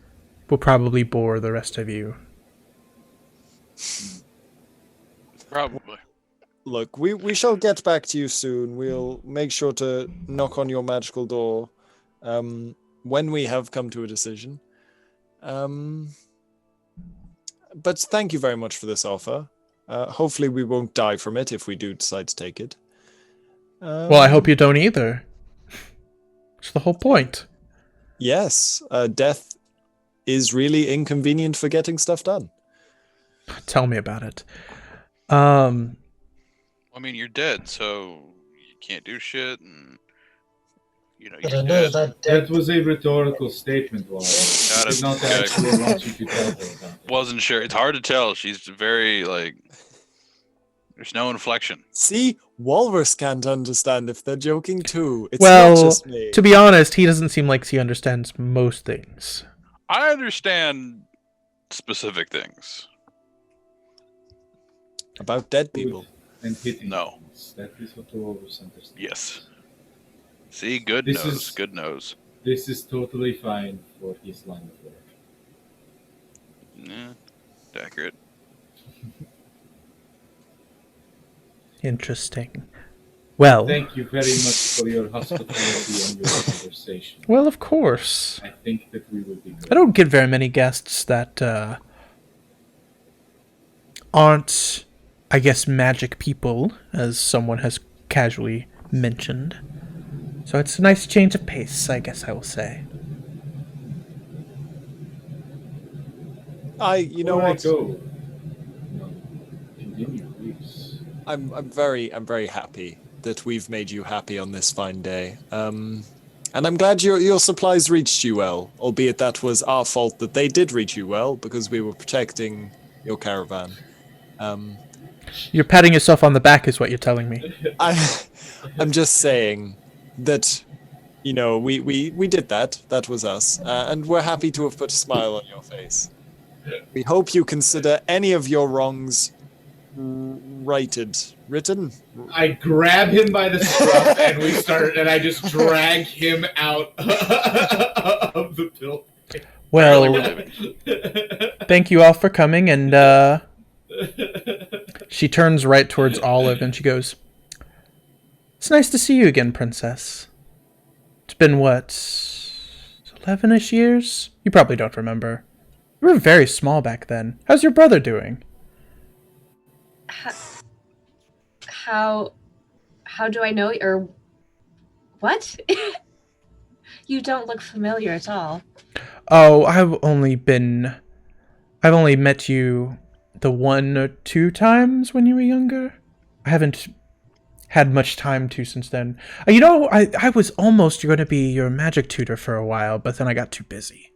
will probably bore the rest of you. Probably. Look, we shall get back to you soon. We'll make sure to knock on your magical door when we have come to a decision. But thank you very much for this offer. Hopefully we won't die from it if we do decide to take it. Well, I hope you don't either. It's the whole point. Yes, death is really inconvenient for getting stuff done. Tell me about it. I mean, you're dead, so you can't do shit, and you know But you're I know dead. that That was a rhetorical statement, Warren. I Got it. did not Okay. actually want you to tell her about it. Wasn't sure. It's hard to tell. She's very like. There's no inflection. See, Walrus can't understand if they're joking too. It's Well, not just me. to be honest, he doesn't seem like he understands most things. I understand specific things. About dead people. And hitting No. things. That is what you always understand. Yes. See, good This nose. is- Good nose. This is totally fine for his line of work. Yeah, accurate. Interesting. Well, Thank you very much for your hospitality and your conversation. well, of course. I think that we will be good. I don't get very many guests that aren't, I guess, magic people, as someone has casually mentioned. So it's a nice change of pace, I guess I will say. You know Before I what? go, no, continue, please. I'm very happy that we've made you happy on this fine day. And I'm glad your supplies reached you well, albeit that was our fault that they did reach you well because we were protecting your caravan. You're patting yourself on the back, is what you're telling me. I'm just saying that, you know, we did that. That was us, and we're happy to have put a smile on your face. We hope you consider any of your wrongs written. I grab him by the scruff and I just drag him out of the building. Well, thank you all for coming, and she turns right towards Olive and she goes, "It's nice to see you again, Princess. It's been, what, 11-ish years? You probably don't remember. You were very small back then. How's your brother doing?" How do I know, or what? You don't look familiar at all. Oh, I've only met you the 1 or 2 times when you were younger. I haven't had much time to since then. You know, I was almost going to be your magic tutor for a while, but then I got too busy.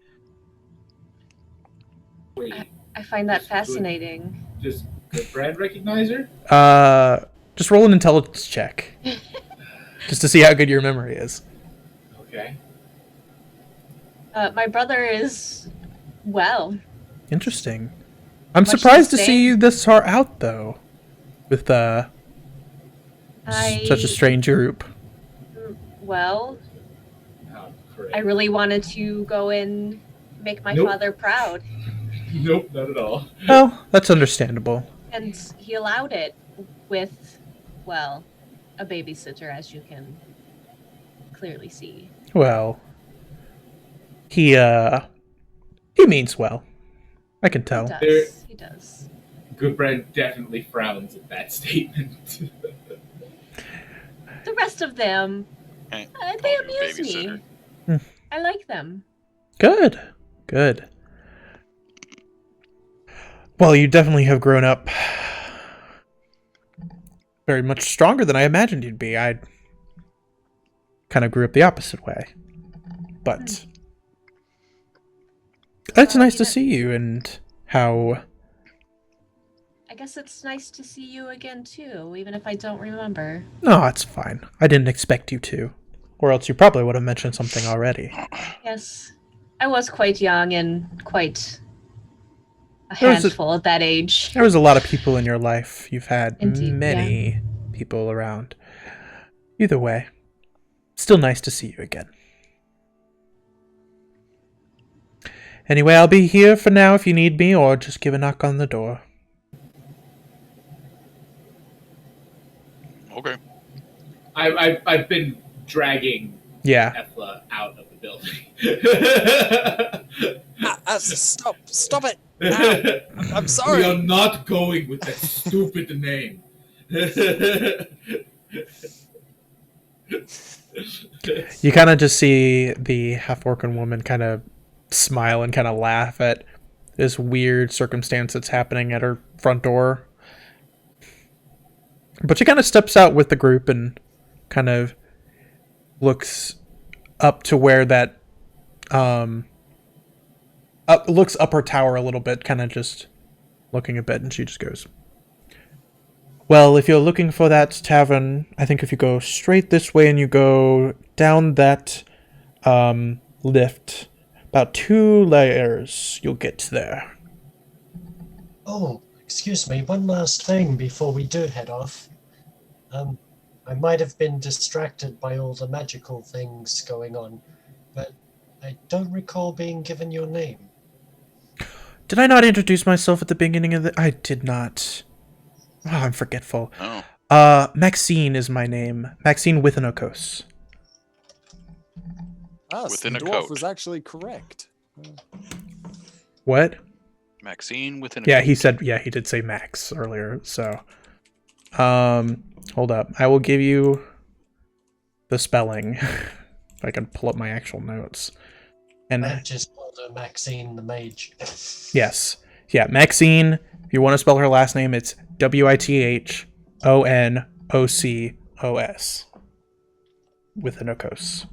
Wait, I find that fascinating. just good brand recognizer? Just roll an intelligence check. Just to see how good your memory is. Okay. My brother is, well, Interesting. I'm Much surprised the to see same. you this far out, though. with such a strange group? Well, Oh, great. I really wanted to go and make my Nope. father proud, Nope, not at all. Well, that's understandable. and he allowed it with, well, a babysitter, as you can clearly see. Well, he means well. I can tell. He does. Goodbrand definitely frowns at that statement. The rest of them, Hey, they call you a amuse me. Hmm. I like them. Good. Good. Well, you definitely have grown up very much stronger than I imagined you'd be. I kind of grew up the opposite way. But it's nice to see you and how... I guess it's nice to see you again, too, even if I don't remember. No, it's fine. I didn't expect you to. Or else you probably would have mentioned something already. Yes. I was quite young and quite a There was handful at that age. There was a lot of people in your life. You've had Indeed, many people around. Either way, still nice to see you again. Anyway, I'll be here for now if you need me, or just give a knock on the door. Okay. I've been dragging Yeah. Ethla out of the building. Stop it! Ow. I'm sorry. We are not going with that stupid name. You kind of just see the half-orcan woman kind of smile and kind of laugh at this weird circumstance that's happening at her front door. But she kind of steps out with the group and kind of looks up to where that looks up her tower a little bit, kind of just looking a bit, and she just goes, well, if you're looking for that tavern, I think if you go straight this way and you go down that lift about 2 layers, you'll get there. Oh, excuse me, one last thing before we do head off. I might have been distracted by all the magical things going on, but I don't recall being given your name. Did I not introduce myself at the beginning of the... I did not. Oh, I'm forgetful. Oh. Maxine is my name. Maxine with an Okos. Within the a dwarf coat. was actually correct. What? Maxine within a Yeah, coat. he said, yeah, he did say Max earlier, so. Hold up. I will give you the spelling. If I can pull up my actual notes. And I just called her Maxine the Mage. yes. Yeah, Maxine. If you want to spell her last name, it's Withonocos. With an Okos.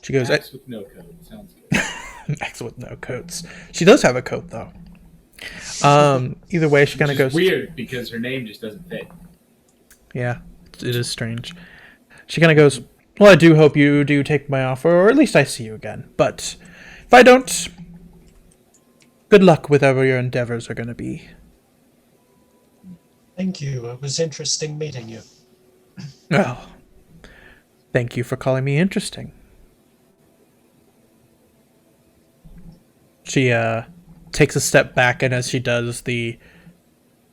She goes, Max with no code. Sounds good. Max with no coats. She does have a coat, though. Either way, she kind of Which is goes, weird because her name just doesn't fit. yeah, it is strange. She kind of goes, well, I do hope you do take my offer, or at least I see you again. But if I don't, good luck with whatever your endeavors are going to be. Thank you, it was interesting meeting you. Well, thank you for calling me interesting. She takes a step back, and as she does, the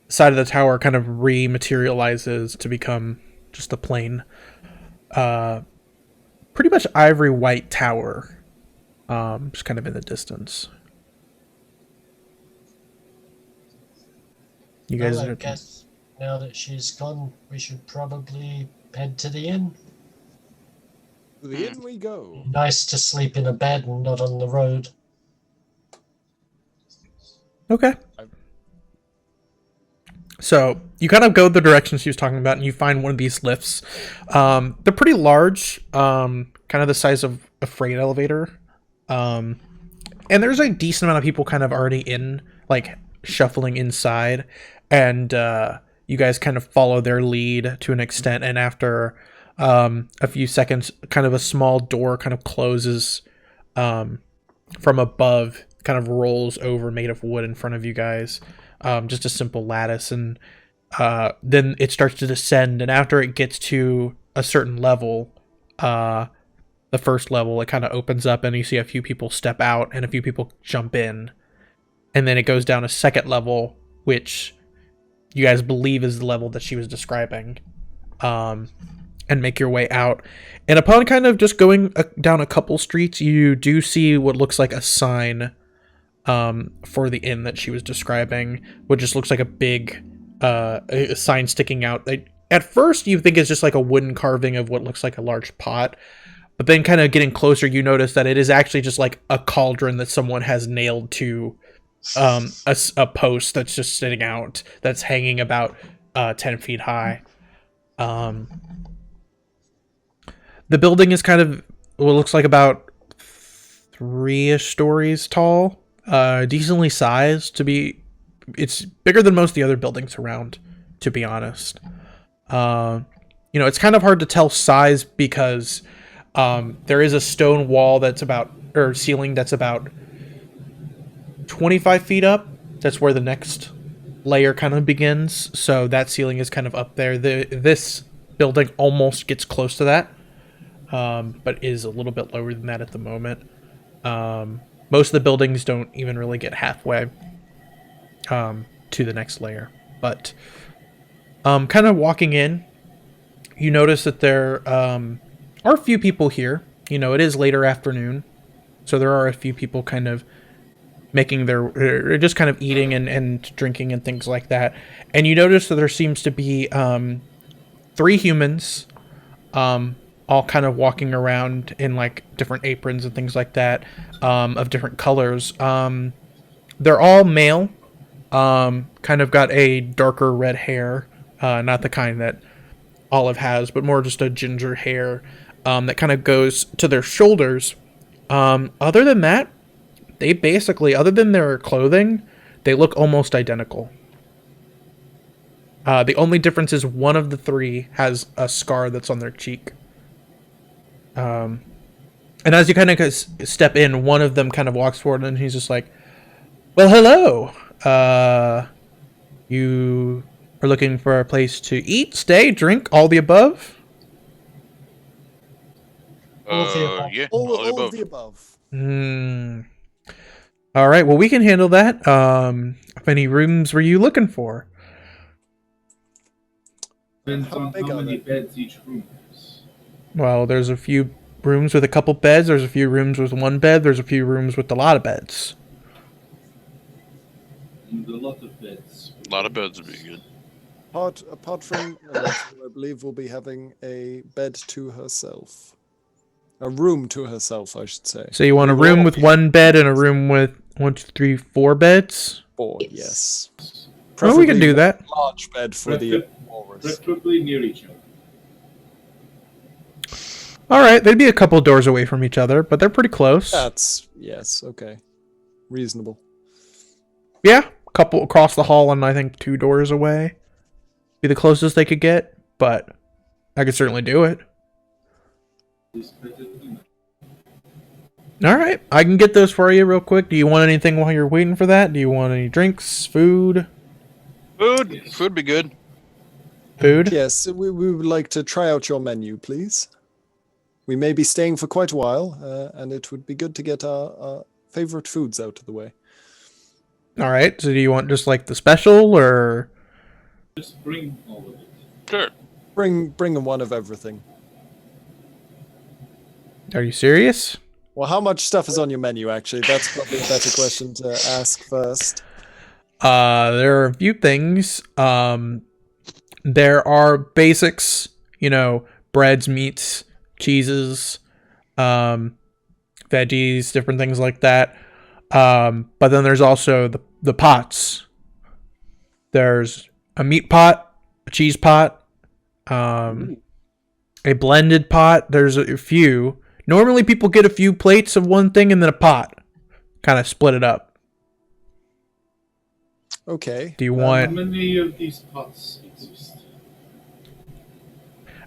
side of the tower kind of rematerializes to become just a plain, pretty much ivory white tower, just kind of in the distance. You guys Well, I are... guess now that she's gone, we should probably head to the inn. To the inn we go. Nice to sleep in a bed and not on the road. Okay. So you kind of go the direction she was talking about, and you find one of these lifts. They're pretty large, kind of the size of a freight elevator. And there's a decent amount of people kind of already in, like, shuffling inside. And you guys kind of follow their lead to an extent. And after a few seconds, kind of a small door kind of closes from above, kind of rolls over, made of wood, in front of you guys. Just a simple lattice, and then it starts to descend. And after it gets to a certain level, the first level, it kind of opens up, and you see a few people step out and a few people jump in, and then it goes down a second level, which you guys believe is the level that she was describing, and make your way out. And upon kind of just going down a couple streets, you do see what looks like a sign for the inn that she was describing, which just looks like a big a sign sticking out. At first, you think it's just like a wooden carving of what looks like a large pot, but then kind of getting closer, you notice that it is actually just like a cauldron that someone has nailed to a post that's just sitting out, that's hanging about 10 feet high. The building is kind of what looks like about 3-ish stories tall, decently sized to be. It's bigger than most of the other buildings around, to be honest. It's kind of hard to tell size because there is a stone wall ceiling that's about 25 feet up. That's where the next layer kind of begins. So that ceiling is kind of up there. This building almost gets close to that, but is a little bit lower than that at the moment. Most of the buildings don't even really get halfway to the next layer. But kind of walking in, you notice that there are a few people here. It is later afternoon, so there are a few people kind of making just kind of eating and drinking and things like that. And you notice that there seems to be 3 humans, all kind of walking around in like different aprons and things like that, of different colors. They're all male, kind of got a darker red hair, not the kind that Olive has, but more just a ginger hair that kind of goes to their shoulders. Other than that, they basically, other than their clothing, they look almost identical. The only difference is one of the 3 has a scar that's on their cheek. And as you kind of step in, one of them kind of walks forward and he's just like, "Well, hello. You are looking for a place to eat, stay, drink, all the above?" All of the above. Yeah, All of the above. All right, well, we can handle that. How many rooms were you looking for? Depends How on big how are many they? beds each room has. Well, there's a few rooms with a couple beds. There's a few rooms with 1 bed. There's a few rooms with a lot of beds. And a lot of beds. A lot of beds would be good. Apart from I believe we'll be having a bed to herself. A room to herself, I should say. So you want a room with 1 bed and a room with 1, 2, 3, 4 beds? 4, Yes. yes. Well, we can do that. A large bed for the walrus. Preferably near each other. All right, they'd be a couple doors away from each other, but they're pretty close. Yes, okay. Reasonable. Yeah, couple across the hall and I think 2 doors away. Be the closest they could get, but I could certainly do it. Is better than All right, I can get those for you real quick. Do you want anything while you're waiting for that? Do you want any drinks, food? Food. Yes. Food would be good. Food? Yes, we would like to try out your menu, please. We may be staying for quite a while, and it would be good to get our favorite foods out of the way. All right, so do you want just like the special or? just bring all of it. Sure. Bring one of everything. Are you serious? Well, how much stuff is on your menu, actually? That's probably a better question to ask first. There are a few things. There are basics, breads, meats, cheeses, veggies, different things like that. But then there's also the pots. There's a meat pot, a cheese pot, a blended pot. There's a few. Normally people get a few plates of one thing and then a pot. Kind of split it up. Okay. Do you How want... many of these pots exist?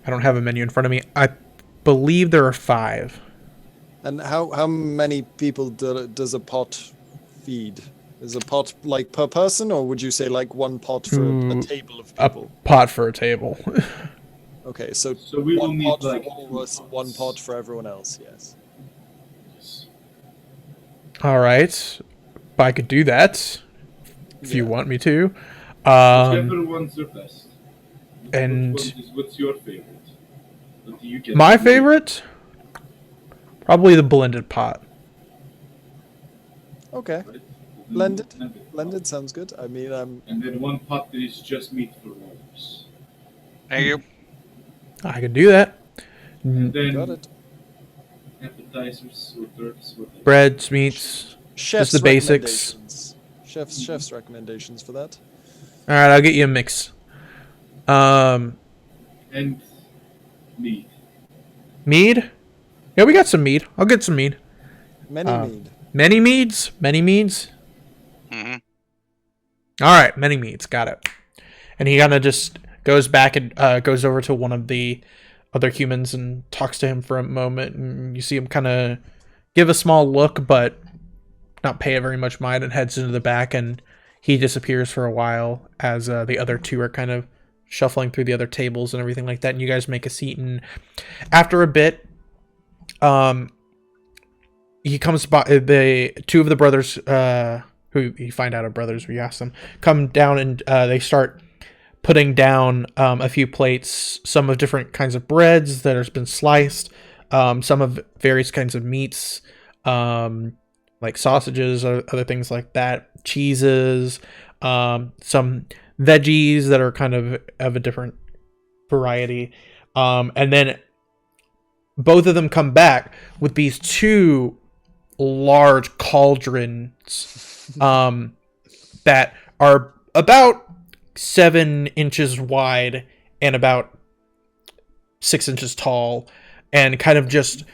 I don't have a menu in front of me. I believe there are 5. And how many people does a pot feed? Is a pot like per person, or would you say like one pot for a table of A people? pot for a table. Okay, so So we will one need pot like for all of 2 us, one pots. pot for everyone else. Yes. Yes. All right, I could do that if you Yeah. want me to. Whichever ones are best. and- What's your favorite? What do you get? My favorite, probably the blended pot. Okay. Right? Blended. pot. Blended sounds good. I mean, And then one pot that is just meat for rolls. Thank you. I could do that. And then got it. appetizers or desserts. Whatever. Breads, meats. Chef's the basics. recommendations. Chef's recommendations for that. All right, I'll get you a mix. And meat. Mead. Yeah, we got some mead. I'll get some mead. Many mead. Many meads. Many meads. Mm-hmm. All right, many meads. Got it. And he kind of just goes back and goes over to one of the other humans and talks to him for a moment. And you see him kind of give a small look, but not pay it very much mind, and heads into the back. And he disappears for a while as the other two are kind of shuffling through the other tables and everything like that. And you guys make a seat. And after a bit, he comes by. The two of the brothers, who you find out are brothers, where you ask them, come down and they start putting down a few plates, some of different kinds of breads that has been sliced, some of various kinds of meats, like sausages or other things like that, cheeses, some veggies that are kind of a different variety, and then both of them come back with these two large cauldrons that are about 7 inches wide and about 6 inches tall, and kind of just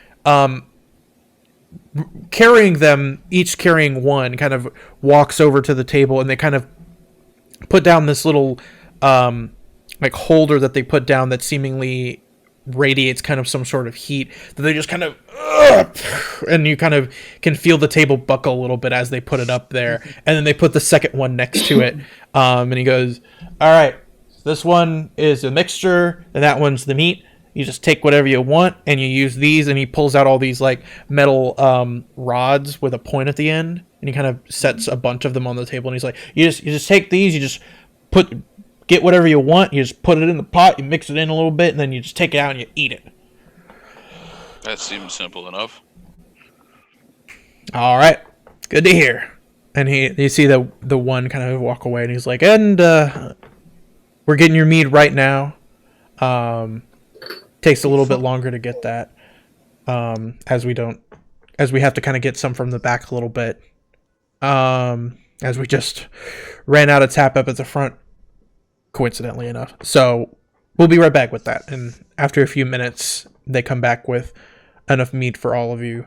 carrying them, each carrying one, kind of walks over to the table, and they kind of put down this little like holder that they put down that seemingly radiates kind of some sort of heat that they just kind of and you kind of can feel the table buckle a little bit as they put it up there, and then they put the second one next to it, and he goes, all right, this one is a mixture and that one's the meat. You just take whatever you want and you use these. And he pulls out all these like metal rods with a point at the end, and he kind of sets a bunch of them on the table, and he's like, you just take these, you just get whatever you want, you just put it in the pot, you mix it in a little bit, and then you just take it out and you eat it. That seems simple enough. All right, good to hear. And you see the one kind of walk away, and he's like, and we're getting your mead right now. Takes a little bit longer to get that, as we have to kind of get some from the back a little bit, as we just ran out of tap up at the front, coincidentally enough. So we'll be right back with that. And after a few minutes, they come back with enough meat for all of you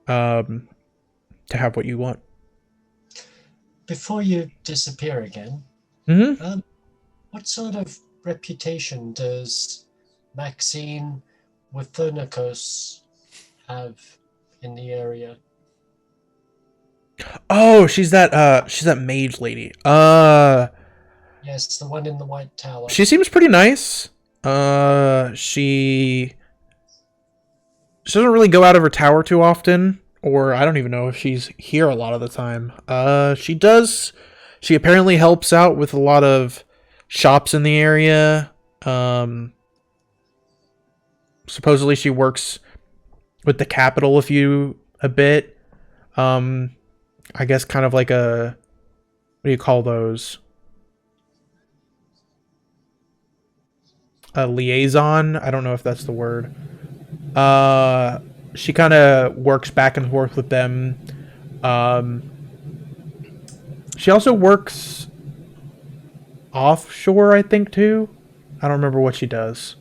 to have what you want. Before you disappear again, what sort of reputation does Maxine Withernicus have in the area? Oh, she's that mage lady. Yes, the one in the White Tower. She seems pretty nice. She doesn't really go out of her tower too often, or I don't even know if she's here a lot of the time. She does. She apparently helps out with a lot of shops in the area. Supposedly she works with the capital a bit. I guess kind of like a, what do you call those? A liaison? I don't know if that's the word. She kind of works back and forth with them. She also works offshore, I think, too. I don't remember what she does.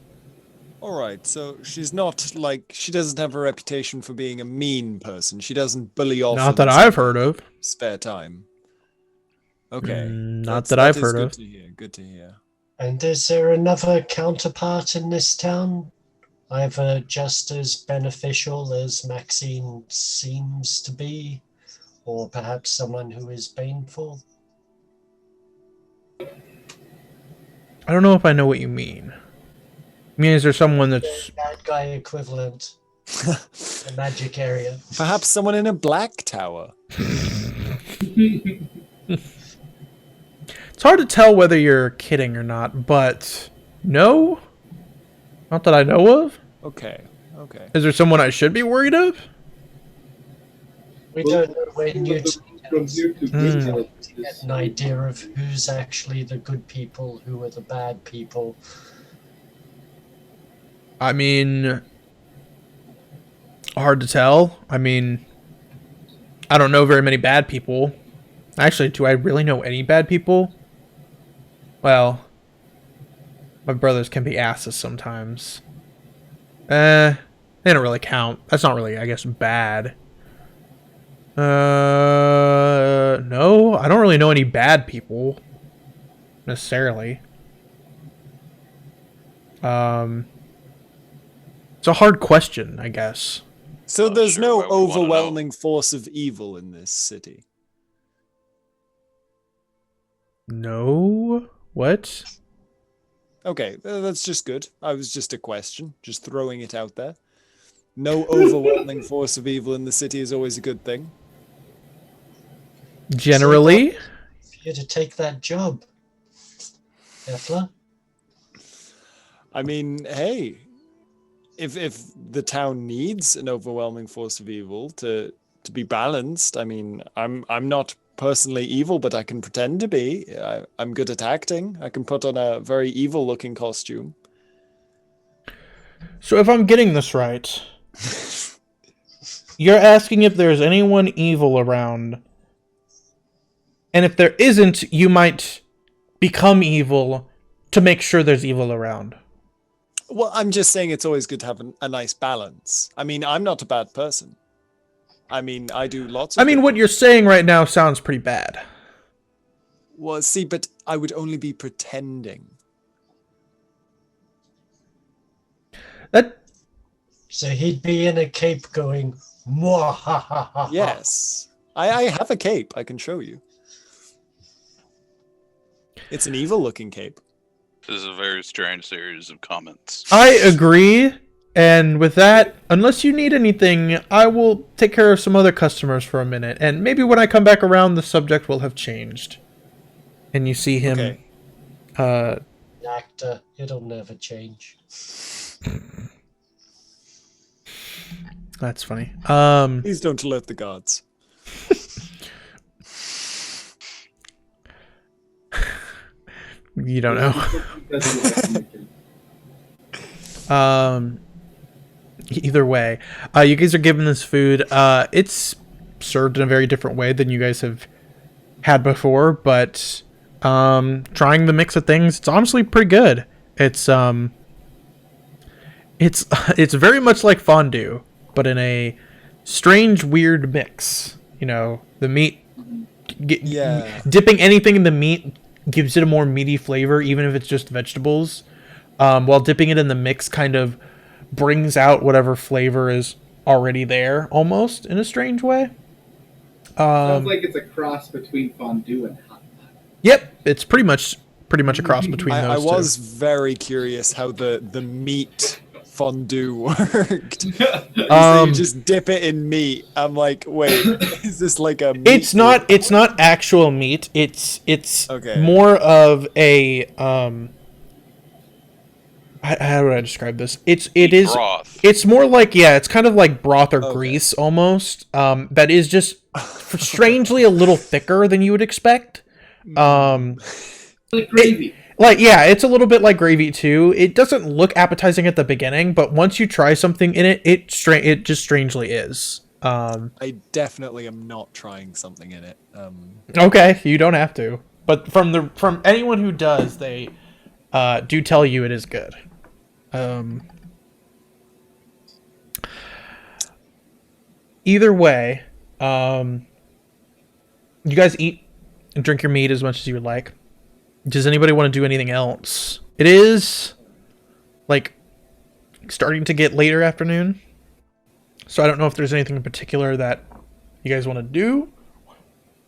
Alright, so she's not like, she doesn't have a reputation for being a mean person. She doesn't bully off. Not that I've heard of. Spare time. Okay. Not that I've heard of. Good to hear. Good to hear. And is there another counterpart in this town? Either just as beneficial as Maxine seems to be, Or perhaps someone who is painful? I don't know if I know what you mean. I mean, is there someone that's... Bad guy equivalent. The magic area. Perhaps someone in a black tower. It's hard to tell whether you're kidding or not, but no? Not that I know of. Okay, okay. Is there someone I should be worried of? We don't know when you From here to Mm. Greenhill, get an idea of who's actually the good people, who are the bad people. I mean, hard to tell. I mean, I don't know very many bad people. Actually, do I really know any bad people? Well, my brothers can be asses sometimes. They don't really count. That's not really, I guess, bad. No, I don't really know any bad people necessarily. It's a hard question, I guess. So Not there's sure no why we wanna know. overwhelming force of evil in this city. No? What? Okay, that's just good. I was just a question, just throwing it out there. No overwhelming force of evil in the city is always a good thing. Generally? For you to take that job. Efla? I mean, hey, if the town needs an overwhelming force of evil to be balanced, I mean, I'm not personally evil, but I can pretend to be. I'm good at acting. I can put on a very evil looking costume. So if I'm getting this right, you're asking if there's anyone evil around, and if there isn't, you might become evil to make sure there's evil around. Well, I'm just saying it's always good to have a nice balance. I mean, I'm not a bad person. I mean, I do lots of I mean, good what you're saying right now sounds pretty bad. Well, see, but I would only be pretending. That So he'd be in a cape going, "Mwah, ha, ha, ha, ha." Yes. I have a cape. I can show you. It's an evil looking cape. This is a very strange series of comments. I agree. And with that, unless you need anything, I will take care of some other customers for a minute. And maybe when I come back around, the subject will have changed. And you see him. Okay. An actor, it'll never change. That's funny. Please don't alert the guards. You don't know. Either way, you guys are given this food. It's served in a very different way than you guys have had before, but trying the mix of things, it's honestly pretty good. It's very much like fondue, but in a strange, weird mix. You know, the meat, Yeah. dipping anything in the meat gives it a more meaty flavor, even if it's just vegetables. While dipping it in the mix kind of brings out whatever flavor is already there, almost in a strange way. Sounds like it's a cross between fondue and hot pot. Yep, it's pretty much a cross between I those was two. very curious how the meat fondue worked. You say you just dip it in meat. I'm like, wait, is this like a meat It's not actual meat. It's Okay. more of a how do I describe this? It is Broth. it's more like, yeah, it's kind of like broth or Okay. grease almost. That is just strangely a little thicker than you would expect. Like gravy. Yeah, it's a little bit like gravy too. It doesn't look appetizing at the beginning, but once you try something in it, it just strangely is. I definitely am not trying something in it. Okay, you don't have to. But from anyone who does, they do tell you it is good. Either way, you guys eat and drink your meat as much as you would like. Does anybody want to do anything else? It is like starting to get later afternoon, so I don't know if there's anything in particular that you guys want to do,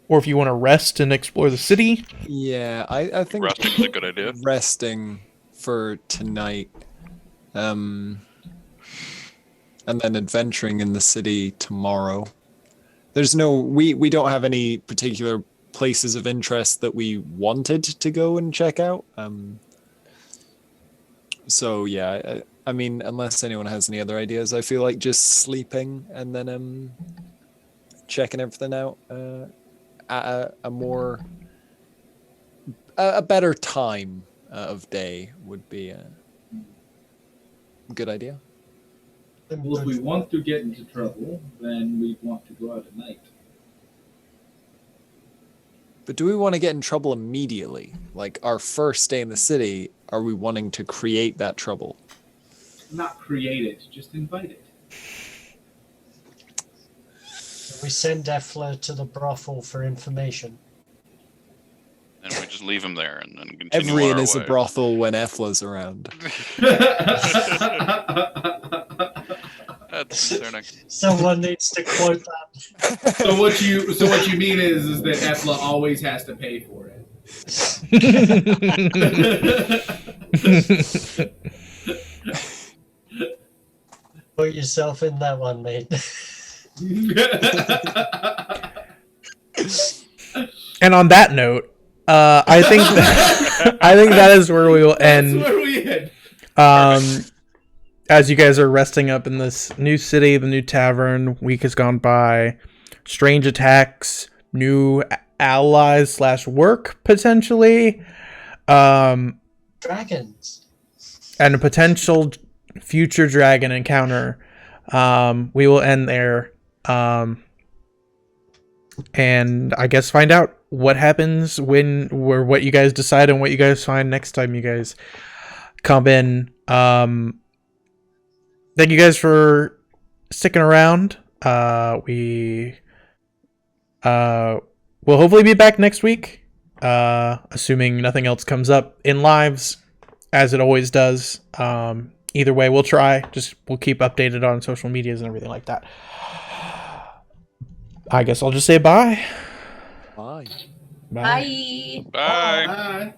or if you want to rest and explore the city. Yeah, I think Resting is a good idea. resting for tonight, and then adventuring in the city tomorrow. There's no, we don't have any particular places of interest that we wanted to go and check out. So yeah, I mean, unless anyone has any other ideas, I feel like just sleeping and then checking everything out at a better time of day would be a good idea. Well, if we want to get into trouble, then we'd want to go out at night. But do we want to get in trouble immediately? Like our first day in the city, are we wanting to create that trouble? Not create it, just invite it. We send Effler to the brothel for information. And we just leave him there and then continue Everyone on our is a way. brothel when Efla's around. That's concerning. Someone needs to quote that. So what you mean is that Efla always has to pay for it. Put yourself in that one, mate. And on that note, I think that is where we will end. That's where we end. As you guys are resting up in this new city, the new tavern, week has gone by. Strange attacks, new allies / work potentially, Dragons. and a potential future dragon encounter. We will end there, and I guess find out what happens or what you guys decide and what you guys find next time you guys come in. Thank you guys for sticking around. We will hopefully be back next week, assuming nothing else comes up in lives, as it always does. Either way, we'll try. We'll keep updated on social medias and everything like that. I guess I'll just say bye. Bye. Bye. Bye. Bye.